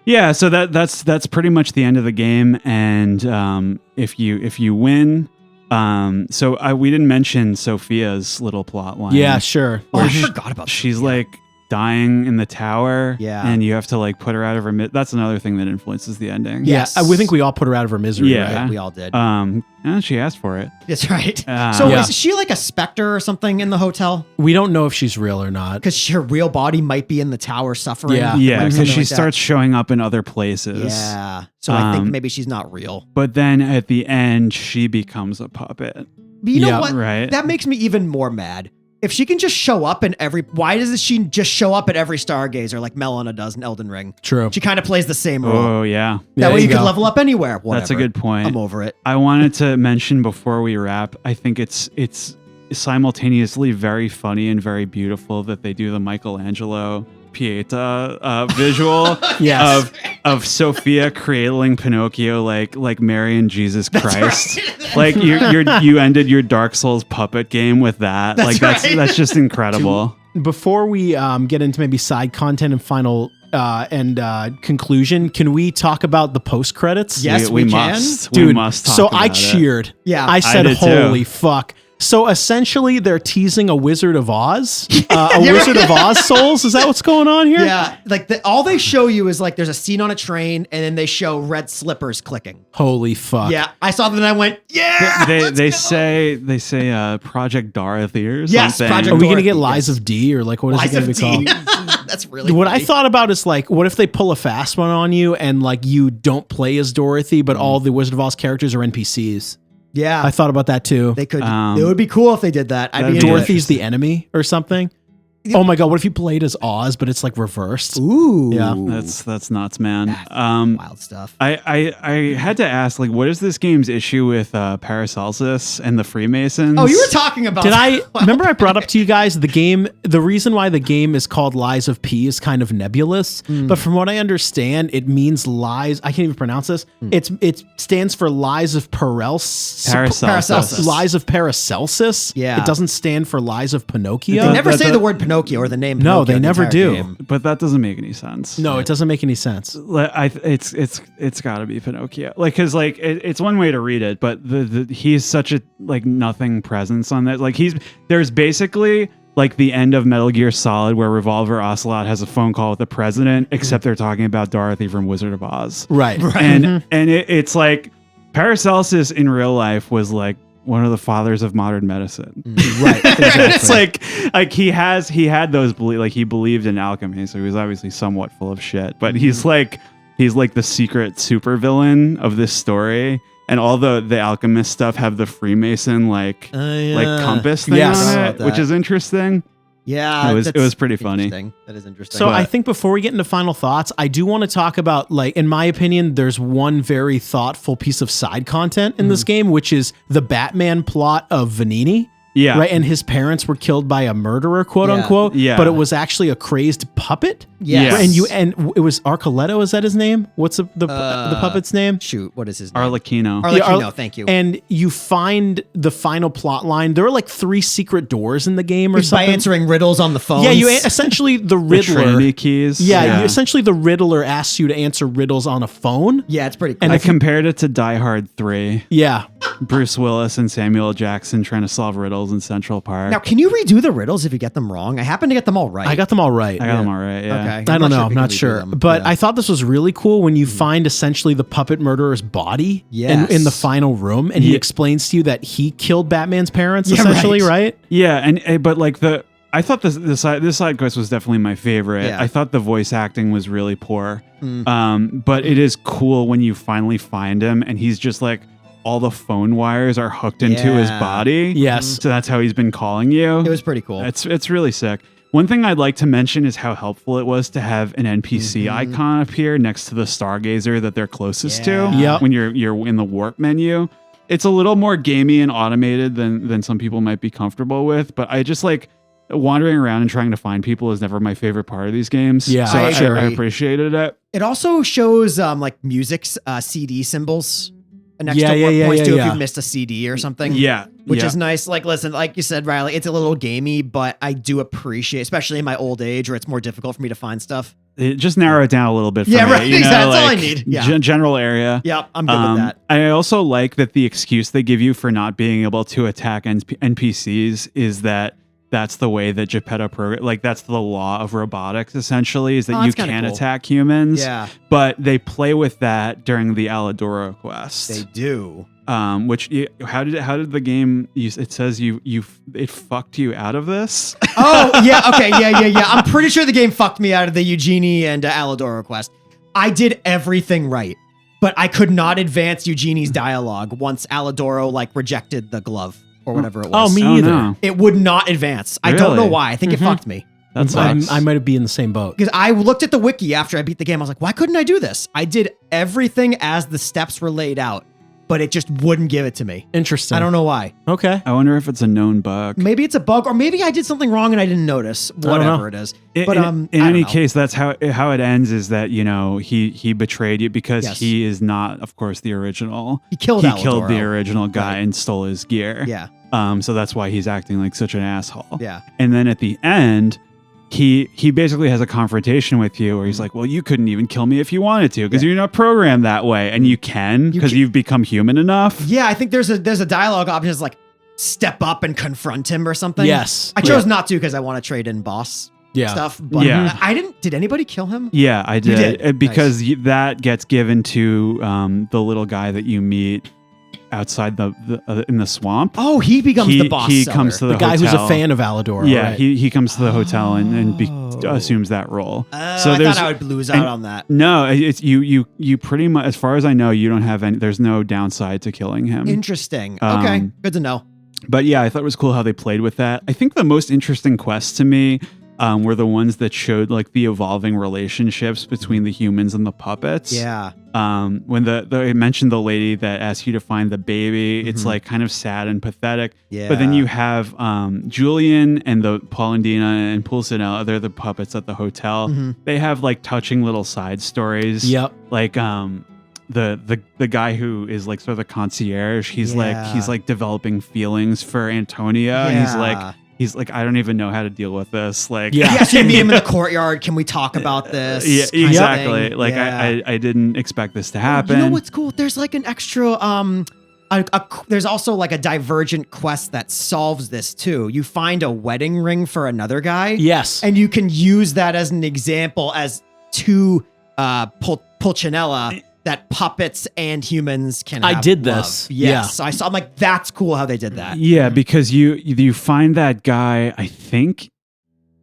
Yeah. So that's pretty much the end of the game. And if you win, we didn't mention Sophia's little plot line. Yeah, sure. Oh, I forgot about that. She's like, dying in the tower. Yeah. And you have to like put her out of her that's another thing that influences the ending. Yes. Yeah, we think we all put her out of her misery, Yeah. right? We all did. And she asked for it. That's right. So So is she like a specter or something in the hotel? We don't know if she's real or not. Because her real body might be in the tower suffering. Yeah. Yeah, Like because something she like that. starts showing up in other places. Yeah. So I think maybe she's not real. But then at the end, she becomes a puppet. But you know Yeah, what? right. That makes me even more mad. If she can just show up in why does she just show up at every Stargazer like Melina does in Elden Ring? True. She kind of plays the same role. Oh, yeah. That There way you you can go. level up anywhere. Whatever. That's a good point. I'm over it. I wanted to mention before we wrap, I think it's simultaneously very funny and very beautiful that they do the Michelangelo Pieta visual Yes. of Sophia cradling Pinocchio like Mary and Jesus Christ. Like you ended your Dark Souls puppet game with that. That's just incredible. Before we get into maybe side content and final conclusion, can we talk about the post credits? Yes, we can. must. Dude, we must talk so about I it. cheered. Yeah. I said, did too. holy fuck. So essentially, they're teasing a Wizard of Oz, a Wizard of Oz Souls. Is that what's going on here? Yeah, like all they show you is like there's a scene on a train, and then they show red slippers clicking. Holy fuck. Yeah, I saw that and I went, yeah. They say Project Dorothy or Yes, something. Project Are we going to Dorothy, get Lies yes. of D or like what is Lies it going to of be D. called? That's really What I funny. thought about is like, what if they pull a fast one on you and like you don't play as Dorothy, but all the Wizard of Oz characters are NPCs? Yeah, I thought about that too. they could. It would be cool if they did that. I'd be that'd into be it. Dorothy's the enemy or something. Oh my god, what if you played as Oz, but it's like reversed? Ooh, Yeah. That's nuts, man. wild stuff. I had to ask, like, what is this game's issue with Paracelsus and the Freemasons? Oh, you were talking about. Did I remember I brought up to you guys the reason why the game is called Lies of P is kind of nebulous, but from what I understand, it means lies. I can't even pronounce this. It stands for Lies of Paracelsus. Lies of Paracelsus. Yeah. It doesn't stand for Lies of Pinocchio. They never that- say that- the word Pinocchio or the name. No, Pinocchio they the never entire do. game. But that doesn't make any sense. No, it doesn't make any sense. It's got to be Pinocchio. Like, cause like it's one way to read it, but he's such a like nothing presence on that. Like there's basically like the end of Metal Gear Solid where Revolver Ocelot has a phone call with the president, except they're talking about Dorothy from Wizard of Oz. Right. And it's like Paracelsus in real life was like one of the fathers of modern medicine. Right. Exactly. It's like he had those like he believed in alchemy, so he was obviously somewhat full of shit. But he's like the secret supervillain of this story, and all the alchemist stuff have the Freemason like compass thing Yes. on I it, love which that. is interesting. Yeah, It was that's pretty funny. interesting. That is interesting. So But- I think before we get into final thoughts, I do want to talk about, like, in my opinion, there's one very thoughtful piece of side content in this game, which is the Batman plot of Vanini. Yeah. Right. And his parents were killed by a murderer, quote Yeah. unquote. Yeah. But it was actually a crazed puppet. Yes. And it was Arcoletto. Is that his name? What's the puppet's name? Shoot, what is his name? Arlecchino. Arlecchino, thank you. And you find the final plot line. There are like 3 secret doors in the game or By something. answering riddles on the phone. Yeah, you essentially the the Riddler. Trinity keys. Yeah, essentially the Riddler asks you to answer riddles on a phone. Yeah, it's pretty cool. And I if you- compared it to Die Hard 3. Yeah. Bruce Willis and Samuel L. Jackson trying to solve riddles in Central Park. Now, can you redo the riddles if you get them wrong? I happen to get them all right. I got them all right. I got them all right. Yeah. Okay. I don't know. if I'm you not can redo sure. them. But Yeah. I thought this was really cool when you find essentially the puppet murderer's body Yes. in the final room. And he Yeah. explains to you that he killed Batman's parents, Yeah, essentially, right? Yeah, but like I thought this side quest was definitely my favorite. Yeah. I thought the voice acting was really poor. But it is cool when you finally find him and he's just like all the phone wires are hooked into his Yeah. body. Yes. So that's how he's been calling you. It was pretty cool. It's really sick. One thing I'd like to mention is how helpful it was to have an NPC icon appear next to the Stargazer that they're closest Yeah. to Yep. when you're in the warp menu. It's a little more gamey and automated than some people might be comfortable with, but I just like wandering around and trying to find people is never my favorite part of these games. Yeah, so I I agree. appreciated it. It also shows like music's CD symbols next Yeah, to yeah, what yeah, points yeah, to yeah. if you've missed a CD or something. Yeah. Which yeah. is nice. Like, listen, like you said, Riley, it's a little gamey, but I do appreciate, especially in my old age where it's more difficult for me to find stuff. It just narrow it down a little bit for Yeah, me. right, You know, exactly. That's all I like, need. Yeah. General area. Yep, I'm good with that. I also like that the excuse they give you for not being able to attack NPCs is that that's the way that Geppetto like that's the law of robotics essentially, is that you can cool. attack humans. Yeah. But they play with that during the Alidoro quest. They do. Which how did the game? It says it fucked you out of this. Oh yeah, okay, yeah. I'm pretty sure the game fucked me out of the Eugenie and Alidoro quest. I did everything right, but I could not advance Eugenie's dialogue once Alidoro like rejected the glove or whatever it was. Oh, me either. No. It would not advance. I don't know Really? why. I think it fucked me. That sucks. I might be in the same boat. Because I looked at the wiki after I beat the game. I was like, why couldn't I do this? I did everything as the steps were laid out, but it just wouldn't give it to me. Interesting. I don't know why. Okay. I wonder if it's a known bug. Maybe it's a bug, or maybe I did something wrong and I didn't notice. Whatever it is. But in any case, that's how it ends. Is that he betrayed you because he is not, of course, the original. He killed the original guy Right. and stole his gear. Yeah. So that's why he's acting like such an asshole. Yeah. And then at the end, he basically has a confrontation with you where he's like, well, you couldn't even kill me if you wanted to because you're not programmed that way. And you can because you've become human enough. Yeah, I think there's a dialogue option that's like step up and confront him or something. Yes. I chose not to because I want to trade in boss stuff. But I didn't. Did anybody kill him? Yeah, I did. You did? Because that gets given to the little guy that you meet outside in the swamp. Oh, he becomes the boss. He seller. comes to the guy hotel. who's a fan of Alidoro. Yeah, right? he comes to the hotel and assumes that role. So I thought I would lose out on that. No, it's you pretty much, as far as I know, you don't have any. There's no downside to killing him. Interesting. Okay, good to know. But yeah, I thought it was cool how they played with that. I think the most interesting quests to me were the ones that showed like the evolving relationships between the humans and the puppets. Yeah. When I mentioned the lady that asked you to find the baby, it's like kind of sad and pathetic. Yeah. But then you have Julian and the Paulandina and Pulcinella, they're the puppets at the hotel. They have like touching little side stories. Yep. Like the guy who is like sort of the concierge, he's like developing feelings for Antonia. And he's like, I don't even know how to deal with this. Like, yeah. So you meet him in the courtyard. Can we talk about this? Yeah, exactly. Like, yeah. I didn't expect this to happen. You know what's cool? There's like an extra. There's also like a divergent quest that solves this too. You find a wedding ring for another guy. Yes. And you can use that as an example as to Pulcinella that puppets and humans can have I did love. this. Yes. Yeah. So I saw, I'm like, that's cool how they did that. Yeah, because you find that guy, I think,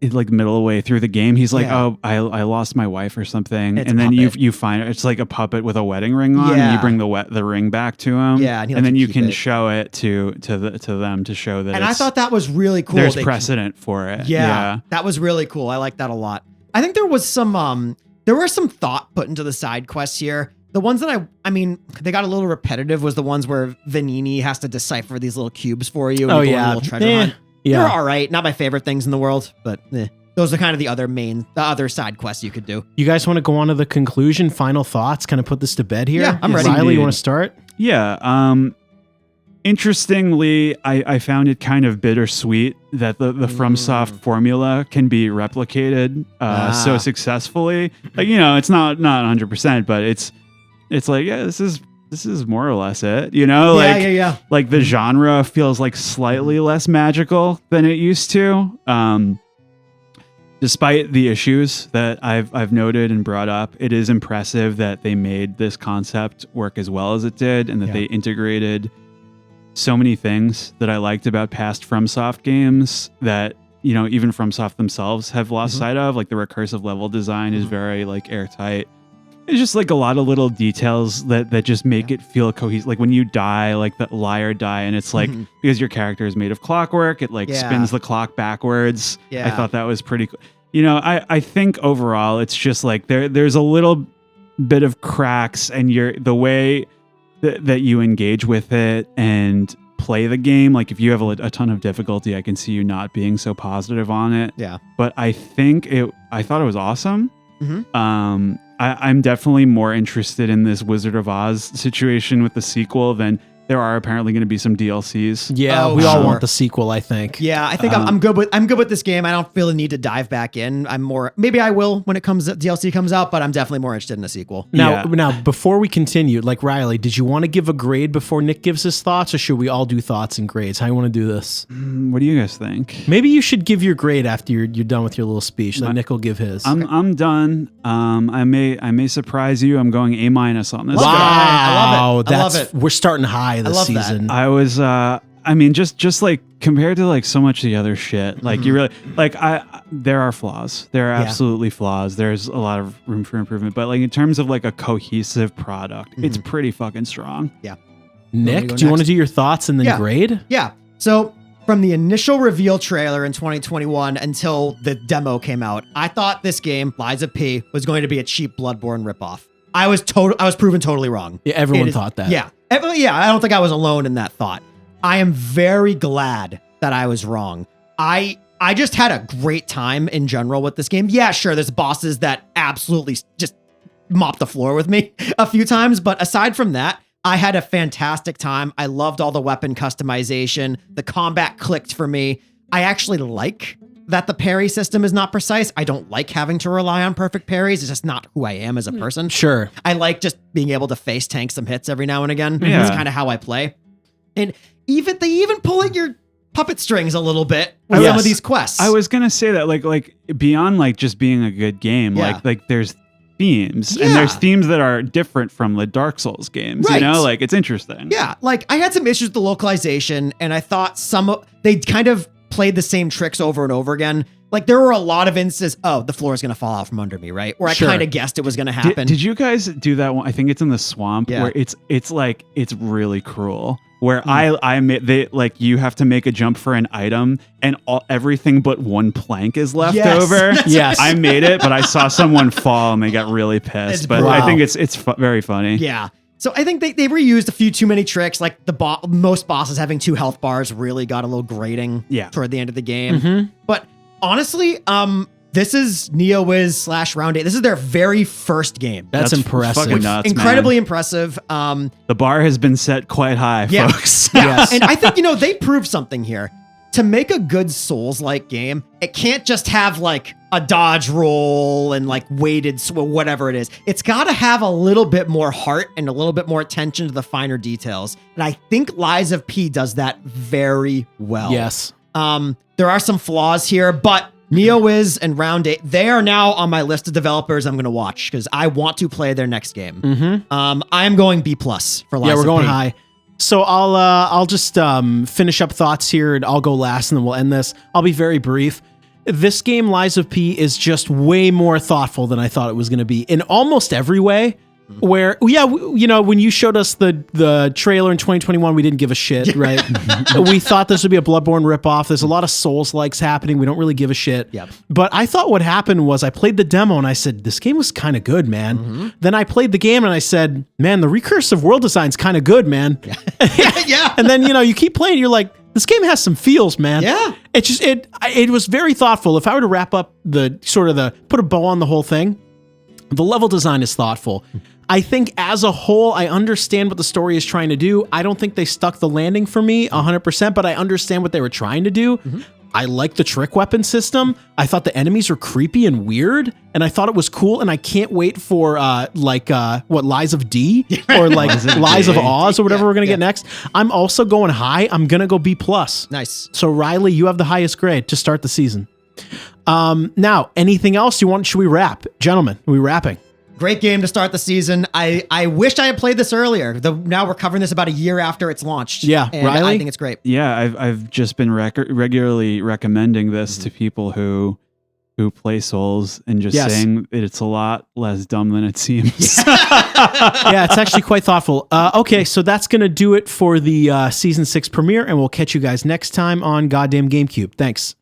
in like middle of the way through the game. He's like, oh, I lost my wife or something. And then you find it's like a puppet with a wedding ring on, and you bring the ring back to him. Yeah, and then you can show it to them to show that. And I thought that was really cool. There's precedent for it. Yeah, that was really cool. I like that a lot. I think there was some thought put into the side quests here. The ones that I mean, they got a little repetitive was the ones where Vanini has to decipher these little cubes for you. And you go on a little treasure hunt. Yeah. They're all right. Not my favorite things in the world, but those are kind of the other side quests you could do. You guys want to go on to the conclusion, final thoughts, kind of put this to bed here? Yeah, I'm ready. Riley, you want to start? Yeah. Interestingly, I found it kind of bittersweet that the FromSoft formula can be replicated so successfully. Like, it's not 100%, but it's like, yeah, this is more or less it, Yeah. Like the genre feels like slightly less magical than it used to. Despite the issues that I've noted and brought up, it is impressive that they made this concept work as well as it did, and that they integrated so many things that I liked about past FromSoft games that, even FromSoft themselves have lost sight of. Like the recursive level design is very like airtight. It's just like a lot of little details that just make it feel cohesive. Like when you die, like the liar die, and it's like because your character is made of clockwork, it like spins the clock backwards. Yeah. I thought that was pretty cool. I think overall it's just like there's a little bit of cracks, and the way that you engage with it and play the game. Like if you have a ton of difficulty, I can see you not being so positive on it. Yeah. But I thought it was awesome. I'm definitely more interested in this Wizard of Oz situation with the sequel than there are apparently going to be some DLCs. Yeah, Oh, we all sure. want the sequel, I think. Yeah, I think I'm good with this game. I don't feel the need to dive back in. Maybe I will when DLC comes out, but I'm definitely more interested in a sequel. Now, before we continue, like Riley, did you want to give a grade before Nick gives his thoughts, or should we all do thoughts and grades? How do you want to do this? What do you guys think? Maybe you should give your grade after you're done with your little speech. Then Nick will give his. I'm done. I may surprise you. I'm going A- on this. Wow, one. I love it. I love it. We're starting high this love that. season. I was just like compared to like so much of the other shit, like you really like there are flaws. There are absolutely flaws. There's a lot of room for improvement, but like in terms of like a cohesive product, it's pretty fucking strong. Yeah. Nick, do you want to do your thoughts and then grade? Yeah. So from the initial reveal trailer in 2021 until the demo came out, I thought this game, Lies of P, was going to be a cheap Bloodborne ripoff. I was proven totally wrong. Yeah, everyone thought that. Yeah. I don't think I was alone in that thought. I am very glad that I was wrong. I just had a great time in general with this game. Yeah, sure, there's bosses that absolutely just mopped the floor with me a few times, but aside from that, I had a fantastic time. I loved all the weapon customization. The combat clicked for me. I actually like that the parry system is not precise. I don't like having to rely on perfect parries. It's just not who I am as a person. Sure. I like just being able to face tank some hits every now and again. Yeah. That's kind of how I play. And they even pull at your puppet strings a little bit with some of these quests. I was gonna say that like beyond like just being a good game, Yeah. like there's themes Yeah. and there's themes that are different from the Dark Souls games. Right. You know, like it's interesting. Yeah, like I had some issues with the localization, and I thought they kind of played the same tricks over and over again. Like there were a lot of instances, the floor is going to fall out from under me, right? Or I Sure. kind of guessed it was going to happen. Did you guys do that one? I think it's in the swamp Yeah. where it's like it's really cruel. Where I made you have to make a jump for an item and everything but one plank is left Yes. over. Yes. I made it, but I saw someone fall and they got really pissed. It's But brutal. I think it's very funny. Yeah. So I think they reused a few too many tricks. Like most bosses having 2 health bars really got a little grating toward the end of the game. But honestly, this is NeoWiz / Round 8. This is their very first game. That's impressive. fucking nuts, Incredibly man. impressive. The bar has been set quite high, Yeah. folks. Yes. And I think, they proved something here. To make a good Souls-like game, it can't just have like a dodge roll and like weighted, whatever it is. It's got to have a little bit more heart and a little bit more attention to the finer details. And I think Lies of P does that very well. Yes. There are some flaws here, but NeoWiz and Round 8, they are now on my list of developers I'm going to watch because I want to play their next game. I'm going B+ for Lies of P. Yeah, we're going high. So I'll just finish up thoughts here, and I'll go last, and then we'll end this. I'll be very brief. This game, Lies of P, is just way more thoughtful than I thought it was going to be in almost every way. Where, when you showed us the trailer in 2021, we didn't give a shit, right? We thought this would be a Bloodborne ripoff. There's a lot of Souls-likes happening. We don't really give a shit. Yep. But I thought what happened was I played the demo and I said, this game was kind of good, man. Then I played the game and I said, man, the recursive world design's kind of good, man. Yeah. And then, you keep playing, you're like, this game has some feels, man. Yeah. It was very thoughtful. If I were to wrap up put a bow on the whole thing, the level design is thoughtful. I think as a whole, I understand what the story is trying to do. I don't think they stuck the landing for me 100%, but I understand what they were trying to do. I like the trick weapon system. I thought the enemies were creepy and weird, and I thought it was cool, and I can't wait for Lies of D or Lies of Oz or whatever we're going to get next. I'm also going high. I'm going to go B+. Nice. So Riley, you have the highest grade to start the season. Now, anything else you want? Should we wrap? Gentlemen, are we wrapping? Great game to start the season. I wished I had played this earlier. Now we're covering this about a year after it's launched. Yeah, and Riley? I think it's great. Yeah, I've just been regularly recommending this to people who play Souls and just saying that it's a lot less dumb than it seems. Yeah, it's actually quite thoughtful. Okay, so that's going to do it for the Season 6 premiere, and we'll catch you guys next time on Goddamn Gamecube. Thanks.